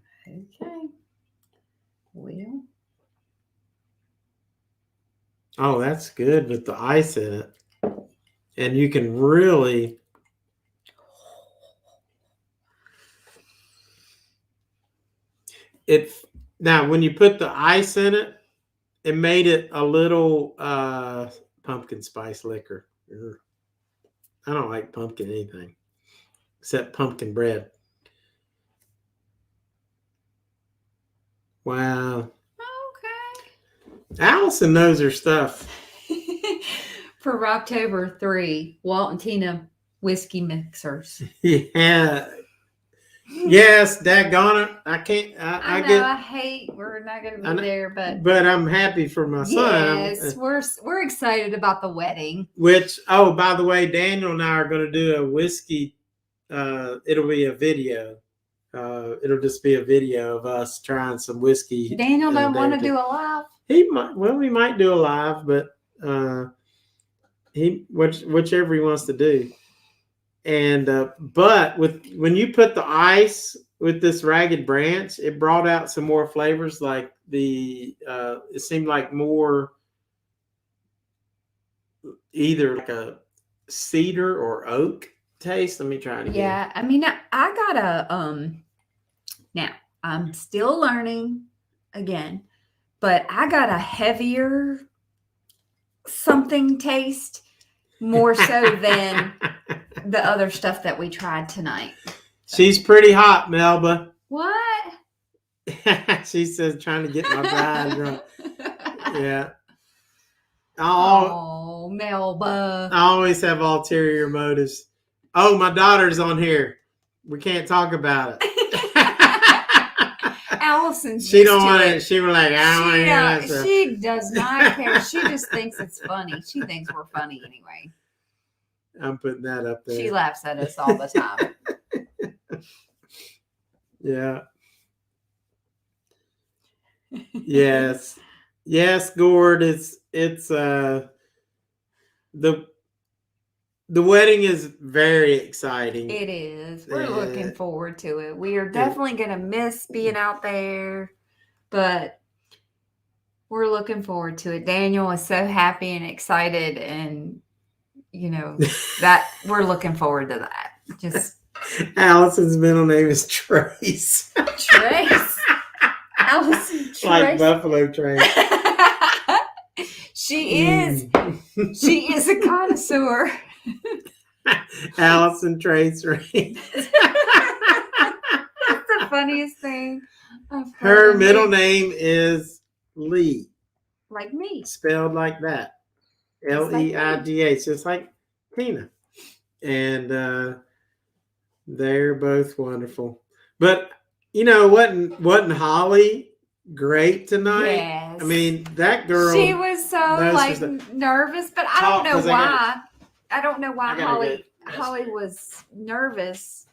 Well. Oh, that's good with the ice in it. And you can really. Now, when you put the ice in it, it made it a little pumpkin spice liquor. I don't like pumpkin anything except pumpkin bread. Wow. Okay. Allison knows her stuff. For October 3, Walt and Tina whiskey mixers. Yeah. Yes, daggone it. I can't. I hate we're not going to be there, but I'm happy for my son. Yes, we're excited about the wedding. Which, by the way, Daniel and I are going to do a whiskey. It'll be a video. It'll just be a video of us trying some whiskey. Daniel don't want to do a live. He might. Well, we might do a live, but whichever he wants to do. And but when you put the ice with this ragged branch, it brought out some more flavors. Like it seemed like more either like a cedar or oak taste. Let me try it again. Yeah, I mean, I got a now I'm still learning again, but I got a heavier something taste more so than the other stuff that we tried tonight. She's pretty hot, Melba. What? She says trying to get my bride drunk. Yeah. Oh, Melba. I always have ulterior motives. Oh, my daughter's on here. We can't talk about it. Allison's she don't want it. She was like, I don't want to hear that stuff. She does not care. She just thinks it's funny. She thinks we're funny anyway. I'm putting that up there. She laughs at us all the time. Yeah. Yes. Yes, Gord. It's the wedding is very exciting. It is. We're looking forward to it. We are definitely going to miss being out there, but we're looking forward to it. Daniel is so happy and excited, and that we're looking forward to that. Just Allison's middle name is Trace. Trace. Allison Trace. Like Buffalo Trace. She is. She is a connoisseur. Allison Trace Rain. That's the funniest thing. Her middle name is Lee. Like me. Spelled like that. Leida. Just like Tina. And they're both wonderful. But wasn't Holly great tonight? Yes. I mean, that girl. She was so nervous, but I don't know why. I don't know why Holly was nervous.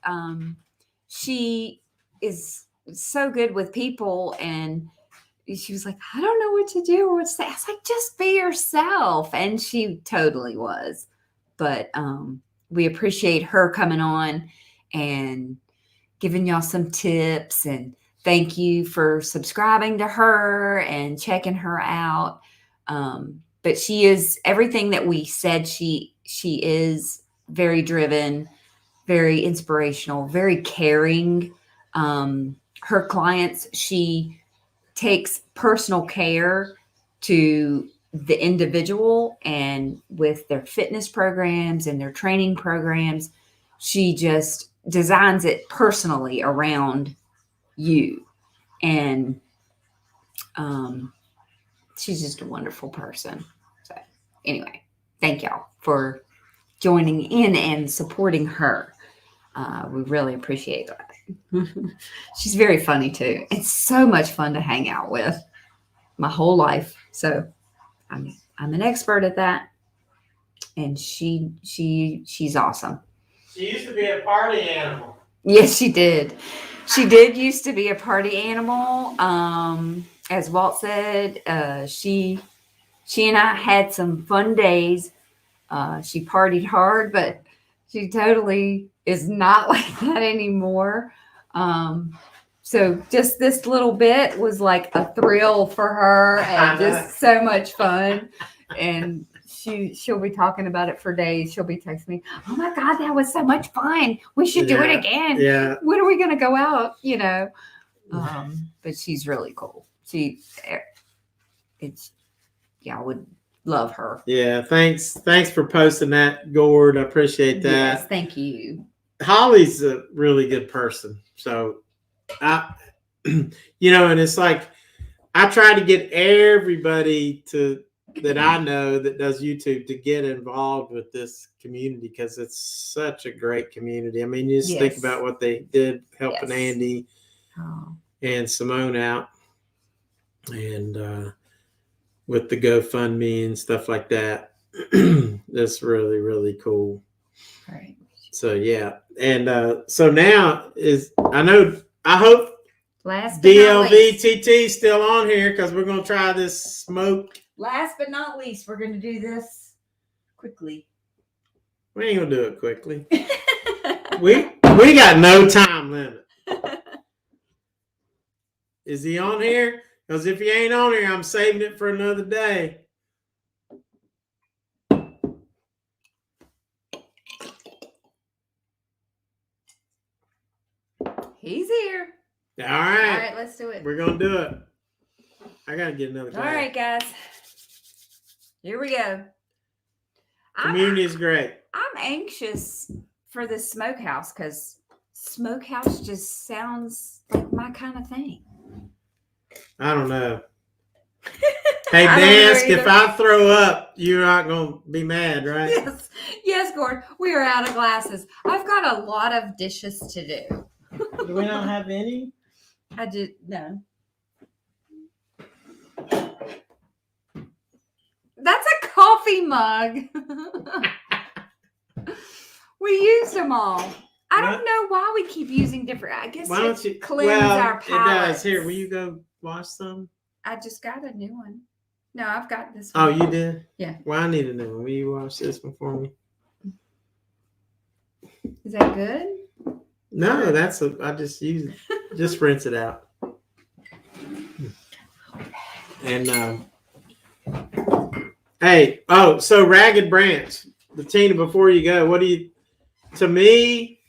She is so good with people, and she was like, I don't know what to do or what to say. I was like, just be yourself. And she totally was. But we appreciate her coming on and giving y'all some tips, and thank you for subscribing to her and checking her out. But she is everything that we said she is. Very driven, very inspirational, very caring. Her clients, she takes personal care to the individual, and with their fitness programs and their training programs, she just designs it personally around you. And she's just a wonderful person. So anyway, thank y'all for joining in and supporting her. We really appreciate that. She's very funny too. It's so much fun to hang out with my whole life. So I'm an expert at that. And she's awesome. She used to be a party animal. Yes, she did. She did used to be a party animal. As Walt said, she and I had some fun days. She partied hard, but she totally is not like that anymore. So just this little bit was like a thrill for her, and just so much fun. And she'll be talking about it for days. She'll be texting me, oh my God, that was so much fun. We should do it again. Yeah. When are we going to go out? But she's really cool. I would love her. Yeah. Thanks for posting that, Gord. I appreciate that. Yes, thank you. Holly's a really good person. So and it's like, I try to get everybody that I know that does YouTube to get involved with this community, because it's such a great community. I mean, you just think about what they did helping Andy and Simone out, and with the GoFundMe and stuff like that. That's really, really cool. Right. So yeah. And so now I hope Last but not least. DLVTT still on here, because we're going to try this smoke. Last but not least, we're going to do this quickly. We ain't going to do it quickly. we got no time limit. Is he on here? Because if he ain't on here, I'm saving it for another day. He's here. All right. All right, let's do it. We're going to do it. I got to get another glass. All right, guys. Here we go. Community is great. I'm anxious for this smokehouse, because smokehouse just sounds like my kind of thing. I don't know. Hey, Dansk, if I throw up, you're not going to be mad, right? Yes, Gord. We are out of glasses. I've got a lot of dishes to do. Do we not have any? I did, no. That's a coffee mug. We used them all. I don't know why we keep using different. I guess it cleans our palate. It does. Here, will you go wash some? I just got a new one. No, I've got this Oh, one. you did? Yeah. Well, I need a new one. Will you watch this one for me? Is that good? No, I just use it. Just rinse it out. And hey, so Ragged Branch, Tina, before you go, to me,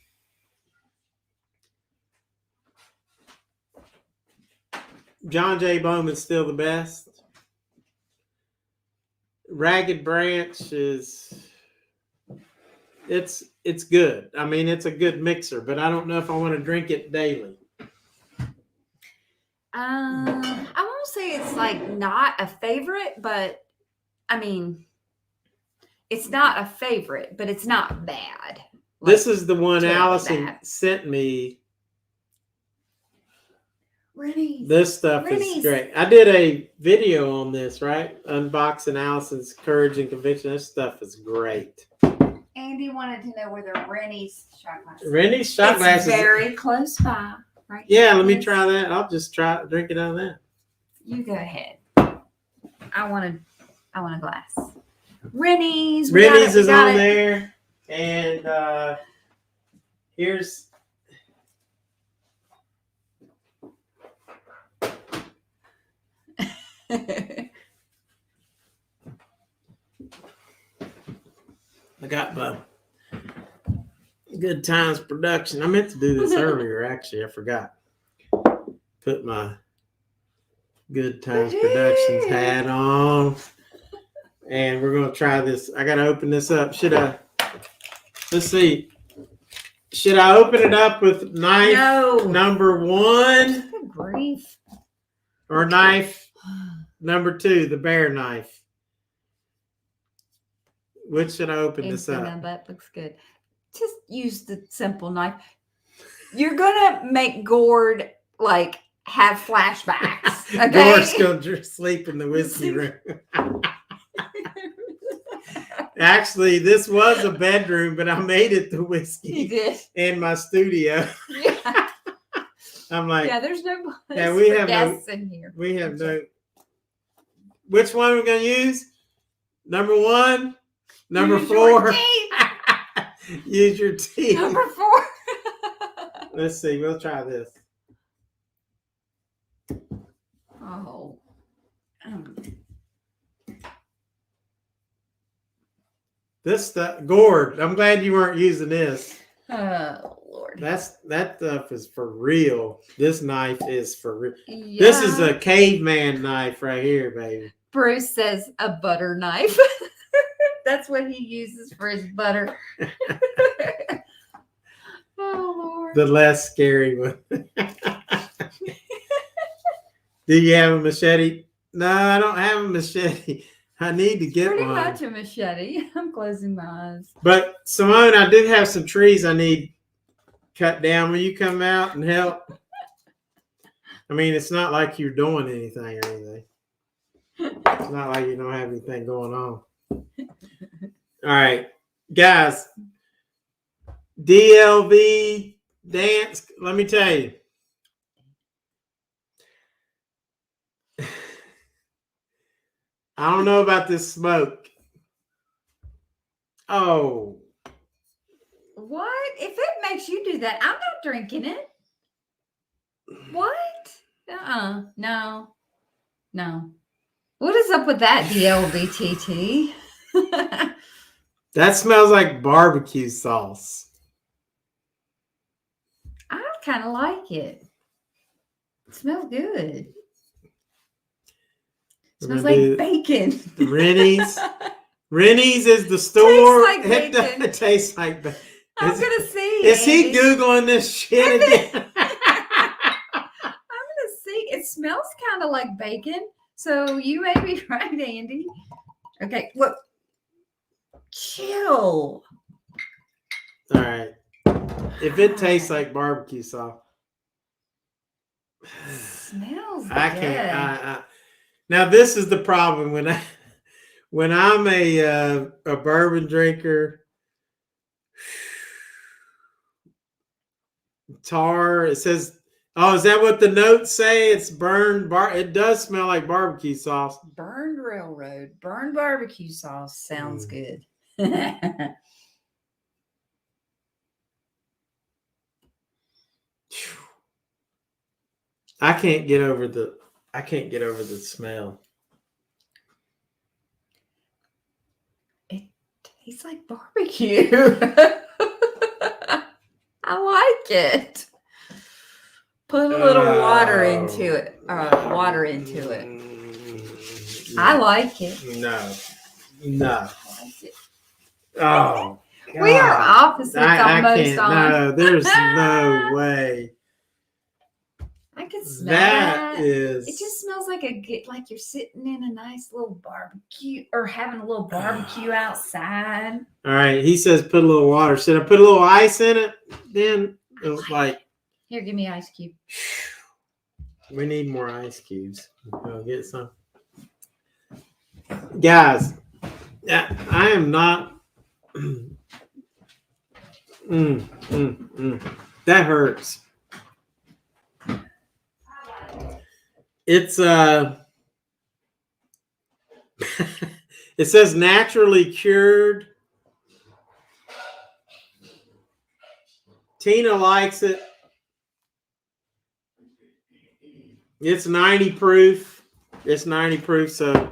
John J. Bowman's still the best. Ragged Branch it's good. I mean, it's a good mixer, but I don't know if I want to drink it daily. I won't say it's like not a favorite, but I mean, it's not a favorite, but it's not bad. This is the one terribly Allison bad. sent me. Rennie's. This stuff Rennie's. is great. I did a video on this, right? Unboxing Allison's Courage and Conviction. This stuff is great. Andy wanted to know where the Rennie's shot glass. Rennie's shot glasses. Very close by, right? Yeah, let me try that. I'll just drink it out of that. You go ahead. I want a glass. Rennie's. Rennie's is on there, and here's. I got my Good Times production. I meant to do this earlier, actually. I forgot. Put my Good Times Productions hat on. And we're going to try this. I got to open this up. Let's see. Should I open it up with knife number 1? Good grief. Or knife number 2, the bear knife? Which should I open this up? That looks good. Just use the simple knife. You're gonna make Gord like have flashbacks. Okay? Gord's gonna sleep in the whiskey room. Actually, this was a bedroom, but I made it the whiskey. You did. In my studio. Yeah. I'm like, yeah, there's no we have guests in here. We have no. Which one are we gonna use? Number 1, number 4. Use your teeth. Number 4. Let's see. We'll try this. Oh. This stuff, Gord. I'm glad you weren't using this. Oh Lord. That stuff is for real. This knife is for real. Yeah. This is a caveman knife right here, baby. Bruce says a butter knife. That's what he uses for his butter. Oh Lord. The less scary one. Do you have a machete? No, I don't have a machete. I need to get Pretty one. much a machete. I'm closing my eyes. But Simone, I do have some trees I need cut down. Will you come out and help? I mean, it's not like you're doing anything or anything. It's not like you don't have anything going on. All right, guys. DLV dance. Let me tell you. I don't know about this smoke. Oh. What? If it makes you do that, I'm not drinking it. What? No. What is up with that, DLVTT? That smells like barbecue sauce. I kind of like it. It smells good. It smells like bacon. Rennie's. Rennie's is the store. Tastes like bacon. It tastes like bacon. I'm going to see. Is he Googling this shit again? I'm going to see. It smells kind of like bacon. So you may be right, Andy. Okay, look. Chill. All right. If it tastes like barbecue sauce. Smells I good. can't. Now this is the problem when I'm a bourbon drinker. Tar. It says Oh, is that what the notes say? It's burned It does smell like barbecue sauce. Burned railroad, burned barbecue sauce sounds good. I can't get over the smell. It tastes like barbecue. I like it. Put a little water into it. I like it. No. I like it. Oh, We are God. opposites almost can't. on. No, there's no way. I can smell That that. is. It just smells like like you're sitting in a nice little barbecue or having a little barbecue outside. All right. He says put a little water. Should I put a little ice in it? Then it was like. Here, give me ice cube. We need more ice cubes. Go get some. Guys, I am not. That hurts. It's it says naturally cured. Tina likes it. It's 90 proof. It's 90 proof, so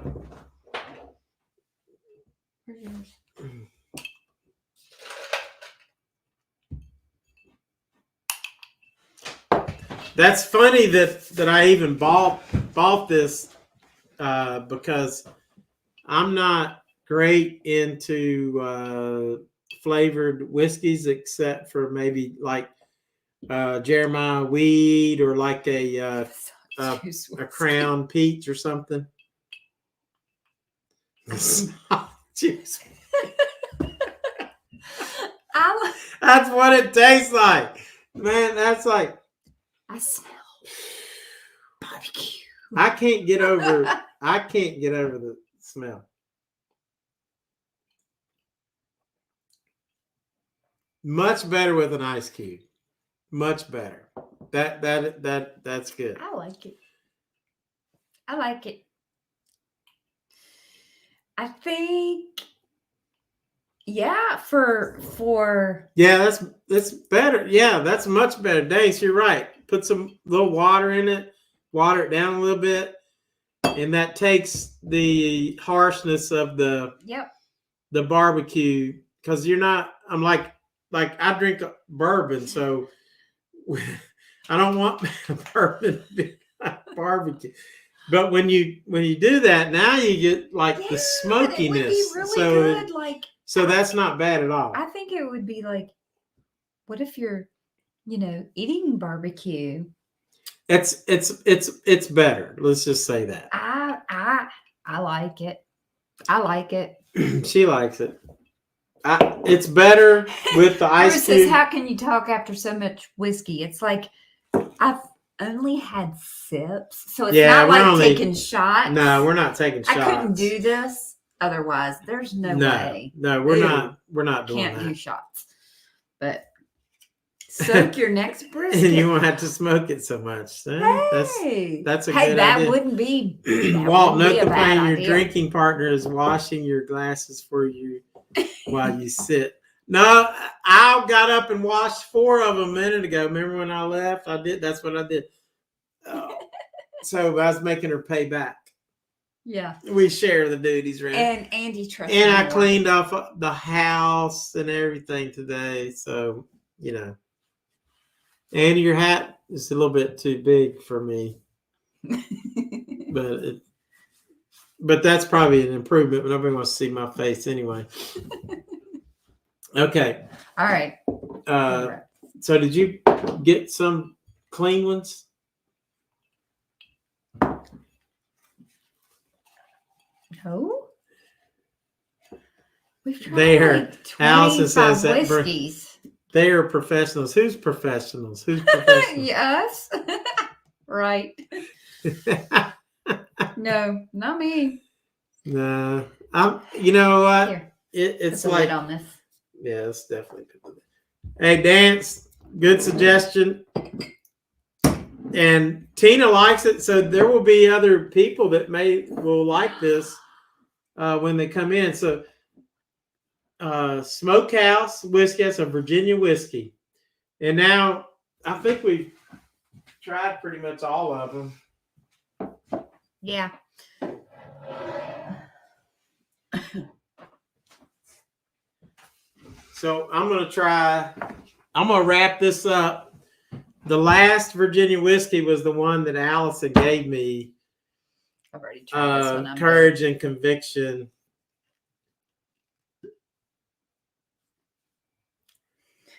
that's funny that I even bought this because I'm not great into flavored whiskeys except for maybe like Jeremiah Weed or like a Crown Peach or something. Juice. That's what it tastes like, man. That's like I smell barbecue. I can't get over the smell. Much better with an ice cube. Much better. That's good. I like it. I like it. I think, yeah, for yeah, that's better. Yeah, that's much better. Dace, you're right. Put some little water in it, water it down a little bit, and that takes the harshness of the barbecue because you're not. I'm like I drink bourbon, so I don't want bourbon to be barbecue. But when you do that, now you get like the smokiness. It would be really good. So that's not bad at all. I think it would be like, what if you're, eating barbecue? It's better. Let's just say that. I like it. I like it. She likes it. It's better with the ice Bruce cube. says, how can you talk after so much whiskey? It's like I've only had sips, so it's not like taking shots. No, we're not taking shots. I couldn't do this otherwise. There's no way. No, we're not doing that. Can't do shots. But soak your next brisket. And you won't have to smoke it so much. Hey, that's a good idea. That wouldn't be. Walt, no complaint. Your drinking partner is washing your glasses for you while you sit. No, I got up and washed 4 of them a minute ago. Remember when I left? I did. That's what I did. So I was making her pay back. Yeah. We share the duties, right? And Andy trusts And I more. cleaned off the house and everything today. So, Andy, your hat is a little bit too big for me. But that's probably an improvement. But nobody wants to see my face anyway. Okay. All right. So did you get some clean ones? No. We've tried There. Allison says that whiskeys. they are professionals. Who's professionals? Who's professionals? Yes. Right. No, not me. No. You know what? Here, It's put the like lid on this. yeah, it's definitely good. Hey, Dance, good suggestion. And Tina likes it, so there will be other people that will like this when they come in. So Smokehouse whiskey, that's a Virginia whiskey. And now I think we've tried pretty much all of them. Yeah. So I'm going to wrap this up. The last Virginia whiskey was the one that Allison gave me. I've already tried this one. Courage and Conviction.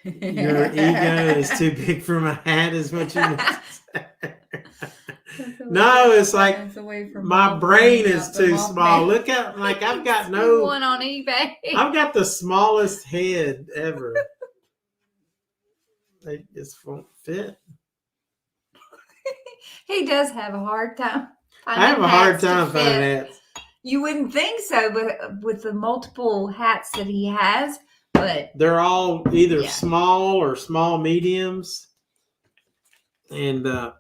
Your ego is too big for my hat, is what you meant to say. No, it's like my brain is too small. Look at I've got one on eBay. I've got the smallest head ever. They just won't fit. He does have a hard time. I have a hard time finding hats. You wouldn't think so, but with the multiple hats that he has, but they're all either small or small mediums. And of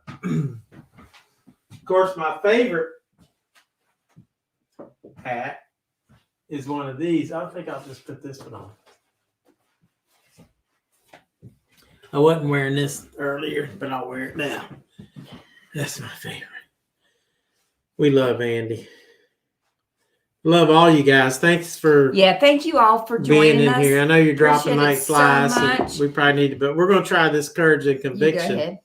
course, my favorite hat is one of these. I think I'll just put this one on. I wasn't wearing this earlier, but I'll wear it now. That's my favorite. We love Andy. Love all you guys. Thanks for thank you all for joining being in us. here. I know you're dropping Appreciate like it flies, so so much. we probably need to, but we're going to try this Courage and You go Conviction. ahead.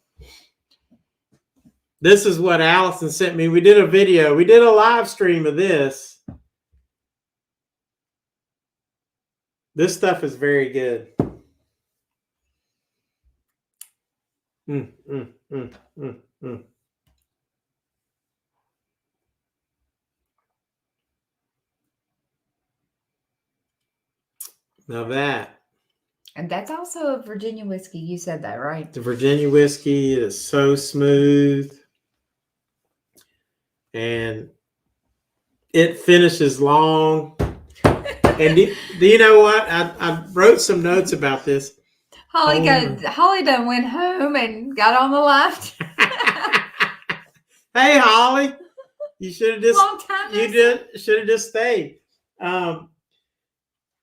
This is what Allison sent me. We did a video. We did a live stream of this. This stuff is very good. Now that. And that's also a Virginia whiskey. You said that, right? The Virginia whiskey is so smooth. And it finishes long. And do you know what? I wrote some notes about this. Holly done went home and got on the live. Hey, Holly, you should have just Long time should have just stayed.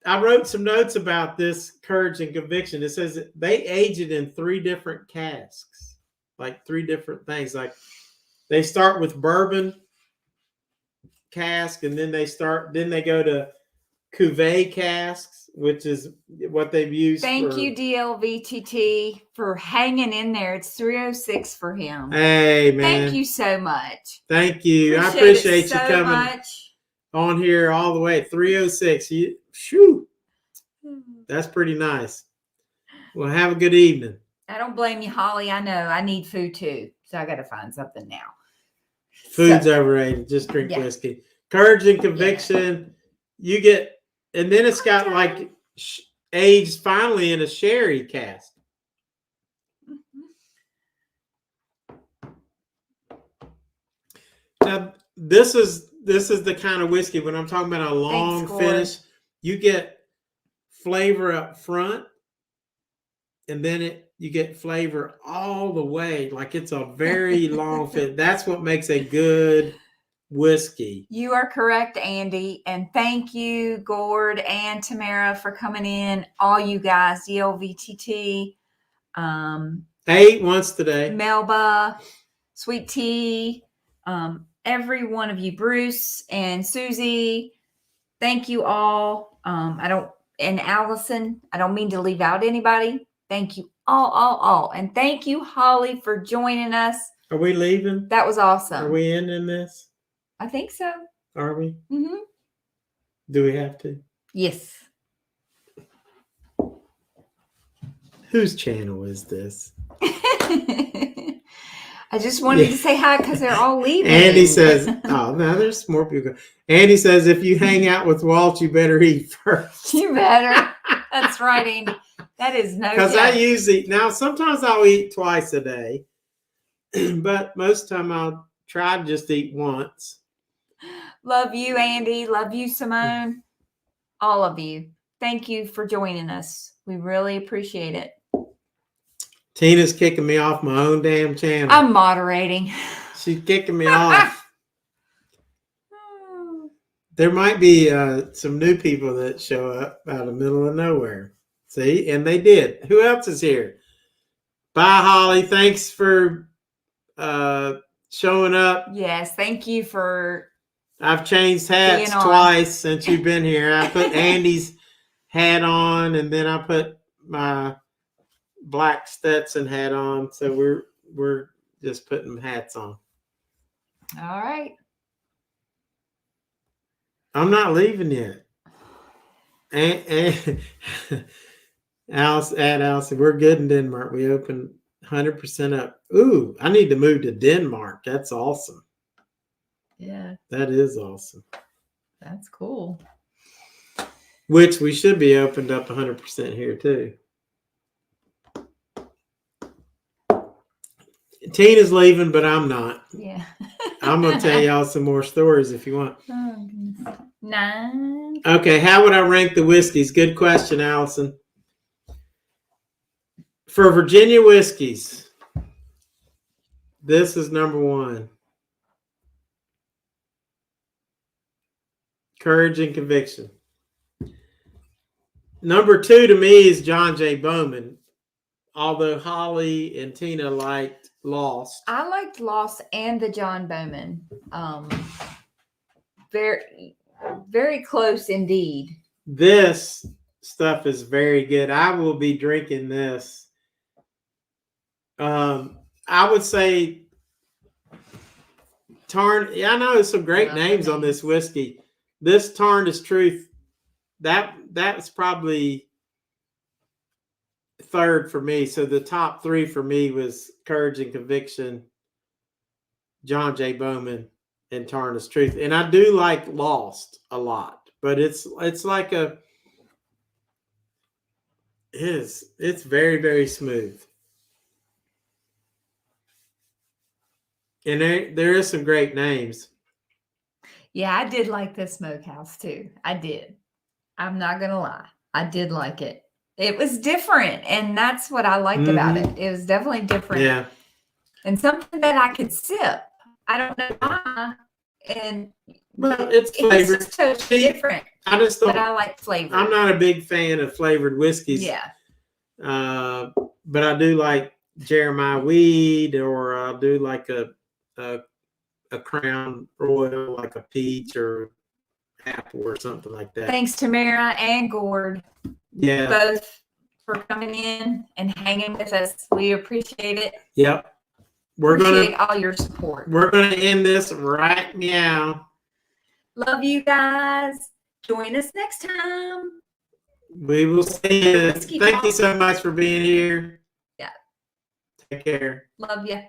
I wrote some notes about this Courage and Conviction. It says they age it in 3 different casks, like 3 different things. Like they start with bourbon cask, and then they go to cuvee casks, which is what they've used. Thank you, DLVTT, for hanging in there. It's 3:06 for him. Hey, man. Thank you so much. Thank you. I appreciate you coming on here all the way. 3:06. Shoo. That's pretty nice. Well, have a good evening. I don't blame you, Holly. I know. I need food too. So I got to find something now. Food's overrated. Just drink whiskey. Courage and Conviction. You get, and then it's got like aged finally in a sherry cask. Now, this is the kind of whiskey, when I'm talking about a long finish, you get flavor up front, and then you get flavor all the way. Like it's a very long fit. That's what makes a good whiskey. You are correct, Andy. And thank you, Gord and Tamara, for coming in. All you guys, DLVTT. Ate once today. Melba, Sweet Tea, every one of you, Bruce and Susie. Thank you all. And Allison, I don't mean to leave out anybody. Thank you all. And thank you, Holly, for joining us. Are we leaving? That was awesome. Are we ending this? I think so. Are we? Mm-hmm. Do we have to? Yes. Whose channel is this? I just wanted to say hi because they're all leaving. Andy says, oh, no, there's more people. Andy says, if you hang out with Walt, you better eat first. You better. That's right, Andy. That is no Because I usually, now sometimes I'll eat twice a day, but most of the time I'll try to just eat once. Love you, Andy. Love you, Simone. All of you. Thank you for joining us. We really appreciate it. Tina's kicking me off my own damn channel. I'm moderating. She's kicking me off. There might be some new people that show up out of the middle of nowhere. See? And they did. Who else is here? Bye, Holly. Thanks for showing up. Yes, thank you for. I've changed hats Being on. twice since you've been here. I put Andy's hat on, and then I put my black Stetson hat on. So we're just putting hats on. All right. I'm not leaving yet. And Allison, we're good in Denmark. We opened 100% up. Ooh, I need to move to Denmark. That's awesome. Yeah, That is awesome. that's cool. Which we should be opened up 100% here too. Tina's leaving, but I'm not. Yeah. I'm going to tell y'all some more stories if you want. Oh, goodness. 9. Okay, how would I rank the whiskeys? Good question, Allison. For Virginia whiskeys, this is number 1. Courage and Conviction. Number 2 to me is John J. Bowman, although Holly and Tina liked Lost. I liked Lost and the John Bowman. Very, very close indeed. This stuff is very good. I will be drinking this. I would say I know there's some great names on this whiskey. This Tarnished Truth, that's probably third for me. So the top 3 for me was Courage and Conviction, John J. Bowman, and Tarnished Truth. And I do like Lost a lot, but it's like it's very, very smooth. And there is some great names. Yeah, I did like the Smokehouse too. I did. I'm not going to lie. I did like it. It was different. And that's what I liked about it. It was definitely different. Yeah. And something that I could sip. I don't know why. And well, it's flavored. It's just totally different. I just don't. But I like flavor. I'm not a big fan of flavored whiskeys. Yeah. But I do like Jeremiah Weed, or I do like a Crown Royal, like a peach or apple or something like that. Thanks to Mara and Gord. Yeah. Both for coming in and hanging with us. We appreciate it. Yep. Appreciate all your support. We're gonna end this right now. Love you guys. Join us next time. We will see you. Thank you so much for being here. Yeah. Take care. Love you.